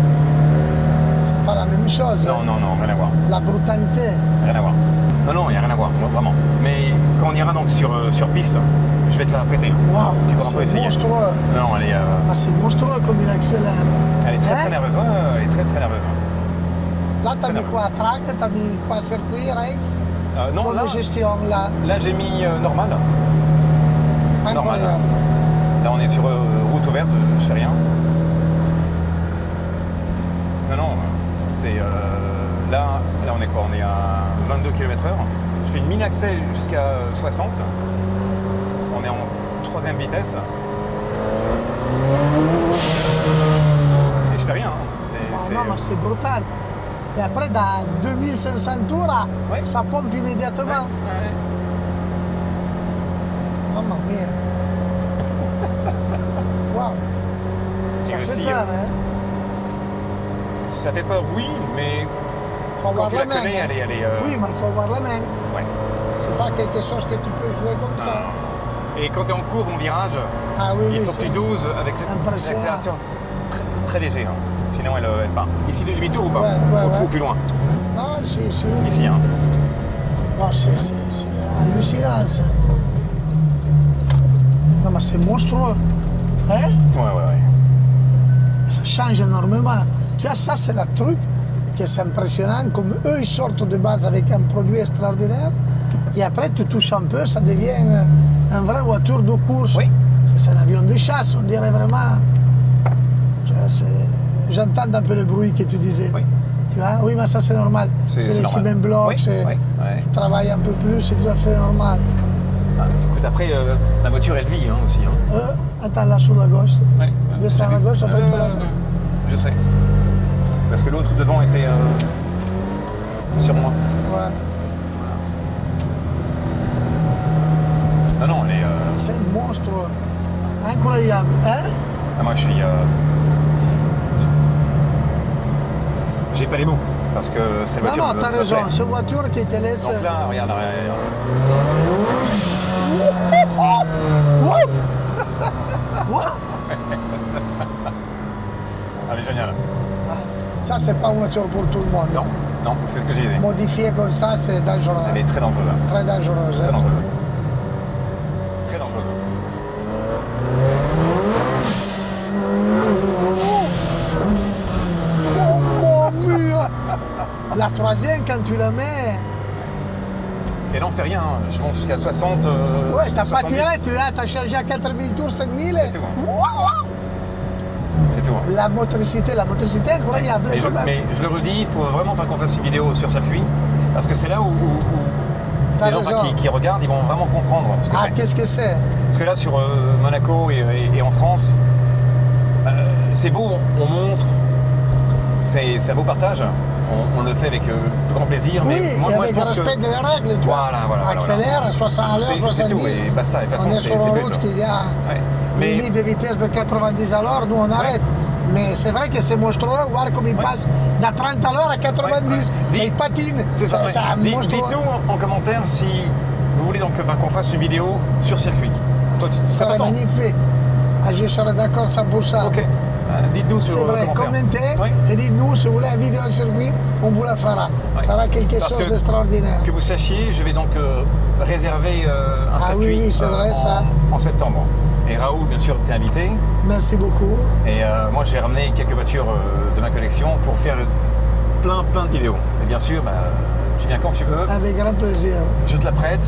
[SPEAKER 1] c'est pas la même chose.
[SPEAKER 3] Non, rien à voir.
[SPEAKER 1] La brutalité.
[SPEAKER 3] Rien à voir. Non, il n'y a rien à voir, vraiment. Mais quand on ira donc sur piste, je vais te la prêter.
[SPEAKER 1] Waouh,
[SPEAKER 3] Tu pourras un peu
[SPEAKER 1] c'est
[SPEAKER 3] essayer.
[SPEAKER 1] monstrueux.
[SPEAKER 3] Non, elle est
[SPEAKER 1] Ah, c'est monstrueux comme il accélère.
[SPEAKER 3] très
[SPEAKER 1] Hein?
[SPEAKER 3] nerveuse. Ouais, elle est très nerveuse.
[SPEAKER 1] Là, t'as
[SPEAKER 3] Très
[SPEAKER 1] mis
[SPEAKER 3] nerveuse.
[SPEAKER 1] quoi? Track? T'as mis quoi? Circuit, race?
[SPEAKER 3] Non,
[SPEAKER 1] Comme
[SPEAKER 3] là,
[SPEAKER 1] gestion, là.
[SPEAKER 3] j'ai mis normal. Normal.
[SPEAKER 1] Incroyable.
[SPEAKER 3] Là, on est sur route ouverte, je fais rien. Non, c'est... là, on est quoi? On est à 22 km/h. Je fais une mini-accel jusqu'à 60. On est en 3e vitesse. Et je fais rien. Hein.
[SPEAKER 1] Non, mais c'est brutal. Et après, dans 2500 tours, là,
[SPEAKER 3] Ouais.
[SPEAKER 1] ça pompe immédiatement.
[SPEAKER 3] Ouais.
[SPEAKER 1] Mamma mia. Waouh. Ça
[SPEAKER 3] Et
[SPEAKER 1] fait
[SPEAKER 3] aussi,
[SPEAKER 1] peur, hein?
[SPEAKER 3] Ça fait peur, oui, mais
[SPEAKER 1] Faut
[SPEAKER 3] quand
[SPEAKER 1] avoir
[SPEAKER 3] tu
[SPEAKER 1] la
[SPEAKER 3] la
[SPEAKER 1] main.
[SPEAKER 3] connais,
[SPEAKER 1] hein.
[SPEAKER 3] elle est...
[SPEAKER 1] Oui, mais il faut avoir la main.
[SPEAKER 3] Ouais.
[SPEAKER 1] C'est pas quelque chose que tu peux jouer comme ça.
[SPEAKER 3] Et quand tu es en courbe, en virage,
[SPEAKER 1] Ah oui,
[SPEAKER 3] il
[SPEAKER 1] oui,
[SPEAKER 3] faut que
[SPEAKER 1] c'est
[SPEAKER 3] tu doses avec
[SPEAKER 1] impressionnant.
[SPEAKER 3] l'accélérateur très léger. Hein. Sinon, elle part. Ici, demi-tour ou pas?
[SPEAKER 1] Ouais.
[SPEAKER 3] Ou plus loin?
[SPEAKER 1] Non, si.
[SPEAKER 3] Ici, hein.
[SPEAKER 1] Bon, c'est hallucinant, ça. Non, mais c'est monstrueux. Hein?
[SPEAKER 3] Ouais.
[SPEAKER 1] Ça change énormément. Tu vois, ça, c'est le truc qui c'est impressionnant. Comme eux, ils sortent de base avec un produit extraordinaire. Et après, tu touches un peu, ça devient une vraie voiture de course.
[SPEAKER 3] Oui.
[SPEAKER 1] C'est un avion de chasse, on dirait vraiment. Tu vois, j'entends un peu le bruit que tu disais.
[SPEAKER 3] Oui.
[SPEAKER 1] Tu vois, oui, mais ça, c'est normal.
[SPEAKER 3] C'est
[SPEAKER 1] les
[SPEAKER 3] normal.
[SPEAKER 1] ciment blocs,
[SPEAKER 3] Oui, oui.
[SPEAKER 1] ils travaillent un peu plus, c'est tout à fait normal.
[SPEAKER 3] Ah, écoute, après, la voiture, elle vit hein, aussi. Hein.
[SPEAKER 1] Attends, là, sur la gauche.
[SPEAKER 3] Ouais.
[SPEAKER 1] Descends à la gauche, après, tu peux la
[SPEAKER 3] Je sais. Parce que l'autre devant était sur moi.
[SPEAKER 1] Ouais.
[SPEAKER 3] Non, elle est...
[SPEAKER 1] C'est monstrueux. Incroyable, hein?
[SPEAKER 3] Ah, moi, je suis... J'ai pas les mots. Parce que cette
[SPEAKER 1] Non,
[SPEAKER 3] voiture
[SPEAKER 1] non,
[SPEAKER 3] me-
[SPEAKER 1] t'as
[SPEAKER 3] me
[SPEAKER 1] raison.
[SPEAKER 3] plaît.
[SPEAKER 1] Cette voiture qui te laisse.
[SPEAKER 3] Donc là, regarde.
[SPEAKER 1] Wow! Wow!
[SPEAKER 3] Elle est géniale.
[SPEAKER 1] Ça, c'est pas une voiture pour tout le monde.
[SPEAKER 3] Non, non, c'est ce que je disais.
[SPEAKER 1] Modifiée comme ça, c'est dangereux.
[SPEAKER 3] Elle est très dangereuse. Hein.
[SPEAKER 1] Très dangereuse.
[SPEAKER 3] Très dangereuse. Très dangereuse.
[SPEAKER 1] Oh mon mur! La troisième, quand tu la mets.
[SPEAKER 3] Et là, on fait rien. Hein. Je monte jusqu'à 60.
[SPEAKER 1] Ouais, t'as pas
[SPEAKER 3] 70.
[SPEAKER 1] tiré, t'as changé à 4000 tours, 5000.
[SPEAKER 3] C'est tout.
[SPEAKER 1] Wow!
[SPEAKER 3] C'est tout.
[SPEAKER 1] La motricité est incroyable.
[SPEAKER 3] Mais
[SPEAKER 1] quand même.
[SPEAKER 3] mais je le redis, il faut vraiment qu'on fasse une vidéo sur circuit, parce que c'est là où
[SPEAKER 1] T'as
[SPEAKER 3] les gens
[SPEAKER 1] raison.
[SPEAKER 3] qui regardent, ils vont vraiment comprendre ce que
[SPEAKER 1] Ah,
[SPEAKER 3] c'est.
[SPEAKER 1] qu'est-ce que c'est?
[SPEAKER 3] Parce que là, sur Monaco et en France, c'est beau, on montre, c'est un beau partage, on le fait avec plus grand plaisir,
[SPEAKER 1] Oui,
[SPEAKER 3] mais
[SPEAKER 1] et
[SPEAKER 3] moi
[SPEAKER 1] avec
[SPEAKER 3] je
[SPEAKER 1] le
[SPEAKER 3] pense que...
[SPEAKER 1] respect des règles, tu vois.
[SPEAKER 3] Voilà.
[SPEAKER 1] Accélère à 60 à l'heure,
[SPEAKER 3] C'est
[SPEAKER 1] 70.
[SPEAKER 3] tout, et basta. De toute façon,
[SPEAKER 1] On est
[SPEAKER 3] c'est
[SPEAKER 1] sur une
[SPEAKER 3] but,
[SPEAKER 1] route
[SPEAKER 3] là.
[SPEAKER 1] qui a
[SPEAKER 3] Ouais. Mais
[SPEAKER 1] limite de vitesse de 90 à l'heure, nous on arrête. Mais c'est vrai que c'est monstrueux, voir comme il passe de 30 à l'heure à 90.
[SPEAKER 3] Ouais.
[SPEAKER 1] Et il patine.
[SPEAKER 3] c'est ça.
[SPEAKER 1] monstrueux.
[SPEAKER 3] Dites-nous en commentaire si vous voulez donc qu'on fasse une vidéo sur circuit. Toi,
[SPEAKER 1] Ça serait
[SPEAKER 3] t'attend.
[SPEAKER 1] magnifique. Ah, je serais d'accord 100%.
[SPEAKER 3] Ok. Dites-nous sur
[SPEAKER 1] C'est vrai,
[SPEAKER 3] commentaire.
[SPEAKER 1] commentez
[SPEAKER 3] Ouais.
[SPEAKER 1] et dites-nous si vous voulez une vidéo en circuit, on vous la fera.
[SPEAKER 3] Ouais.
[SPEAKER 1] Ça sera quelque
[SPEAKER 3] Parce
[SPEAKER 1] chose
[SPEAKER 3] que-
[SPEAKER 1] d'extraordinaire.
[SPEAKER 3] Que vous sachiez, je vais donc réserver un
[SPEAKER 1] Ah
[SPEAKER 3] circuit
[SPEAKER 1] oui, c'est vrai, ça.
[SPEAKER 3] en septembre. Et Raoul, bien sûr, t'es invité.
[SPEAKER 1] Merci beaucoup.
[SPEAKER 3] Et moi, j'ai ramené quelques voitures de ma collection pour faire plein de vidéos. Et bien sûr, tu viens quand tu veux.
[SPEAKER 1] Avec grand plaisir.
[SPEAKER 3] Je te la prête.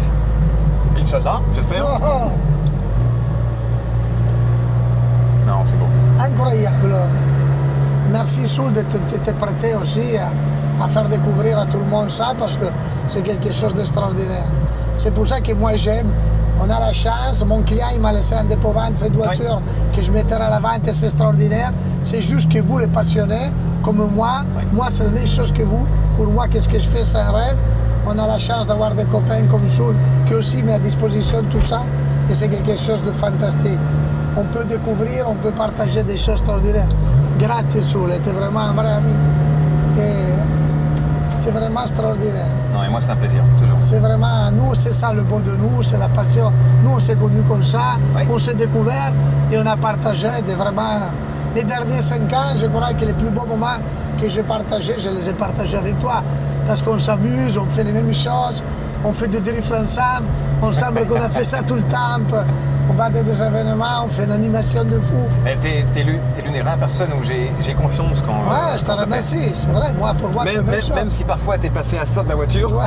[SPEAKER 3] Inch'Allah, j'espère.
[SPEAKER 1] Oh,
[SPEAKER 3] Non, c'est beau.
[SPEAKER 1] incroyable. Merci Soul de te prêter aussi à faire découvrir à tout le monde ça parce que c'est quelque chose d'extraordinaire. C'est pour ça que moi j'aime. On a la chance, mon client il m'a laissé un dépôt vente cette voiture que je mettrai à la vente et c'est extraordinaire. C'est juste que vous les passionnés, comme moi, moi c'est la même chose que vous. Pour moi, qu'est-ce que je fais, c'est un rêve. On a la chance d'avoir des copains comme Soul qui aussi met à disposition tout ça et c'est quelque chose de fantastique. On peut découvrir, on peut partager des choses extraordinaires. Grazie Soul, tu es vraiment un vrai ami. Et c'est vraiment extraordinaire.
[SPEAKER 3] Non, et moi, c'est un plaisir, toujours.
[SPEAKER 1] C'est vraiment, nous, c'est ça le beau de nous, c'est la passion. Nous, on s'est connus comme ça,
[SPEAKER 3] Oui.
[SPEAKER 1] on s'est découvert et on a partagé vraiment. Les derniers 5 ans, je crois que les plus beaux moments que j'ai partagés, je les ai partagés avec toi. Parce qu'on s'amuse, on fait les mêmes choses, on fait du drift ensemble, on semble qu'on a fait ça tout le temps. On va dans des événements, on fait une animation de fou.
[SPEAKER 3] Mais t'es l'une des rares personnes où j'ai confiance quand.
[SPEAKER 1] Ouais, je te
[SPEAKER 3] quand fais.
[SPEAKER 1] remercie, c'est vrai, moi, pour moi, c'est la même chose.
[SPEAKER 3] Même si parfois t'es passé à ça de ma voiture.
[SPEAKER 1] Ouais.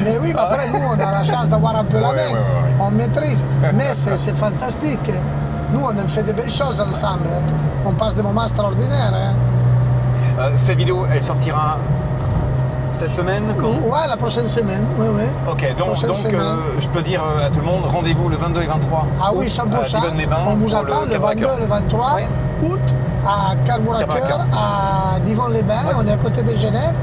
[SPEAKER 1] Mais oui, mais après, nous, on a la chance d'avoir un peu la main.
[SPEAKER 3] Ouais.
[SPEAKER 1] On maîtrise. Mais c'est fantastique. Nous, on a fait de belles choses ensemble. On passe des moments extraordinaires.
[SPEAKER 3] Cette vidéo, elle sortira cette semaine quand
[SPEAKER 1] Ouais, la prochaine semaine. Oui, oui.
[SPEAKER 3] Ok, donc
[SPEAKER 1] Prochaine semaine.
[SPEAKER 3] je peux dire à tout le monde, rendez-vous le 22 et 23
[SPEAKER 1] Ah oui,
[SPEAKER 3] août
[SPEAKER 1] 100%.
[SPEAKER 3] à Divonne-les-Bains
[SPEAKER 1] On vous
[SPEAKER 3] pour
[SPEAKER 1] attend le
[SPEAKER 3] Carburateur.
[SPEAKER 1] 22 et le 23
[SPEAKER 3] Ouais.
[SPEAKER 1] août à Carburateur,
[SPEAKER 3] Carburateur.
[SPEAKER 1] à Divonne-les-Bains.
[SPEAKER 3] Ouais.
[SPEAKER 1] On est à côté de Genève.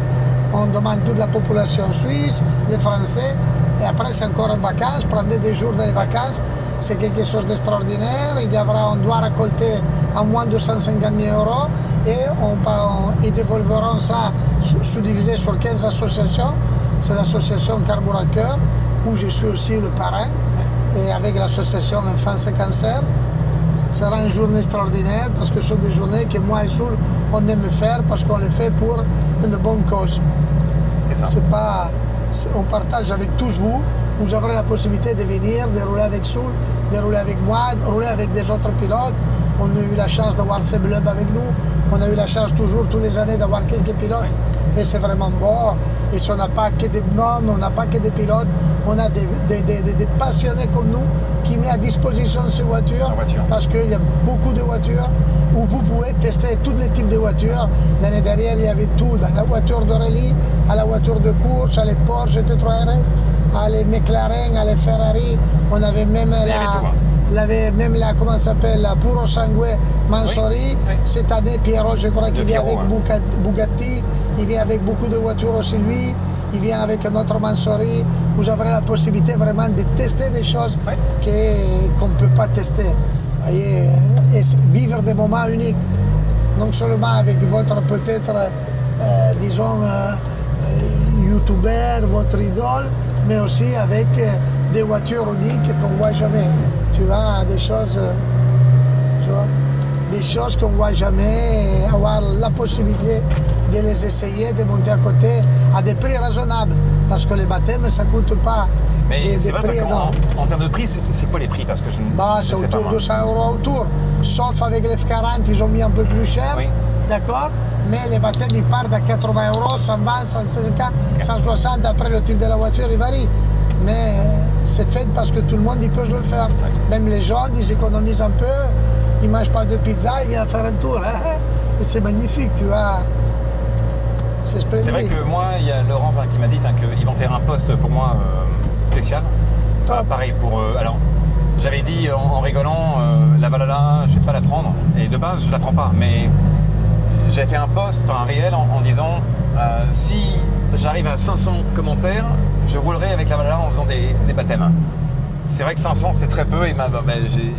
[SPEAKER 1] On demande toute la population suisse, les Français. Et après, c'est encore en vacances. Prenez des jours dans les vacances. C'est quelque chose d'extraordinaire. On doit récolter en moins de 150 000 € et ils dévolveront ça sous-divisé sur 15 associations. C'est l'association Carburateur où je suis aussi le parrain et avec l'association Enfance et Cancer. Ce sera une journée extraordinaire parce que ce sont des journées que moi et Soul on aime faire parce qu'on les fait pour une bonne cause.
[SPEAKER 3] Et ça.
[SPEAKER 1] On partage avec tous vous. Vous aurez la possibilité de venir, de rouler avec Soul, de rouler avec moi, de rouler avec des autres pilotes. On a eu la chance d'avoir Seb Loeb avec nous. On a eu la chance toujours, tous les années, d'avoir quelques pilotes. Et c'est vraiment beau. Et si on n'a pas que des bonhommes, on n'a pas que des pilotes, on a des passionnés comme nous qui mettent à disposition ces voitures. Parce qu'il y a beaucoup de voitures où vous pouvez tester tous les types de voitures. L'année dernière, il y avait tout, dans la voiture de rallye, à la voiture de course, à les Porsche GT3 RS, à les McLaren, à les Ferrari. On avait même la comment ça s'appelle, la Puro Sangue Mansory.
[SPEAKER 3] Oui.
[SPEAKER 1] Cette année, Pierrot, je crois qu'il vient
[SPEAKER 3] Pierrot,
[SPEAKER 1] avec Bugatti. Il vient avec beaucoup de voitures aussi, lui. Il vient avec un autre Mansory. Vous aurez la possibilité vraiment de tester des choses qu'on ne peut pas tester. Voyez, et vivre des moments uniques. Non seulement avec votre peut-être, disons, youtubeur, votre idole, mais aussi avec des voitures uniques qu'on ne voit jamais. Tu vois, des choses qu'on ne voit jamais, avoir la possibilité de les essayer, de monter à côté à des prix raisonnables. Parce que les baptêmes, ça ne coûte pas
[SPEAKER 3] Mais
[SPEAKER 1] des
[SPEAKER 3] c'est vrai
[SPEAKER 1] prix énormes.
[SPEAKER 3] en termes de prix, c'est quoi les prix? Parce que je ne
[SPEAKER 1] C'est
[SPEAKER 3] sais pas.
[SPEAKER 1] autour
[SPEAKER 3] moi.
[SPEAKER 1] de 100 € autour. Sauf avec les F40, ils ont mis un peu plus cher.
[SPEAKER 3] Oui.
[SPEAKER 1] D'accord? Mais les baptêmes, ils partent à 80 €, 120, 150, 160. Après, le type de la voiture, il varie. Mais c'est fait parce que tout le monde, il peut le faire. Même les jeunes, ils économisent un peu. il mange pas de pizza, il vient faire un tour. Hein. Et c'est magnifique, tu vois. C'est splendide.
[SPEAKER 3] C'est vrai que moi, il y a Laurent qui m'a dit qu'ils vont faire un poste pour moi spécial. Pareil pour... alors, j'avais dit en rigolant, la Valhalla, je vais pas la prendre. Et de base, je la prends pas. Mais j'avais fait un post, enfin un réel, en disant si j'arrive à 500 commentaires, je roulerai avec la Valhalla en faisant des baptêmes. C'est vrai que 500 c'était très peu et j'ai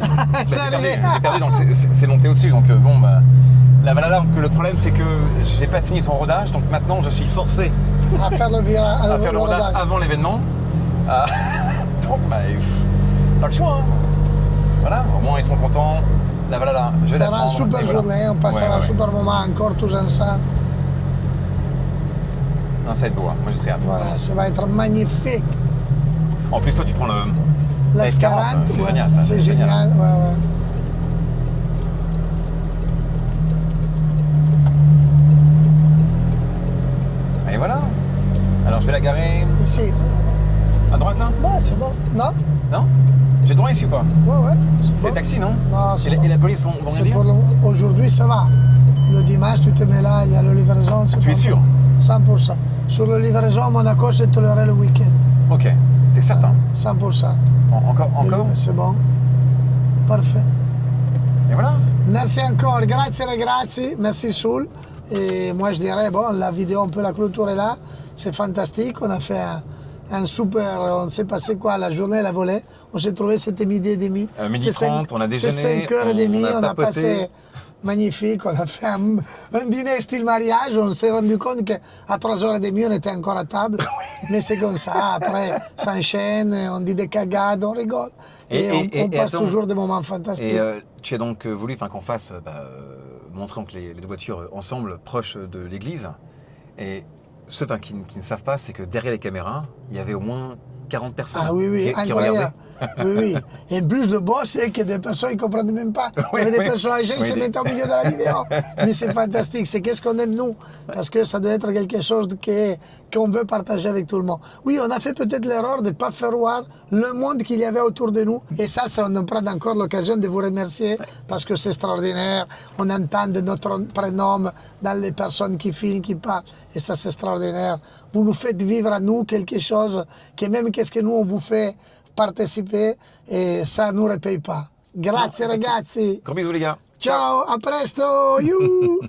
[SPEAKER 3] perdu, donc c'est monté au-dessus. Donc bon, la Valhalla, le problème c'est que j'ai pas fini son rodage, donc maintenant je suis forcé
[SPEAKER 1] à faire le
[SPEAKER 3] rodage avant l'événement. Donc pas le choix. Hein. Voilà, au moins ils sont contents. La Valhalla, je vais la prendre.
[SPEAKER 1] Ça sera une super journée, on passera un super moment encore tous ensemble.
[SPEAKER 3] Non, ça va être beau, hein. Moi j'ai très hâte.
[SPEAKER 1] Voilà, ça va être magnifique.
[SPEAKER 3] En plus toi tu prends le
[SPEAKER 1] F40,
[SPEAKER 3] c'est génial ça.
[SPEAKER 1] C'est génial, ouais.
[SPEAKER 3] Et voilà. Alors je vais la garer.
[SPEAKER 1] Ici.
[SPEAKER 3] À droite là?
[SPEAKER 1] Ouais, c'est bon. Non?
[SPEAKER 3] Non? J'ai droit ici ou pas?
[SPEAKER 1] Ouais.
[SPEAKER 3] C'est
[SPEAKER 1] bon.
[SPEAKER 3] taxi, non?
[SPEAKER 1] Non, c'est
[SPEAKER 3] et,
[SPEAKER 1] bon.
[SPEAKER 3] Et la police vont rien dire?
[SPEAKER 1] Aujourd'hui, ça va. Le dimanche, tu te mets là, il y a la livraison.
[SPEAKER 3] Tu es sûr?
[SPEAKER 1] 100%. Sur la livraison, à Monaco, c'est toléré le week-end.
[SPEAKER 3] Ok. T'es certain?
[SPEAKER 1] 100%.
[SPEAKER 3] Encore?
[SPEAKER 1] C'est bon. Parfait.
[SPEAKER 3] Et voilà.
[SPEAKER 1] Merci encore. Grazie ragazzi. Merci Soul. Et moi, je dirais, bon, la vidéo, on peut la clôturer là. C'est fantastique. On a fait un super, on s'est passé quoi, la journée, la volée. On s'est trouvé, c'était midi et demi.
[SPEAKER 3] Midi 30, on a déjeuné.
[SPEAKER 1] C'est 5h30, on a
[SPEAKER 3] papoté.
[SPEAKER 1] passé magnifique. On a fait un dîner style mariage. On s'est rendu compte qu'à 3h30, on était encore à table. Mais c'est comme ça. Après, ça enchaîne, on dit des cagades, on rigole. Et on passe toujours des moments fantastiques.
[SPEAKER 3] Et tu as donc voulu qu'on fasse, montrer les deux voitures ensemble, proches de l'église. Et ceux qui ne savent pas, c'est que derrière les caméras, il y avait au moins 40 personnes qui regardaient.
[SPEAKER 1] Oui. Et plus de beau, c'est que des personnes qui ne comprennent même pas. Il y avait des personnes âgées qui se mettaient au milieu de la vidéo. Mais c'est fantastique. C'est qu'est-ce qu'on aime nous. Parce que ça doit être quelque chose qu'on veut partager avec tout le monde. Oui, on a fait peut-être l'erreur de ne pas faire voir le monde qu'il y avait autour de nous. Et ça on prend encore l'occasion de vous remercier parce que c'est extraordinaire. On entend notre prénom dans les personnes qui filment, qui parlent. Et ça, c'est extraordinaire. Vous nous faites vivre à nous quelque chose que même qu'est-ce que nous on vous fait participer et ça ne nous repaye pas. Grazie ragazzi.
[SPEAKER 3] Gros bisous les gars.
[SPEAKER 1] Ciao, a presto. You.